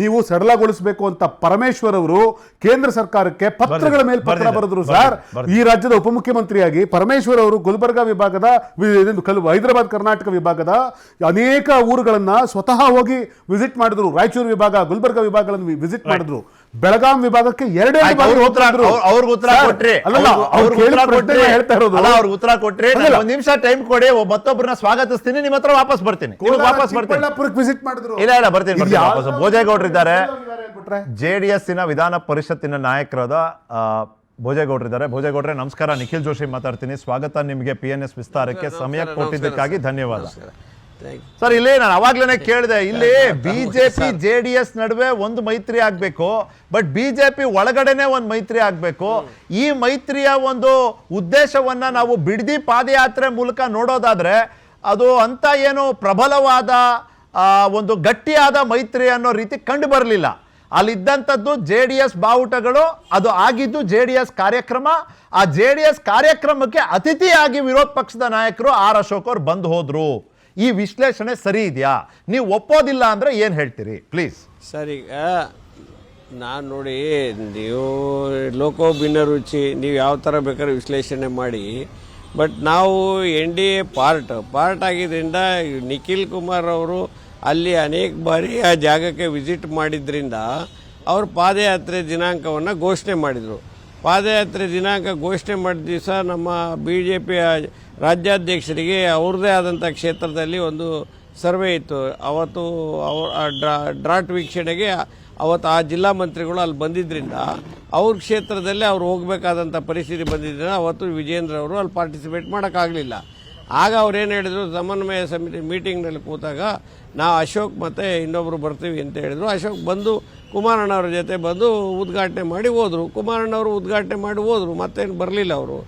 ನೀವು ಸಡಲಗೊಳಿಸಬೇಕು ಅಂತ ಪರಮೇಶ್ವರ್ ಅವರು ಕೇಂದ್ರ ಸರ್ಕಾರಕ್ಕೆ ಪತ್ರಗಳ ಮೇಲೆ ಪತ್ರ ಬರೆದ್ರು ಸರ್. ಈ ರಾಜ್ಯದ ಉಪಮುಖ್ಯಮಂತ್ರಿಯಾಗಿ ಪರಮೇಶ್ವರ್ ಅವರು ಗುಲ್ಬರ್ಗಾ ವಿಭಾಗದ, ಹೈದರಾಬಾದ್ ಕರ್ನಾಟಕ ವಿಭಾಗದ ಅನೇಕ ಊರುಗಳನ್ನ ಸ್ವತಃ ಹೋಗಿ ವಿಸಿಟ್ ಮಾಡಿದ್ರು. ರಾಯಚೂರು ವಿಭಾಗ, ಗುಲ್ಬರ್ಗಾ ವಿಭಾಗಗಳನ್ನು ವಿಸಿಟ್ ಮಾಡಿದ್ರು. ಬೆಳಗಾಂ ವಿಭಾಗಕ್ಕೆ 2 ಹೇಳ್ತಾ ಇರೋದು. ಉತ್ತರ ಕೊಟ್ರೆ ಒಂದ್ ನಿಮಿಷ ಟೈಮ್ ಕೊಡಿ, ಮತ್ತೊಬ್ಬರನ್ನ ಸ್ವಾಗತಿಸ್ತೀನಿ, ನಿಮ್ಮ ಹತ್ರ ವಾಪಸ್ ಬರ್ತೀನಿ. ವಿಸಿಟ್ ಮಾಡಿದ್ರು. ಇಲ್ಲ ಬರ್ತೀನಿ. ಭೋಜೇಗೌಡರಿದ್ದಾರೆ, JDS ವಿಧಾನ ಪರಿಷತ್ತಿನ ನಾಯಕರಾದ ಭೋಜೇಗೌಡರಿದ್ದಾರೆ. ಭೋಜೇಗೌಡ್ರೆ ನಮಸ್ಕಾರ. ನಿಖಿಲ್ ಜೋಶಿ ಮಾತಾಡ್ತೀನಿ. ಸ್ವಾಗತ ನಿಮಗೆ PNS ವಿಸ್ತಾರಕ್ಕೆ. ಸಮಯ ಕೊಟ್ಟಿದ್ದಕ್ಕಾಗಿ ಧನ್ಯವಾದ ಸರ್. ಇಲ್ಲಿ ನಾನು ಅವಾಗ್ಲೇನೆ ಕೇಳಿದೆ, ಇಲ್ಲಿ ಬಿಜೆಪಿ JDS ನಡುವೆ ಒಂದು ಮೈತ್ರಿ ಆಗ್ಬೇಕು, ಬಟ್ ಬಿಜೆಪಿ ಒಳಗಡೆನೆ ಒಂದು ಮೈತ್ರಿ ಆಗ್ಬೇಕು. ಈ ಮೈತ್ರಿಯ ಒಂದು ಉದ್ದೇಶವನ್ನ ನಾವು ಬಿಡದಿ ಪಾದಯಾತ್ರೆ ಮೂಲಕ ನೋಡೋದಾದ್ರೆ ಅದು ಅಂತ ಏನು ಪ್ರಬಲವಾದ ಒಂದು ಗಟ್ಟಿಯಾದ ಮೈತ್ರಿ ಅನ್ನೋ ರೀತಿ ಕಂಡು ಬರಲಿಲ್ಲ. ಅಲ್ಲಿದ್ದಂಥದ್ದು JDS ಬಾವುಟಗಳು, ಅದು ಆಗಿದ್ದು JDS ಕಾರ್ಯಕ್ರಮ. ಆ JDS ಕಾರ್ಯಕ್ರಮಕ್ಕೆ ಅತಿಥಿಯಾಗಿ ವಿರೋಧ ಪಕ್ಷದ ನಾಯಕರು R ಅಶೋಕ್ ಅವರು ಬಂದು ಹೋದ್ರು. ಈ ವಿಶ್ಲೇಷಣೆ ಸರಿ ಇದೆಯಾ? ನೀವು ಒಪ್ಪೋದಿಲ್ಲ ಅಂದ್ರೆ ಏನ್ ಹೇಳ್ತೀರಿ ಪ್ಲೀಸ್? ಸರ್, ಈಗ ನಾನು ನೋಡಿ, ನೀವು ಲೋಕೋ ಭಿನ್ನ ರುಚಿ, ನೀವು ಯಾವ ಥರ ಬೇಕಾದ್ರೆ ವಿಶ್ಲೇಷಣೆ ಮಾಡಿ, ಬಟ್ ನಾವು NDA ಪಾರ್ಟ್ ಆಗಿದ್ದರಿಂದ ನಿಖಿಲ್ ಕುಮಾರ್ ಅವರು ಅಲ್ಲಿ ಅನೇಕ ಬಾರಿ ಆ ಜಾಗಕ್ಕೆ ವಿಸಿಟ್ ಮಾಡಿದ್ರಿಂದ ಅವರು ಪಾದಯಾತ್ರೆ ದಿನಾಂಕವನ್ನು ಘೋಷಣೆ ಮಾಡಿದರು. ಪಾದಯಾತ್ರೆ ದಿನಾಂಕ ಘೋಷಣೆ ಮಾಡಿದ ದಿವಸ ನಮ್ಮ BJP ರಾಜ್ಯಾಧ್ಯಕ್ಷರಿಗೆ ಅವ್ರದ್ದೇ ಆದಂಥ ಕ್ಷೇತ್ರದಲ್ಲಿ ಒಂದು ಸರ್ವೆ ಇತ್ತು. ಅವತ್ತು ಡ್ರಾಟ್ ವೀಕ್ಷಣೆಗೆ ಅವತ್ತು ಆ ಜಿಲ್ಲಾ ಮಂತ್ರಿಗಳು ಅಲ್ಲಿ ಬಂದಿದ್ದರಿಂದ ಅವ್ರ ಕ್ಷೇತ್ರದಲ್ಲೇ ಅವ್ರು ಹೋಗಬೇಕಾದಂಥ ಪರಿಸ್ಥಿತಿ ಬಂದಿದ್ದರಿಂದ ಅವತ್ತು ವಿಜೇಂದ್ರ ಅವರು ಅಲ್ಲಿ ಪಾರ್ಟಿಸಿಪೇಟ್ ಮಾಡೋಕ್ಕಾಗಲಿಲ್ಲ. ಆಗ ಅವ್ರು ಏನು ಹೇಳಿದರು, ಸಮನ್ವಯ ಸಮಿತಿ ಮೀಟಿಂಗ್ನಲ್ಲಿ ಕೂತಾಗ ನಾವು ಅಶೋಕ್ ಮತ್ತು ಇನ್ನೊಬ್ಬರು ಬರ್ತೀವಿ ಅಂತ ಹೇಳಿದರು. ಅಶೋಕ್ ಬಂದು ಕುಮಾರಣ್ಣವ್ರ ಜೊತೆ ಬಂದು ಉದ್ಘಾಟನೆ ಮಾಡಿ ಹೋದರು. ಕುಮಾರಣ್ಣವರು ಉದ್ಘಾಟನೆ ಮಾಡಿ ಹೋದರು, ಮತ್ತೇನು ಬರಲಿಲ್ಲ ಅವರು.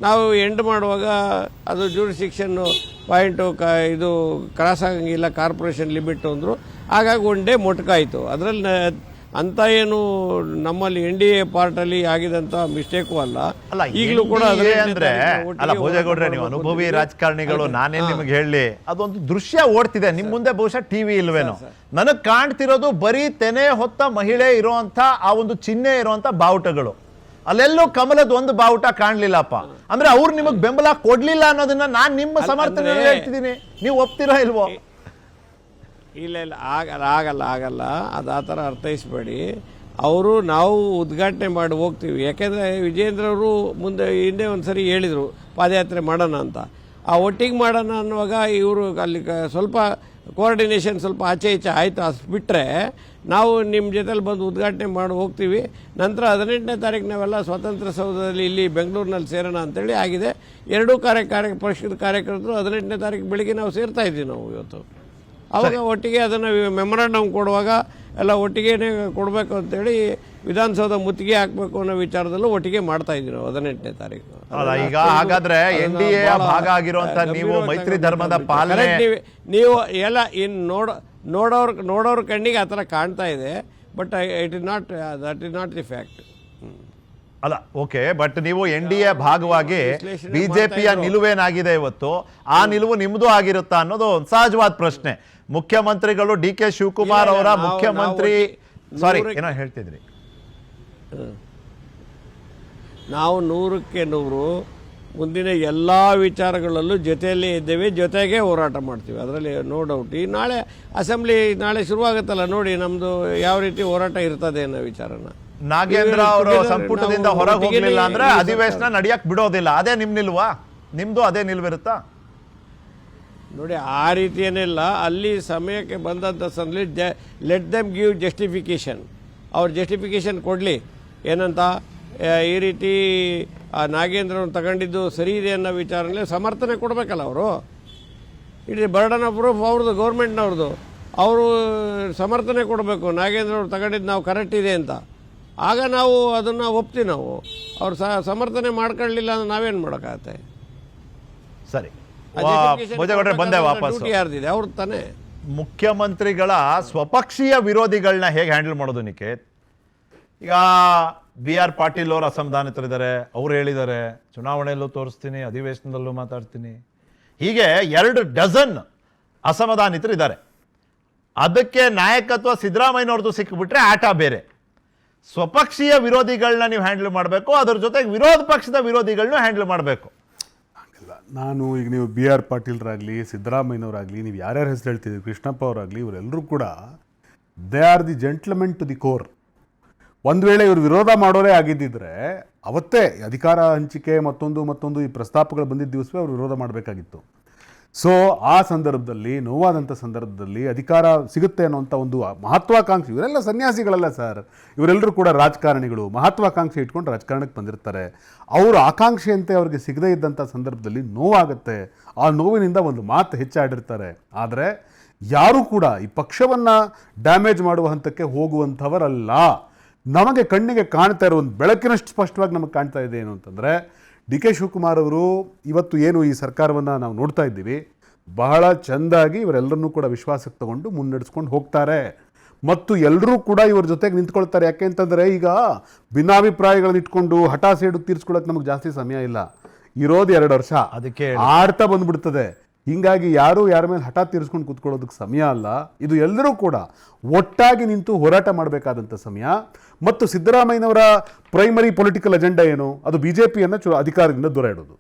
ನಾವು ಎಂಡ್ ಮಾಡುವಾಗ ಅದು ಜೂರಿಸ್ಡಿಕ್ಷನ್ನು ಪಾಯಿಂಟು ಇದು ಕ್ರಾಸ್ ಆಗಂಗಿಲ್ಲ, ಕಾರ್ಪೊರೇಷನ್ ಲಿಮಿಟ್ ಅಂದರು. ಹಾಗಾಗಿ ಒನ್ ಡೇ ಮೊಟಕಾಯಿತು. ಅದರಲ್ಲಿ ಅಂತ ಏನು ನಮ್ಮಲ್ಲಿ NDA ಪಾರ್ಟಲ್ಲಿ ಆಗಿದಂಥ ಮಿಸ್ಟೇಕು ಅಲ್ಲ. ಈಗಲೂ ಕೂಡ ಅಂದ್ರೆ ಅಲ್ಲ ಭೋಜೇಗೌಡ್ರೆ, ನೀವು ಅನುಭವಿ ರಾಜಕಾರಣಿಗಳು, ನಾನೇನ್ ನಿಮ್ಗೆ ಹೇಳಿ, ಅದೊಂದು ದೃಶ್ಯ ಓಡ್ತಿದೆ ನಿಮ್ ಮುಂದೆ. ಬಹುಶಃ ಟಿವಿ ಇಲ್ವೇನೋ, ನನಗ್ ಕಾಣ್ತಿರೋದು ಬರೀ ತೆನೆ ಹೊತ್ತ ಮಹಿಳೆ ಇರುವಂತ ಆ ಒಂದು ಚಿಹ್ನೆ ಇರುವಂತ ಬಾವುಟಗಳು. ಅಲ್ಲೆಲ್ಲೂ ಕಮಲದ ಒಂದು ಬಾವುಟ ಕಾಣ್ಲಿಲ್ಲಪ್ಪ. ಅಂದ್ರೆ ಅವ್ರು ನಿಮಗ್ ಬೆಂಬಲ ಕೊಡ್ಲಿಲ್ಲ ಅನ್ನೋದನ್ನ ನಾನ್ ನಿಮ್ಮ ಸಮರ್ಥನೆ ಹೇಳ್ತಿದ್ದೀನಿ. ನೀವು ಒಪ್ತಿರೋ ಇಲ್ವೋ? ಇಲ್ಲ ಆಗಲ್ಲ ಅದು ಆ ಥರ ಅರ್ಥೈಸ್ಬೇಡಿ. ಅವರು ನಾವು ಉದ್ಘಾಟನೆ ಮಾಡಿ ಹೋಗ್ತೀವಿ. ಯಾಕೆಂದರೆ ವಿಜೇಂದ್ರ ಅವರು ಹಿಂದೆ ಒಂದು ಸರಿ ಹೇಳಿದರು ಪಾದಯಾತ್ರೆ ಮಾಡೋಣ ಅಂತ. ಆ ಒಟ್ಟಿಗೆ ಮಾಡೋಣ ಅನ್ನುವಾಗ ಇವರು ಅಲ್ಲಿ ಸ್ವಲ್ಪ ಕೋಆರ್ಡಿನೇಷನ್ ಸ್ವಲ್ಪ ಆಚೆ ಈಚೆ ಆಯಿತು. ಅಷ್ಟು ಬಿಟ್ಟರೆ ನಾವು ನಿಮ್ಮ ಜೊತೆಲಿ ಬಂದು ಉದ್ಘಾಟನೆ ಮಾಡಿ ಹೋಗ್ತೀವಿ. ನಂತರ 18ನೇ ತಾರೀಕು ನಾವೆಲ್ಲ ಸ್ವಾತಂತ್ರ್ಯ ಸೌಧದಲ್ಲಿ ಇಲ್ಲಿ ಬೆಂಗಳೂರಿನಲ್ಲಿ ಸೇರೋಣ ಅಂತೇಳಿ ಆಗಿದೆ. ಎರಡೂ ಪಕ್ಷದ ಕಾರ್ಯಕರ್ತರು 18ನೇ ತಾರೀಕು ಬೆಳಿಗ್ಗೆ ನಾವು ಸೇರ್ತಾ ಇದ್ದೀವಿ ನಾವು ಇವತ್ತು. ಆವಾಗ ಒಟ್ಟಿಗೆ ಅದನ್ನು ಮೆಮೊರಾಂಡಮ್ ಕೊಡುವಾಗ ಎಲ್ಲ ಒಟ್ಟಿಗೆ ಕೊಡಬೇಕು ಅಂತೇಳಿ ವಿಧಾನಸೌಧ ಮುತ್ತಿಗೆ ಹಾಕಬೇಕು ಅನ್ನೋ ವಿಚಾರದಲ್ಲೂ ಒಟ್ಟಿಗೆ ಮಾಡ್ತಾ ಇದ್ದೀವಿ ನಾವು 18ನೇ ತಾರೀಕು. ಈಗ ಹಾಗಾದ್ರೆ NDA ಭಾಗ ಆಗಿರುವಂತ ನೀವು ಮೈತ್ರಿ ಧರ್ಮದ ಪಾಲನೆ, ನೀವು ಎಲ್ಲ ಇನ್ನು ನೋಡೋರ ಕಣ್ಣಿಗೆ ಆ ಥರ ಕಾಣ್ತಾ ಇದೆ. But that is not the fact. ಅಲ್ಲ ಓಕೆ, ಬಟ್ ನೀವು NDA ಭಾಗವಾಗಿ ಬಿಜೆಪಿಯ ನಿಲುವೇನಾಗಿದೆ ಇವತ್ತು, ಆ ನಿಲುವು ನಿಮ್ದು ಆಗಿರುತ್ತಾ ಅನ್ನೋದು ಒಂದು ಸಹಜವಾದ ಪ್ರಶ್ನೆ. ಮುಖ್ಯಮಂತ್ರಿಗಳು DK ಶಿವಕುಮಾರ್ ಅವರ ಮುಖ್ಯಮಂತ್ರಿ ಸಾರಿ ಏನೋ ಹೇಳ್ತಿದ್ರಿ, ನಾವು 100ಕ್ಕೆ 100 ಮುಂದಿನ ಎಲ್ಲ ವಿಚಾರಗಳಲ್ಲೂ ಜೊತೆಯಲ್ಲೇ ಇದ್ದೇವೆ, ಜೊತೆಗೆ ಹೋರಾಟ ಮಾಡ್ತೀವಿ, ಅದರಲ್ಲಿ ನೋ ಡೌಟ್. ಈ ನಾಳೆ ಅಸೆಂಬ್ಲಿ ನಾಳೆ ಶುರುವಾಗುತ್ತಲ್ಲ, ನೋಡಿ ನಮ್ಮದು ಯಾವ ರೀತಿ ಹೋರಾಟ ಇರ್ತದೆ ಅನ್ನೋ ವಿಚಾರನ. ನಾಗೇಂದ್ರ ಅವರು ಸಂಪುಟದಿಂದ ಹೊರಗೆ ಹೋಗ್ಲಿಲ್ಲ ಅಂದ್ರೆ ಅಧಿವೇಶನ ನಡೆಯಕ್ ಬಿಡೋದಿಲ್ಲ, ಅದೇ ನಿಮ್ ನಿಲ್ವಾ? ನಿಮ್ದು ಅದೇ ನಿಲ್ವಿರುತ್ತಾ? ನೋಡಿ, ಆ ರೀತಿ ಏನಿಲ್ಲ. ಅಲ್ಲಿ ಸಮಯಕ್ಕೆ ಬಂದಂಥ ಸಂದರ್ಭದಲ್ಲಿ ಲೆಟ್ ದೆಮ್ ಗಿವ್ ಜಸ್ಟಿಫಿಕೇಶನ್. ಅವ್ರು ಜಸ್ಟಿಫಿಕೇಶನ್ ಕೊಡಲಿ, ಏನಂತ ಈ ರೀತಿ ನಾಗೇಂದ್ರವ್ರು ತಗೊಂಡಿದ್ದು ಸರಿ ಇದೆ ಅನ್ನೋ ವಿಚಾರದಲ್ಲಿ ಸಮರ್ಥನೆ ಕೊಡಬೇಕಲ್ಲ ಅವರು. ಇಡೀ ಬರ್ಡನ್ ಆಫ್ ಪ್ರೂಫ್ ಅವ್ರದ್ದು, ಗೌರ್ಮೆಂಟ್ನವ್ರದ್ದು. ಅವರು ಸಮರ್ಥನೆ ಕೊಡಬೇಕು, ನಾಗೇಂದ್ರವ್ರು ತಗೊಂಡಿದ್ದು ನಾವು ಕರೆಕ್ಟ್ ಇದೆ ಅಂತ. ಆಗ ನಾವು ಅದನ್ನು ಒಪ್ತೀವಿ. ನಾವು ಅವ್ರು ಸಮರ್ಥನೆ ಮಾಡ್ಕೊಳ್ಳಿಲ್ಲ ಅಂದ್ರೆ ನಾವೇನು ಮಾಡೋಕ್ಕಾಗತ್ತೆ? ಸರಿ, ಬಂದೆ ವಾಪಸ್. ಯಾರ್ದಿದೆ ಅವ್ರ ತಾನೇ. ಮುಖ್ಯಮಂತ್ರಿಗಳ ಸ್ವಪಕ್ಷೀಯ ವಿರೋಧಿಗಳನ್ನ ಹೇಗೆ ಹ್ಯಾಂಡಲ್ ಮಾಡೋದು ನಿಖೇತ್? ಈಗ BR ಪಾಟೀಲ್ ಅವರು ಅಸಮಾಧಾನಿತರಿದ್ದಾರೆ, ಅವ್ರು ಹೇಳಿದ್ದಾರೆ ಚುನಾವಣೆಯಲ್ಲೂ ತೋರಿಸ್ತೀನಿ, ಅಧಿವೇಶನದಲ್ಲೂ ಮಾತಾಡ್ತೀನಿ. ಹೀಗೆ 2 ಡಜನ್ ಅಸಮಾಧಾನಿತರಿದ್ದಾರೆ. ಅದಕ್ಕೆ ನಾಯಕತ್ವ ಸಿದ್ದರಾಮಯ್ಯನವ್ರದ್ದು ಸಿಕ್ಕಿಬಿಟ್ರೆ ಆಟ ಬೇರೆ. ಸ್ವಪಕ್ಷೀಯ ವಿರೋಧಿಗಳನ್ನ ನೀವು ಹ್ಯಾಂಡಲ್ ಮಾಡಬೇಕು, ಅದ್ರ ಜೊತೆಗೆ ವಿರೋಧ ಪಕ್ಷದ ವಿರೋಧಿಗಳನ್ನ ಹ್ಯಾಂಡಲ್ ಮಾಡಬೇಕು. ನಾನು ಈಗ ನೀವು BR ಪಾಟೀಲ್ರಾಗಲಿ, ಸಿದ್ದರಾಮಯ್ಯನವರಾಗಲಿ, ನೀವು ಯಾರ್ಯಾರ ಹೆಸರು ಹೇಳ್ತಿದ್ದೀವಿ, ಕೃಷ್ಣಪ್ಪ ಅವರಾಗಲಿ, ಇವರೆಲ್ಲರೂ ಕೂಡ they are the gentlemen to the core. ಒಂದು ವೇಳೆ ಇವರು ವಿರೋಧ ಮಾಡೋರೇ ಆಗಿದ್ದಿದ್ರೆ ಅವತ್ತೇ ಅಧಿಕಾರ ಹಂಚಿಕೆ ಮತ್ತೊಂದು ಈ ಪ್ರಸ್ತಾಪಗಳು ಬಂದಿದ್ದ ದಿವಸವೇ ಅವರು ವಿರೋಧ ಮಾಡಬೇಕಾಗಿತ್ತು. ಸೊ ಆ ಸಂದರ್ಭದಲ್ಲಿ, ನೋವಾದಂಥ ಸಂದರ್ಭದಲ್ಲಿ ಅಧಿಕಾರ ಸಿಗುತ್ತೆ ಅನ್ನೋಂಥ ಒಂದು ಮಹತ್ವಾಕಾಂಕ್ಷೆ, ಇವರೆಲ್ಲ ಸನ್ಯಾಸಿಗಳಲ್ಲ ಸರ್, ಇವರೆಲ್ಲರೂ ಕೂಡ ರಾಜಕಾರಣಿಗಳು, ಮಹತ್ವಾಕಾಂಕ್ಷೆ ಇಟ್ಕೊಂಡು ರಾಜಕಾರಣಕ್ಕೆ ಬಂದಿರ್ತಾರೆ. ಅವರು ಆಕಾಂಕ್ಷೆಯಂತೆ ಅವ್ರಿಗೆ ಸಿಗದೇ ಇದ್ದಂಥ ಸಂದರ್ಭದಲ್ಲಿ ನೋವಾಗುತ್ತೆ. ಆ ನೋವಿನಿಂದ ಒಂದು ಮಾತು ಹೆಚ್ಚಾಡಿರ್ತಾರೆ. ಆದರೆ ಯಾರೂ ಕೂಡ ಈ ಪಕ್ಷವನ್ನು ಡ್ಯಾಮೇಜ್ ಮಾಡುವ ಹಂತಕ್ಕೆ ಹೋಗುವಂಥವರಲ್ಲ. ನಮಗೆ ಕಣ್ಣಿಗೆ ಕಾಣ್ತಾ ಇರೋ ಒಂದು ಬೆಳಕಿನಷ್ಟು ಸ್ಪಷ್ಟವಾಗಿ ನಮಗೆ ಕಾಣ್ತಾ ಇದೆ ಏನು ಅಂತಂದರೆ, DK ಶಿವಕುಮಾರ್ ಅವರು ಇವತ್ತು ಏನು ಈ ಸರ್ಕಾರವನ್ನು ನಾವು ನೋಡ್ತಾ ಇದ್ದೀವಿ, ಬಹಳ ಚೆಂದಾಗಿ ಇವರೆಲ್ಲರನ್ನೂ ಕೂಡ ವಿಶ್ವಾಸಕ್ಕೆ ತಗೊಂಡು ಮುನ್ನಡೆಸ್ಕೊಂಡು ಹೋಗ್ತಾರೆ ಮತ್ತು ಎಲ್ಲರೂ ಕೂಡ ಇವ್ರ ಜೊತೆಗೆ ನಿಂತ್ಕೊಳ್ತಾರೆ. ಯಾಕೆ ಅಂತಂದರೆ ಈಗ ಭಿನ್ನಾಭಿಪ್ರಾಯಗಳನ್ನ ಇಟ್ಕೊಂಡು ಹಠ ಸೇಡು ತೀರಿಸ್ಕೊಳ್ಳೋಕೆ ನಮಗೆ ಜಾಸ್ತಿ ಸಮಯ ಇಲ್ಲ, ಇರೋದು 2 ವರ್ಷ, ಅದಕ್ಕೆ ಆಡ್ತಾ ಬಂದ್ಬಿಡ್ತದೆ. ಹೀಗಾಗಿ ಯಾರು ಯಾರ ಮೇಲೆ ಹಠ ತೀರಿಸ್ಕೊಂಡು ಕೂತ್ಕೊಳ್ಳೋದಕ್ಕೆ ಸಮಯ ಅಲ್ಲ. ಇದು ಎಲ್ಲರೂ ಕೂಡ ಒಟ್ಟಾಗಿ ನಿಂತು ಹೋರಾಟ ಮಾಡಬೇಕಾದಂಥ ಸಮಯ. ಮತ್ತು ಸಿದ್ದರಾಮಯ್ಯನವರ ಪ್ರೈಮರಿ ಪೊಲಿಟಿಕಲ್ ಅಜೆಂಡಾ ಏನು? ಅದು BJPಯನ್ನು ಅಧಿಕಾರದಿಂದ ದೂರ ಇಡೋದು.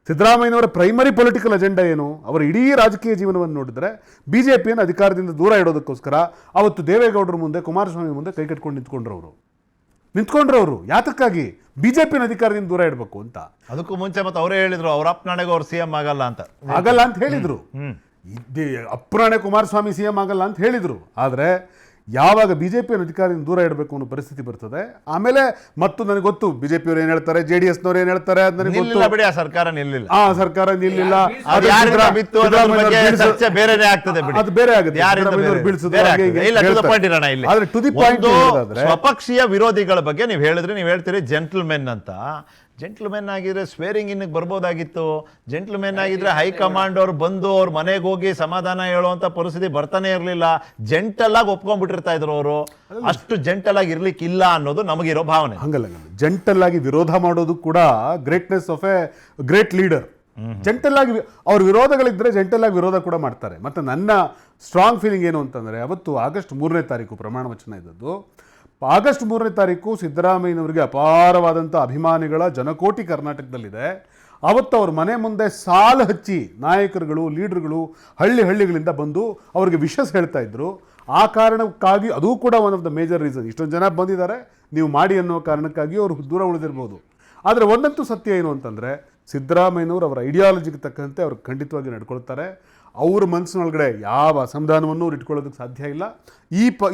ಸಿದ್ದರಾಮಯ್ಯನವರ ಪ್ರೈಮರಿ ಪೊಲಿಟಿಕಲ್ ಅಜೆಂಡಾ ಏನು? ಅವರ ಇಡೀ ರಾಜಕೀಯ ಜೀವನವನ್ನು ನೋಡಿದರೆ BJPಯನ್ನು ಅಧಿಕಾರದಿಂದ ದೂರ ಇಡೋದಕ್ಕೋಸ್ಕರ ಅವತ್ತು ದೇವೇಗೌಡರ ಮುಂದೆ, ಕುಮಾರಸ್ವಾಮಿ ಮುಂದೆ ಕೈ ಕಟ್ಕೊಂಡು ನಿಂತ್ಕೊಂಡ್ರವರು. ಯಾತಕ್ಕಾಗಿ? BJPನ ಅಧಿಕಾರದಿಂದ ದೂರ ಇಡಬೇಕು ಅಂತ. ಅದಕ್ಕೂ ಮುಂಚೆ ಮತ್ತೆ ಅವರೇ ಹೇಳಿದ್ರು, ಅವ್ರ ಅಪ್ಪನಾಣೆಗೆ ಅವ್ರು CM ಆಗಲ್ಲ ಅಂತ ಹೇಳಿದ್ರು. ಅಪ್ಪನಾಣೆ ಕುಮಾರಸ್ವಾಮಿ CM ಆಗಲ್ಲ ಅಂತ ಹೇಳಿದ್ರು. ಆದರೆ ಯಾವಾಗ ಬಿಜೆಪಿಯನ್ನು ಅಧಿಕಾರದಿಂದ ದೂರ ಇಡಬೇಕು ಅನ್ನೋ ಪರಿಸ್ಥಿತಿ ಬರ್ತದೆ, ಆಮೇಲೆ ಮತ್ತು ನನಗೆ ಗೊತ್ತು ಬಿಜೆಪಿಯವರು ಏನ್ ಹೇಳ್ತಾರೆ, JDS-ನವರು ಏನ್ ಹೇಳ್ತಾರೆ ಅದು ನನಗೆ ನಿಲ್ಲಿಲ್ಲ ಬಿಡಿ, ಆ ಸರ್ಕಾರ ನಿಲ್ಲಿಲ್ಲ. ಸರ್ಕಾರ ನಿಲ್ಲಿಲ್ಲ, ಅದು ಯಾರಿಂದ ಬಿತ್ತು ಅನ್ನೋದ್ರ ಬಗ್ಗೆ ಚರ್ಚೆ ಬೇರೆನೇ ಆಗ್ತದೆ ಬಿಡಿ. ಅದು ಬೇರೆ ಆಗುತ್ತೆ, ಯಾರಿಂದ ಸಿದ್ದರಾಮಯ್ಯನವರು ಬೀಳ್ಸೋದು ಬೇರೆ ಹಾಗೆ ಆಗ್ತದೆ. ಹೀಗೆ ಇಲ್ಲ, to the ಹೇಳ್ತಾರೆ. point ಇರೋಣ ಇಲ್ಲಿ. ಆದ್ರೆ to the point ಒಂದು ಹೇಳೋದಾದ್ರೆ ಸ್ವಪಕ್ಷೀಯ ವಿರೋಧಿಗಳ ಬಗ್ಗೆ ನೀವು ಹೇಳಿದ್ರೆ, ನೀವು ಹೇಳ್ತೀರಿ ಜೆಂಟಲ್ಮೆನ್ ಅಂತ. ಜೆಂಟಲ್ಮೆನ್ ಆಗಿದ್ರೆ ಸ್ವೇರಿಂಗ್ ಇನ್ ಬರ್ಬೋದಾಗಿತ್ತು. ಜೆಂಟಲ್ಮೆನ್ ಆಗಿದ್ರೆ ಹೈಕಮಾಂಡ್ ಅವ್ರು ಬಂದು ಅವ್ರ ಮನೆಗೆ ಹೋಗಿ ಸಮಾಧಾನ ಹೇಳುವಂತ ಪರಿಸ್ಥಿತಿ ಬರ್ತಾನೆ ಇರಲಿಲ್ಲ. ಜೆಂಟಲ್ ಆಗಿ ಒಪ್ಕೊಂಡ್ಬಿಟ್ಟಿರ್ತಾ ಇದ್ರು ಅವರು. ಅಷ್ಟು ಜೆಂಟಲ್ ಆಗಿ ಇರ್ಲಿಕ್ಕಿಲ್ಲ ಅನ್ನೋದು ನಮಗಿರೋ ಭಾವನೆ. ಹಂಗಲ್ಲ, ಜೆಂಟಲ್ ಆಗಿ ವಿರೋಧ ಮಾಡೋದು ಕೂಡ greatness of A great leader. Gentle ಆಗಿ ಅವ್ರ ವಿರೋಧಗಳಿದ್ರೆ ಜೆಂಟಲ್ ಆಗಿ ವಿರೋಧ ಕೂಡ ಮಾಡ್ತಾರೆ. ಮತ್ತೆ ನನ್ನ ಸ್ಟ್ರಾಂಗ್ ಫೀಲಿಂಗ್ ಏನು ಅಂತಂದ್ರೆ, ಅವತ್ತು ಆಗಸ್ಟ್ 3ನೇ ತಾರೀಕು ಪ್ರಮಾಣ ವಚನ ಇದ್ದದ್ದು. ಆಗಸ್ಟ್ 3ನೇ ತಾರೀಕು ಸಿದ್ದರಾಮಯ್ಯನವರಿಗೆ ಅಪಾರವಾದಂಥ ಅಭಿಮಾನಿಗಳ ಜನಕೋಟಿ ಕರ್ನಾಟಕದಲ್ಲಿದೆ. ಅವತ್ತು ಅವ್ರ ಮನೆ ಮುಂದೆ ಸಾಲು ಹಚ್ಚಿ ನಾಯಕರುಗಳು, ಲೀಡರ್ಗಳು ಹಳ್ಳಿಗಳಿಂದ ಬಂದು ಅವ್ರಿಗೆ ವಿಶಸ್ ಹೇಳ್ತಾ ಇದ್ರು. ಆ ಕಾರಣಕ್ಕಾಗಿ ಅದು ಕೂಡ one of the major reason. ಇಷ್ಟೊಂದು ಜನ ಬಂದಿದ್ದಾರೆ, ನೀವು ಮಾಡಿ ಅನ್ನೋ ಕಾರಣಕ್ಕಾಗಿ ಅವರು ದೂರ ಉಳಿದಿರ್ಬೋದು. ಆದರೆ ಒಂದಂತೂ ಸತ್ಯ ಏನು ಅಂತಂದರೆ, ಸಿದ್ದರಾಮಯ್ಯನವರು ಅವರ ಐಡಿಯಾಲಜಿಗೆ ತಕ್ಕಂತೆ ಅವ್ರು ಖಂಡಿತವಾಗಿ ನಡ್ಕೊಳ್ತಾರೆ. ಅವ್ರ ಮನಸ್ಸಿನೊಳಗಡೆ ಯಾವ ಅಸಮಾಧಾನವನ್ನು ಅವ್ರು ಇಟ್ಕೊಳ್ಳೋದಕ್ಕೆ ಸಾಧ್ಯ ಇಲ್ಲ.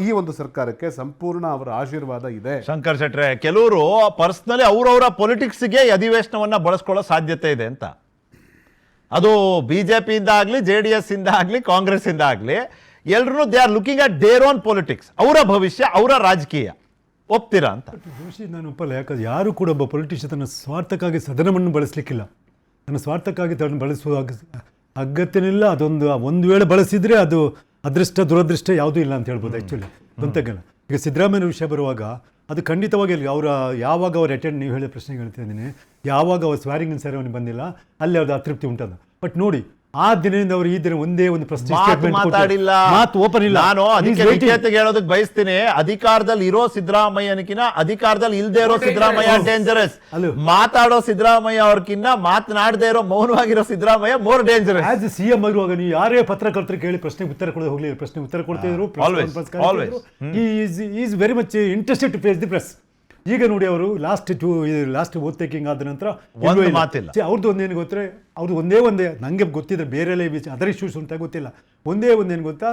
ಈ ಒಂದು ಸರ್ಕಾರಕ್ಕೆ ಸಂಪೂರ್ಣ ಅವರ ಆಶೀರ್ವಾದ ಇದೆ. ಶಂಕರ್ ಶೆಟ್ರೆ, ಕೆಲವರು ಪರ್ಸನಲಿ ಅವರವರ ಪೊಲಿಟಿಕ್ಸ್ಗೆ ಅಧಿವೇಶನವನ್ನ ಬಳಸ್ಕೊಳ್ಳೋ ಸಾಧ್ಯತೆ ಇದೆ ಅಂತ. ಅದು ಬಿಜೆಪಿಯಿಂದ ಆಗಲಿ, JDS ಇಂದ ಆಗಲಿ, ಕಾಂಗ್ರೆಸ್ ಇಂದ ಆಗಲಿ, ಎಲ್ಲರೂ they are looking at their own politics. ಅವರ ಭವಿಷ್ಯ, ಅವರ ರಾಜಕೀಯ. ಒಪ್ತೀರಾ ಅಂತ? ನಾನು ಒಪ್ಪಲ್ಲ. ಯಾಕಂದ್ರೆ ಯಾರು ಕೂಡ ಒಬ್ಬ ಪೊಲಿಟಿಷಿಯನ್ ತನ್ನ ಸ್ವಾರ್ಥಕ್ಕಾಗಿ ಸದನವನ್ನು ಬಳಸಲಿಕ್ಕಿಲ್ಲ. ತನ್ನ ಸ್ವಾರ್ಥಕ್ಕಾಗಿ ತನ್ನ ಬಳಸುವ ಅಗತ್ಯನಿಲ್ಲ. ಒಂದು ವೇಳೆ ಬಳಸಿದ್ರೆ ಅದು ಅದೃಷ್ಟ ದುರದೃಷ್ಟ ಯಾವುದೂ ಇಲ್ಲ ಅಂತ ಹೇಳ್ಬೋದು. ಆ್ಯಕ್ಚುಲಿ ಬಂತಕ್ಕಲ್ಲ. ಈಗ ಸಿದ್ದರಾಮಯ್ಯ ವಿಷಯ ಬರುವಾಗ ಅದು ಖಂಡಿತವಾಗಿ ಯಾವಾಗ ಅವ್ರು ಅಟೆಂಡ್, ನೀವು ಹೇಳಿದ ಪ್ರಶ್ನೆಗೆ ಹೇಳ್ತಿದ್ದೀನಿ, ಯಾವಾಗ ಅವ್ರು ಸ್ವಾರಿಂಗ್ ಇನ್ ಸೆರೆಮನಿ ಬಂದಿಲ್ಲ ಅಲ್ಲಿ ಅವ್ರದ್ದು ಅತೃಪ್ತಿ ಉಂಟದ. ಬಟ್ ನೋಡಿ, ಆ ದಿನದಿಂದ ಅವರು ಈ ದಿನ ಒಂದೇ ಒಂದು ಪ್ರಶ್ನೆ ಮಾತಾಡಿಲ್ಲ, ಮಾತು ಓಪನ್ ಇಲ್ಲ. ನಾನು ಅದಕ್ಕೆ ಹೇಳೋದಕ್ಕೆ ಬಯಸ್ತೀನಿ, ಅಧಿಕಾರದಲ್ಲಿ ಇರೋ ಸಿದ್ದರಾಮಯ್ಯನಕಿನ್ನ ಅಧಿಕಾರದಲ್ಲಿ ಇಲ್ದೇ ಇರೋ ಸಿದ್ದರಾಮಯ್ಯ ಡೇಂಜರಸ್. ಮಾತಾಡೋ ಸಿದ್ದರಾಮಯ್ಯ ಅವ್ರಕಿನ್ನ ಮಾತನಾಡದೇ ಇರೋ ಮೌನವಾಗಿರೋ Siddaramaiah more dangerous. As CM ಆಗಿರುವಾಗ ನೀವು ಯಾರೇ ಪತ್ರಕರ್ತರು ಕೇಳಿ ಪ್ರಶ್ನೆಗೆ ಉತ್ತರ ಕೊಡೋದು ಹೋಗ್ಲಿ, ಪ್ರಶ್ನೆ ಉತ್ತರ ಕೊಡ್ತಿದ್ರು. Is very much interested to face the press. ಈಗ ನೋಡಿ, ಅವರು ಲಾಸ್ಟ್ ಓತ್ ಟೇಕಿಂಗ್ ಆದ ನಂತರ ಮಾತಿಲ್ಲ. ಅವ್ರದ್ದು ಒಂದೇನು ಗೊತ್ತರೆ, ಅವ್ರದ್ದು ಒಂದೇ ನಂಗೆ ಗೊತ್ತಿದ್ರೆ ಬೇರೆ ಅದರ್ ಇಶ್ಯೂಸ್ ಅಂತ ಗೊತ್ತಿಲ್ಲ. ಒಂದೇನು ಗೊತ್ತಾ,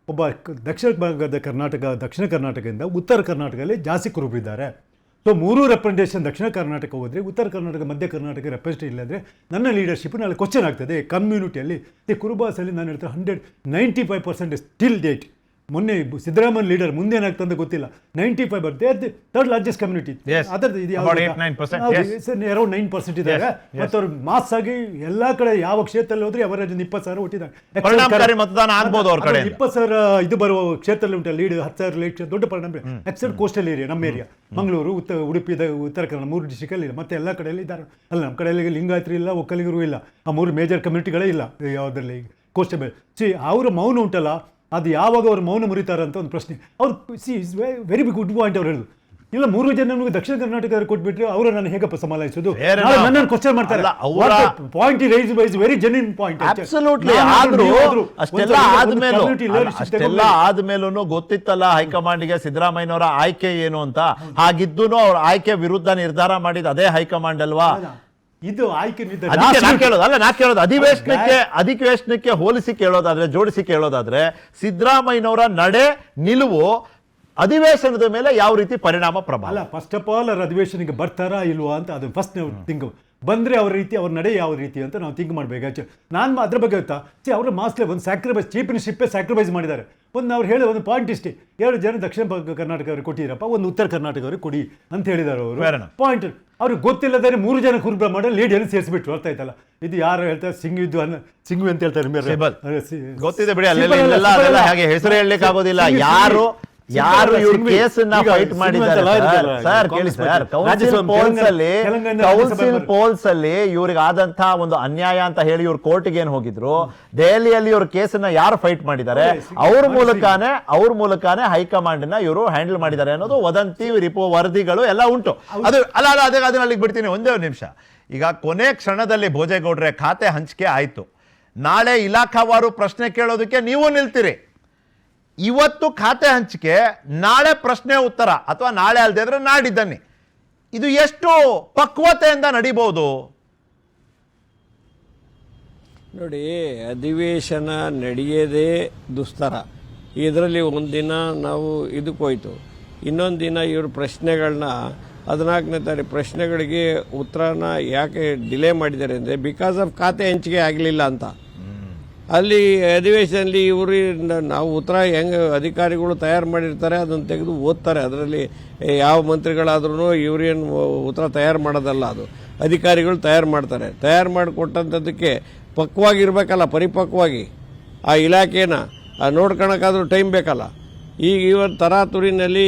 ಒಬ್ಬ ದಕ್ಷಿಣ ಕರ್ನಾಟಕದಿಂದ ಉತ್ತರ ಕರ್ನಾಟಕದಲ್ಲಿ ಜಾಸ್ತಿ ಕುರುಬಿದ್ದಾರೆ. ಸೊ 3 ರೆಪ್ರೆಸೆಂಟೇಷನ್ ದಕ್ಷಿಣ ಕರ್ನಾಟಕ ಹೋದರೆ, ಉತ್ತರ ಕರ್ನಾಟಕ, ಮಧ್ಯ ಕರ್ನಾಟಕ ರೆಪ್ರೆಸೆಂಟೇಷನ್ ಇಲ್ಲದ್ರೆ ನನ್ನ ಲೀಡರ್ಶಿಪ್ ನಾಳೆ ಕ್ವಶನ್ ಆಗ್ತದೆ. ಕಮ್ಯುನಿಟಿಯಲ್ಲಿ ಕುರುಬಾಸಲ್ಲಿ ನಾನು ಹೇಳ್ತಾರೆ 95% ಸ್ಟಿಲ್ ಡೇಟ್. ಮೊನ್ನೆ ಸಿದ್ದರಾಮಯ್ಯ ಲೀಡರ್ ಮುಂದೆ ಏನಾಗ್ತದೆ ಅಂತ ಗೊತ್ತಿಲ್ಲ. 95 ಥರ್ಡ್ ಲಾರ್ಜೆಸ್ಟ್ ಕಮ್ಯುನಿಟಿ. ಅರೌಂಡ್ 9% ಇದ್ದಾರೆ. ಮತ್ತು ಅವ್ರು ಮಾಸ್ ಆಗಿ ಎಲ್ಲಾ ಕಡೆ ಯಾವ ಕ್ಷೇತ್ರದಲ್ಲಿ ಹೋದ್ರೆ ಅವರೇಜ್ 20,000 ಹುಟ್ಟಿದ್ದಾರೆ. 20,000 ಇದು ಬರುವ ಕ್ಷೇತ್ರದಲ್ಲಿ ಉಂಟು ಲೀಡ್. 10,000 ಲೀಡ್ ದೊಡ್ಡ ಪರಿಣಾಮ. ಎಕ್ಸೆಪ್ಟ್ ಕೋಸ್ಟಲ್ ಏರಿಯಾ, ನಮ್ಮ ಏರಿಯಾ ಮಂಗಳೂರು, ಉಡುಪಿ, ಉತ್ತರ ಕನ್ನಡ 3 ಡಿಸ್ಟ್ರಿಕ್ಟಲ್ಲಿ ಇಲ್ಲ. ಮತ್ತೆ ಎಲ್ಲ ಕಡೆಯಲ್ಲಿ ಇದ್ದಾರೆ. ಅಲ್ಲ, ನಮ್ಮ ಕಡೆಯಲ್ಲಿ ಲಿಂಗಾಯತರು ಇಲ್ಲ, ಒಕ್ಕಲಿಗರು ಇಲ್ಲ. ಆ 3 ಮೇಜರ್ ಕಮ್ಯುನಿಟಿಗಳೇ ಇಲ್ಲ ಯಾವುದರಲ್ಲಿ ಕೋಸ್ಟಲ್ ಬೆಲ್ಟ್. ಅವರ ಮೌನ ಉಂಟಲ್ಲ, ಅದು ಯಾವಾಗ ಅವ್ರು ಮೌನ ಮುರಿತಾರೆ ಅಂತ ಒಂದು ಪ್ರಶ್ನೆ. ಅವ್ರು ವೆರಿ ಗುಡ್ ಪಾಯಿಂಟ್ ಅವ್ರು ಹೇಳಿದ್ರು. ಇಲ್ಲ, 3 ಜನ ದಕ್ಷಿಣ ಕರ್ನಾಟಕದವ್ರು ಕೊಟ್ಬಿಟ್ರೆ ಅವರು ನಾನು ಹೇಗಪ್ಪ ಸಮಾಲೈಸೋದು, ನನ್ನನ್ನು ಕ್ವಶನ್ ಮಾಡ್ತಾರೆ. Point raise very genuine point. ಅಷ್ಟೆಲ್ಲ ಆದ್ಮೇಲೂ ಗೊತ್ತಿತ್ತಲ್ಲ ಹೈಕಮಾಂಡ್ಗೆ ಸಿದ್ದರಾಮಯ್ಯನವರ ಆಯ್ಕೆ ಏನು ಅಂತ. ಹಾಗಿದ್ದೂ ಅವ್ರ ಆಯ್ಕೆ ವಿರುದ್ಧ ನಿರ್ಧಾರ ಮಾಡಿದ ಅದೇ ಹೈಕಮಾಂಡ್ ಅಲ್ವಾ? ಇದು ಆಯ್ಕೆ ಕೇಳೋದು ಅಧಿವೇಶನಕ್ಕೆ ಹೋಲಿಸಿ ಕೇಳೋದಾದ್ರೆ, ಜೋಡಿಸಿ ಕೇಳೋದಾದ್ರೆ, ಸಿದ್ದರಾಮಯ್ಯನವರ ನಡೆ ನಿಲುವು ಅಧಿವೇಶನದ ಮೇಲೆ ಯಾವ ರೀತಿ ಪರಿಣಾಮ ಪ್ರಭಾವ? ಅಲ್ಲ, ಫಸ್ಟ್ ಆಫ್ ಆಲ್ ಅವ್ರ ಅಧಿವೇಶನಕ್ಕೆ ಬರ್ತಾರಾ ಇಲ್ವಾ ಅಂತ ಅದು ಫಸ್ಟ್ ಥಿಂಕ್. ಬಂದರೆ ಅವ್ರ ನಡೆ ಯಾವ ರೀತಿ ಅಂತ ನಾವು ಥಿಂಕ್ ಮಾಡಬೇಕು. ನಾನು ಅದ್ರ ಬಗ್ಗೆ ಗೊತ್ತಾ, ಅವರ ಮಾಸ್ಲೆ ಒಂದು ಸ್ಯಾಕ್ರಿಫೈಸ್, ಚೀಫ್ ಮಿನಿಸ್ಟರ್ಶಿಪ್ಪೇ ಸ್ಯಾಕ್ರಿಫೈಸ್ ಮಾಡಿದ್ದಾರೆ. ಅವ್ರು ಹೇಳೋ ಒಂದು ಪಾಯಿಂಟ್ ಇಷ್ಟೇ, 2 ಜನ ದಕ್ಷಿಣ ಕರ್ನಾಟಕವ್ರಿಗೆ ಕೊಟ್ಟಿದ್ದೀರಪ್ಪ, ಒಂದು ಉತ್ತರ ಕರ್ನಾಟಕವ್ರಿಗೆ ಕೊಡಿ ಅಂತ ಹೇಳಿದ್ದಾರೆ ಅವರು. ಪಾಯಿಂಟ್ ಅವ್ರಿಗೆ ಗೊತ್ತಿಲ್ಲದೇ 3 ಜನ ಕುರುಬ ಮಾಡಿ ಲೇಡಿಯಲ್ಲಿ ಸೇರಿಸ್ಬಿಟ್ರು. ಅರ್ಥ ಆಯ್ತಲ್ಲ? ಇದು ಯಾರು ಹೇಳ್ತಾರೆ, ಸಿಂಗ್ ಅಂತ ಹೇಳ್ತಾರೆ. ಗೊತ್ತಿದೆ ಬಿಡಿ, ಹಾಗೆ ಹೆಸರು ಹೇಳಲಿಕ್ಕೆ ಆಗೋದಿಲ್ಲ. ಯಾರು ಇವ್ರ ಕೇಸನ್ನ ಫೈಟ್ ಮಾಡಿದ್ದಾರೆ ಸರ್, ಕೇಳಿ ಸರ್, ಕೌನ್ಸಿಲ್ ಪೋಲ್ಸ್ ಅಲ್ಲಿ ಇವ್ರಿಗೆ ಆದಂತಹ ಒಂದು ಅನ್ಯಾಯ ಅಂತ ಹೇಳಿ ಇವ್ರು ಕೋರ್ಟ್ಗೆ ಏನ್ ಹೋಗಿದ್ರು, ದೆಹಲಿಯಲ್ಲಿ ಇವ್ರ ಕೇಸನ್ನ ಯಾರು ಫೈಟ್ ಮಾಡಿದ್ದಾರೆ, ಅವ್ರ ಮೂಲಕನೇ ಹೈಕಮಾಂಡ್ ನ ಇವರು ಹ್ಯಾಂಡಲ್ ಮಾಡಿದ್ದಾರೆ ಅನ್ನೋದು ವದಂತಿ, ವರದಿಗಳು ಎಲ್ಲ ಉಂಟು. ಅದು ಅದೇ ಅಲ್ಲಿಗೆ ಬಿಡ್ತೀನಿ. ಒಂದೇ ನಿಮಿಷ. ಈಗ ಕೊನೆ ಕ್ಷಣದಲ್ಲಿ ಭೋಜೇಗೌಡ್ರೆ ಖಾತೆ ಹಂಚಿಕೆ ಆಯ್ತು. ನಾಳೆ ಇಲಾಖಾವಾರು ಪ್ರಶ್ನೆ ಕೇಳೋದಕ್ಕೆ ನೀವು ನಿಲ್ತೀರಿ. ಇವತ್ತು ಖಾತೆ ಹಂಚಿಕೆ, ನಾಳೆ ಪ್ರಶ್ನೆ ಉತ್ತರ, ಅಥವಾ ನಾಳೆ ಅಲ್ಲದೆ ಇದ್ರೆ ನಾಡಿದ್ದನ್ನಿ. ಇದು ಎಷ್ಟು ಪಕ್ವತೆಯಿಂದ ನಡೀಬಹುದು ನೋಡಿ. ಅಧಿವೇಶನ ನಡೆಯದೇ ದುಸ್ತರ. ಇದರಲ್ಲಿ ಒಂದು ದಿನ ನಾವು ಇದಕ್ಕೆ ಹೋಯ್ತು, ಇನ್ನೊಂದು ದಿನ ಇವ್ರ ಪ್ರಶ್ನೆಗಳನ್ನ 14ನೇ ತಾರೀಕು ಪ್ರಶ್ನೆಗಳಿಗೆ ಉತ್ತರನ ಯಾಕೆ ಡಿಲೇ ಮಾಡಿದ್ದಾರೆ ಅಂದರೆ ಬಿಕಾಸ್ ಆಫ್ ಖಾತೆ ಹಂಚಿಕೆ ಆಗಲಿಲ್ಲ ಅಂತ. ಅಲ್ಲಿ ಅಧಿವೇಶನದಲ್ಲಿ ಇವರು ನಾವು ಉತ್ತರ ಹೆಂಗೆ ಅಧಿಕಾರಿಗಳು ತಯಾರು ಮಾಡಿರ್ತಾರೆ ಅದನ್ನು ತೆಗೆದು ಓದ್ತಾರೆ. ಅದರಲ್ಲಿ ಯಾವ ಮಂತ್ರಿಗಳಾದ್ರೂ ಇವ್ರೇನು ಉತ್ತರ ತಯಾರು ಮಾಡೋದಲ್ಲ, ಅದು ಅಧಿಕಾರಿಗಳು ತಯಾರು ಮಾಡ್ತಾರೆ. ತಯಾರು ಮಾಡಿಕೊಟ್ಟಂಥದ್ದಕ್ಕೆ ಪಕ್ವಾಗಿರ್ಬೇಕಲ್ಲ, ಪರಿಪಕ್ವಾಗಿ ಆ ಇಲಾಖೆನ ನೋಡ್ಕೊಳಕ್ಕಾದ್ರೂ ಟೈಮ್ ಬೇಕಲ್ಲ. ಈಗ ಇವತ್ತು ತರಾತುರಿನಲ್ಲಿ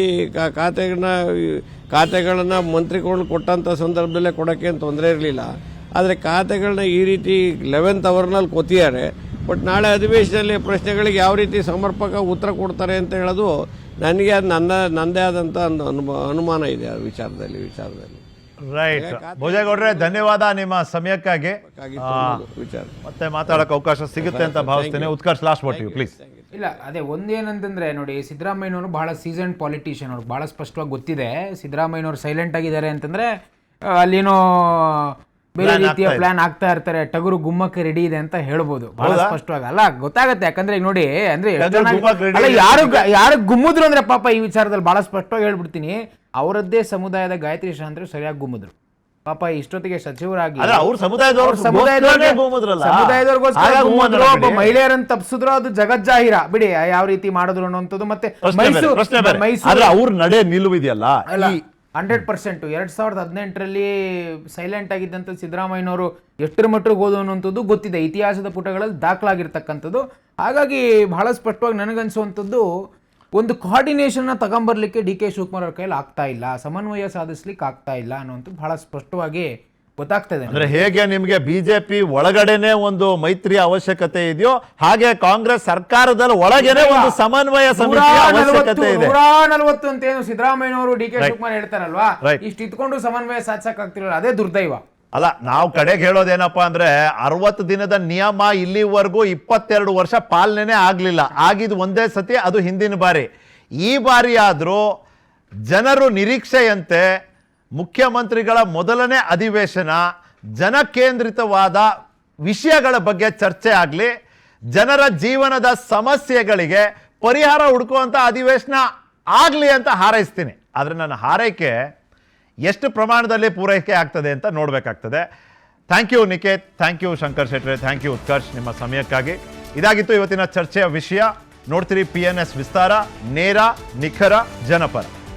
ಖಾತೆಗಳನ್ನ ಮಂತ್ರಿಗಳು ಕೊಟ್ಟಂಥ ಸಂದರ್ಭದಲ್ಲೇ ಕೊಡೋಕ್ಕೆ ಏನು ತೊಂದರೆ ಇರಲಿಲ್ಲ. ಆದರೆ ಖಾತೆಗಳನ್ನ ಈ ರೀತಿ 11th ಅವರ್ನಲ್ಲಿ ಕೊತ್ತಿದ್ದಾರೆ. ಬಟ್ ನಾಳೆ ಅಧಿವೇಶನದಲ್ಲಿ ಪ್ರಶ್ನೆಗಳಿಗೆ ಯಾವ ರೀತಿ ಸಮರ್ಪಕ ಉತ್ತರ ಕೊಡ್ತಾರೆ ಅಂತ ಹೇಳೋದು ನನಗೆ ಅದು ನನ್ನದೇ ಆದಂಥ ಒಂದು ಅನುಮಾನ ಇದೆ ಆ ವಿಚಾರದಲ್ಲಿ. ರೈಟ್ ಭೋಜೇಗೌಡ್ರೆ, ಧನ್ಯವಾದ ನಿಮ್ಮ ಸಮಯಕ್ಕಾಗಿ. ವಿಚಾರ ಮತ್ತೆ ಮಾತಾಡೋಕೆ ಅವಕಾಶ ಸಿಗುತ್ತೆ ಅಂತ ಭಾವಿಸ್ತೇನೆ. Utkarsh, last word you please. ಇಲ್ಲ, ಅದೇ ಒಂದೇನಂತಂದ್ರೆ ನೋಡಿ, ಸಿದ್ದರಾಮಯ್ಯನವರು ಬಹಳ ಸೀಸನ್ ಪಾಲಿಟಿಷಿಯನ್, ಅವ್ರಿಗೆ ಬಹಳ ಸ್ಪಷ್ಟವಾಗಿ ಗೊತ್ತಿದೆ ಸಿದ್ದರಾಮಯ್ಯನವರು ಸೈಲೆಂಟ್ ಆಗಿದ್ದಾರೆ ಅಂತಂದ್ರೆ ಅಲ್ಲೇನೋ ಬೇರೆ ರೀತಿಯ ಪ್ಲಾನ್ ಆಗ್ತಾ ಇರ್ತಾರೆ, ಟಗರು ಗುಮ್ಮಕ್ಕೆ ರೆಡಿ ಇದೆ ಅಂತ ಹೇಳ್ಬೋದು ಬಹಳ ಸ್ಪಷ್ಟವಾಗಿ. ಅಲ್ಲ ಗೊತ್ತಾಗತ್ತೆ, ಯಾಕಂದ್ರೆ ಈಗ ನೋಡಿ ಅಂದ್ರೆ ಯಾರು ಗುಮ್ಮಿದ್ರು ಅಂದ್ರೆ ಪಾಪ ಈ ವಿಚಾರದಲ್ಲಿ ಬಹಳ ಸ್ಪಷ್ಟವಾಗಿ ಹೇಳ್ಬಿಡ್ತೀನಿ, ಅವರದ್ದೇ ಸಮುದಾಯದ ಗಾಯತ್ರಿ ಶಾ ಅಂದ್ರೆ ಸರಿಯಾಗಿ ಗುಮ್ಮಿದ್ರು ಪಾಪ. ಇಷ್ಟೊತ್ತಿಗೆ ಸಚಿವರಾಗಿ ಸಮುದಾಯದವ್ರಿಗೋಸ್ಕರ ಒಬ್ಬ ಮಹಿಳೆಯರನ್ನು ತಪ್ಪಿಸಿದ್ರು, ಅದು ಜಗಜ್ಜಾಹಿರ ಬಿಡಿ ಯಾವ ರೀತಿ ಮಾಡಿದ್ರು ಅನ್ನೋಂಥದ್ದು. ಮತ್ತೆ ಮೈಸೂರು ಅವ್ರ ನಡೆ ನಿಲುವಿದೆಯಲ್ಲ 100%. 2018ರಲ್ಲಿ ಸೈಲೆಂಟ್ ಆಗಿದ್ದಂಥ ಸಿದ್ದರಾಮಯ್ಯನವರು ಎಷ್ಟರ ಮಟ್ಟಿಗೆ ಹೋದು ಅನ್ನುವಂಥದ್ದು ಗೊತ್ತಿದೆ, ಇತಿಹಾಸದ ಪುಟಗಳಲ್ಲಿ ದಾಖಲಾಗಿರ್ತಕ್ಕಂಥದ್ದು. ಹಾಗಾಗಿ ಬಹಳ ಸ್ಪಷ್ಟವಾಗಿ ನನಗನ್ಸುವಂಥದ್ದು, ಒಂದು ಕೋಆರ್ಡಿನೇಷನ್ನ ತಗೊಂಬರ್ಲಿಕ್ಕೆ ಡಿ ಕೆ ಶಿವಕುಮಾರ್ ಅವ್ರ ಕೈಯಲ್ಲಿ ಆಗ್ತಾ ಇಲ್ಲ, ಸಮನ್ವಯ ಸಾಧಿಸ್ಲಿಕ್ಕೆ ಆಗ್ತಾ ಇಲ್ಲ ಅನ್ನುವಂಥದ್ದು ಬಹಳ ಸ್ಪಷ್ಟವಾಗಿ ಗೊತ್ತಾಗ್ತದೆ. ಅಂದ್ರೆ ಹೇಗೆ ನಿಮ್ಗೆ ಬಿಜೆಪಿ ಒಳಗಡೆನೆ ಒಂದು ಮೈತ್ರಿಯ ಅವಶ್ಯಕತೆ ಇದೆಯೋ, ಹಾಗೆ ಕಾಂಗ್ರೆಸ್ ಸರ್ಕಾರದಲ್ಲಿ ಒಳಗೇನೆ ಒಂದು ಸಮನ್ವಯ ಸಮಿತಿಯ ಅವಶ್ಯಕತೆ ಇದೆ. 140 ಅಂತ ಏನು ಸಿದ್ದರಾಮಯ್ಯನವರು ಡಿ ಕೆ ಶಿವಕುಮಾರ್ ಹೇಳ್ತಾರಲ್ವಾ, ಇಷ್ಟು ಇಟ್ಕೊಂಡು ಸಮನ್ವಯ ಸಾಧಿಸಕ್ ಆಗ್ತಿರಲ್ಲ, ಅದೇ ದುರ್ದೈವ. ಅಲ್ಲ, ನಾವು ಕಡೆಗೆ ಹೇಳೋದೇನಪ್ಪಾ ಅಂದ್ರೆ 60 ದಿನದ ನಿಯಮ ಇಲ್ಲಿವರೆಗೂ 22 ವರ್ಷ ಪಾಲನೆ ಆಗ್ಲಿಲ್ಲ. ಆಗಿದ್ದು ಒಂದೇ ಸತಿ, ಅದು ಹಿಂದಿನ ಬಾರಿ. ಈ ಬಾರಿ ಆದ್ರೂ ಜನರು ನಿರೀಕ್ಷೆಯಂತೆ ಮುಖ್ಯಮಂತ್ರಿಗಳ ಮೊದಲನೇ ಅಧಿವೇಶನ ಜನಕೇಂದ್ರಿತವಾದ ವಿಷಯಗಳ ಬಗ್ಗೆ ಚರ್ಚೆ ಆಗಲಿ, ಜನರ ಜೀವನದ ಸಮಸ್ಯೆಗಳಿಗೆ ಪರಿಹಾರ ಹುಡುಕುವಂಥ ಅಧಿವೇಶನ ಆಗಲಿ ಅಂತ ಹಾರೈಸ್ತೀನಿ. ಆದರೆ ನನ್ನ ಹಾರೈಕೆ ಎಷ್ಟು ಪ್ರಮಾಣದಲ್ಲಿ ಪೂರೈಕೆ ಆಗ್ತದೆ ಅಂತ ನೋಡಬೇಕಾಗ್ತದೆ. Thank you Niket, thank you Shankar ಶೆಟ್ರೆ, ಥ್ಯಾಂಕ್ ಯು ಉತ್ಕರ್ಷ್ ನಿಮ್ಮ ಸಮಯಕ್ಕಾಗಿ. ಇದಾಗಿತ್ತು ಇವತ್ತಿನ ಚರ್ಚೆಯ ವಿಷಯ. ನೋಡ್ತೀರಿ PNS ವಿಸ್ತಾರ, ನೇರ, ನಿಖರ, ಜನಪರ.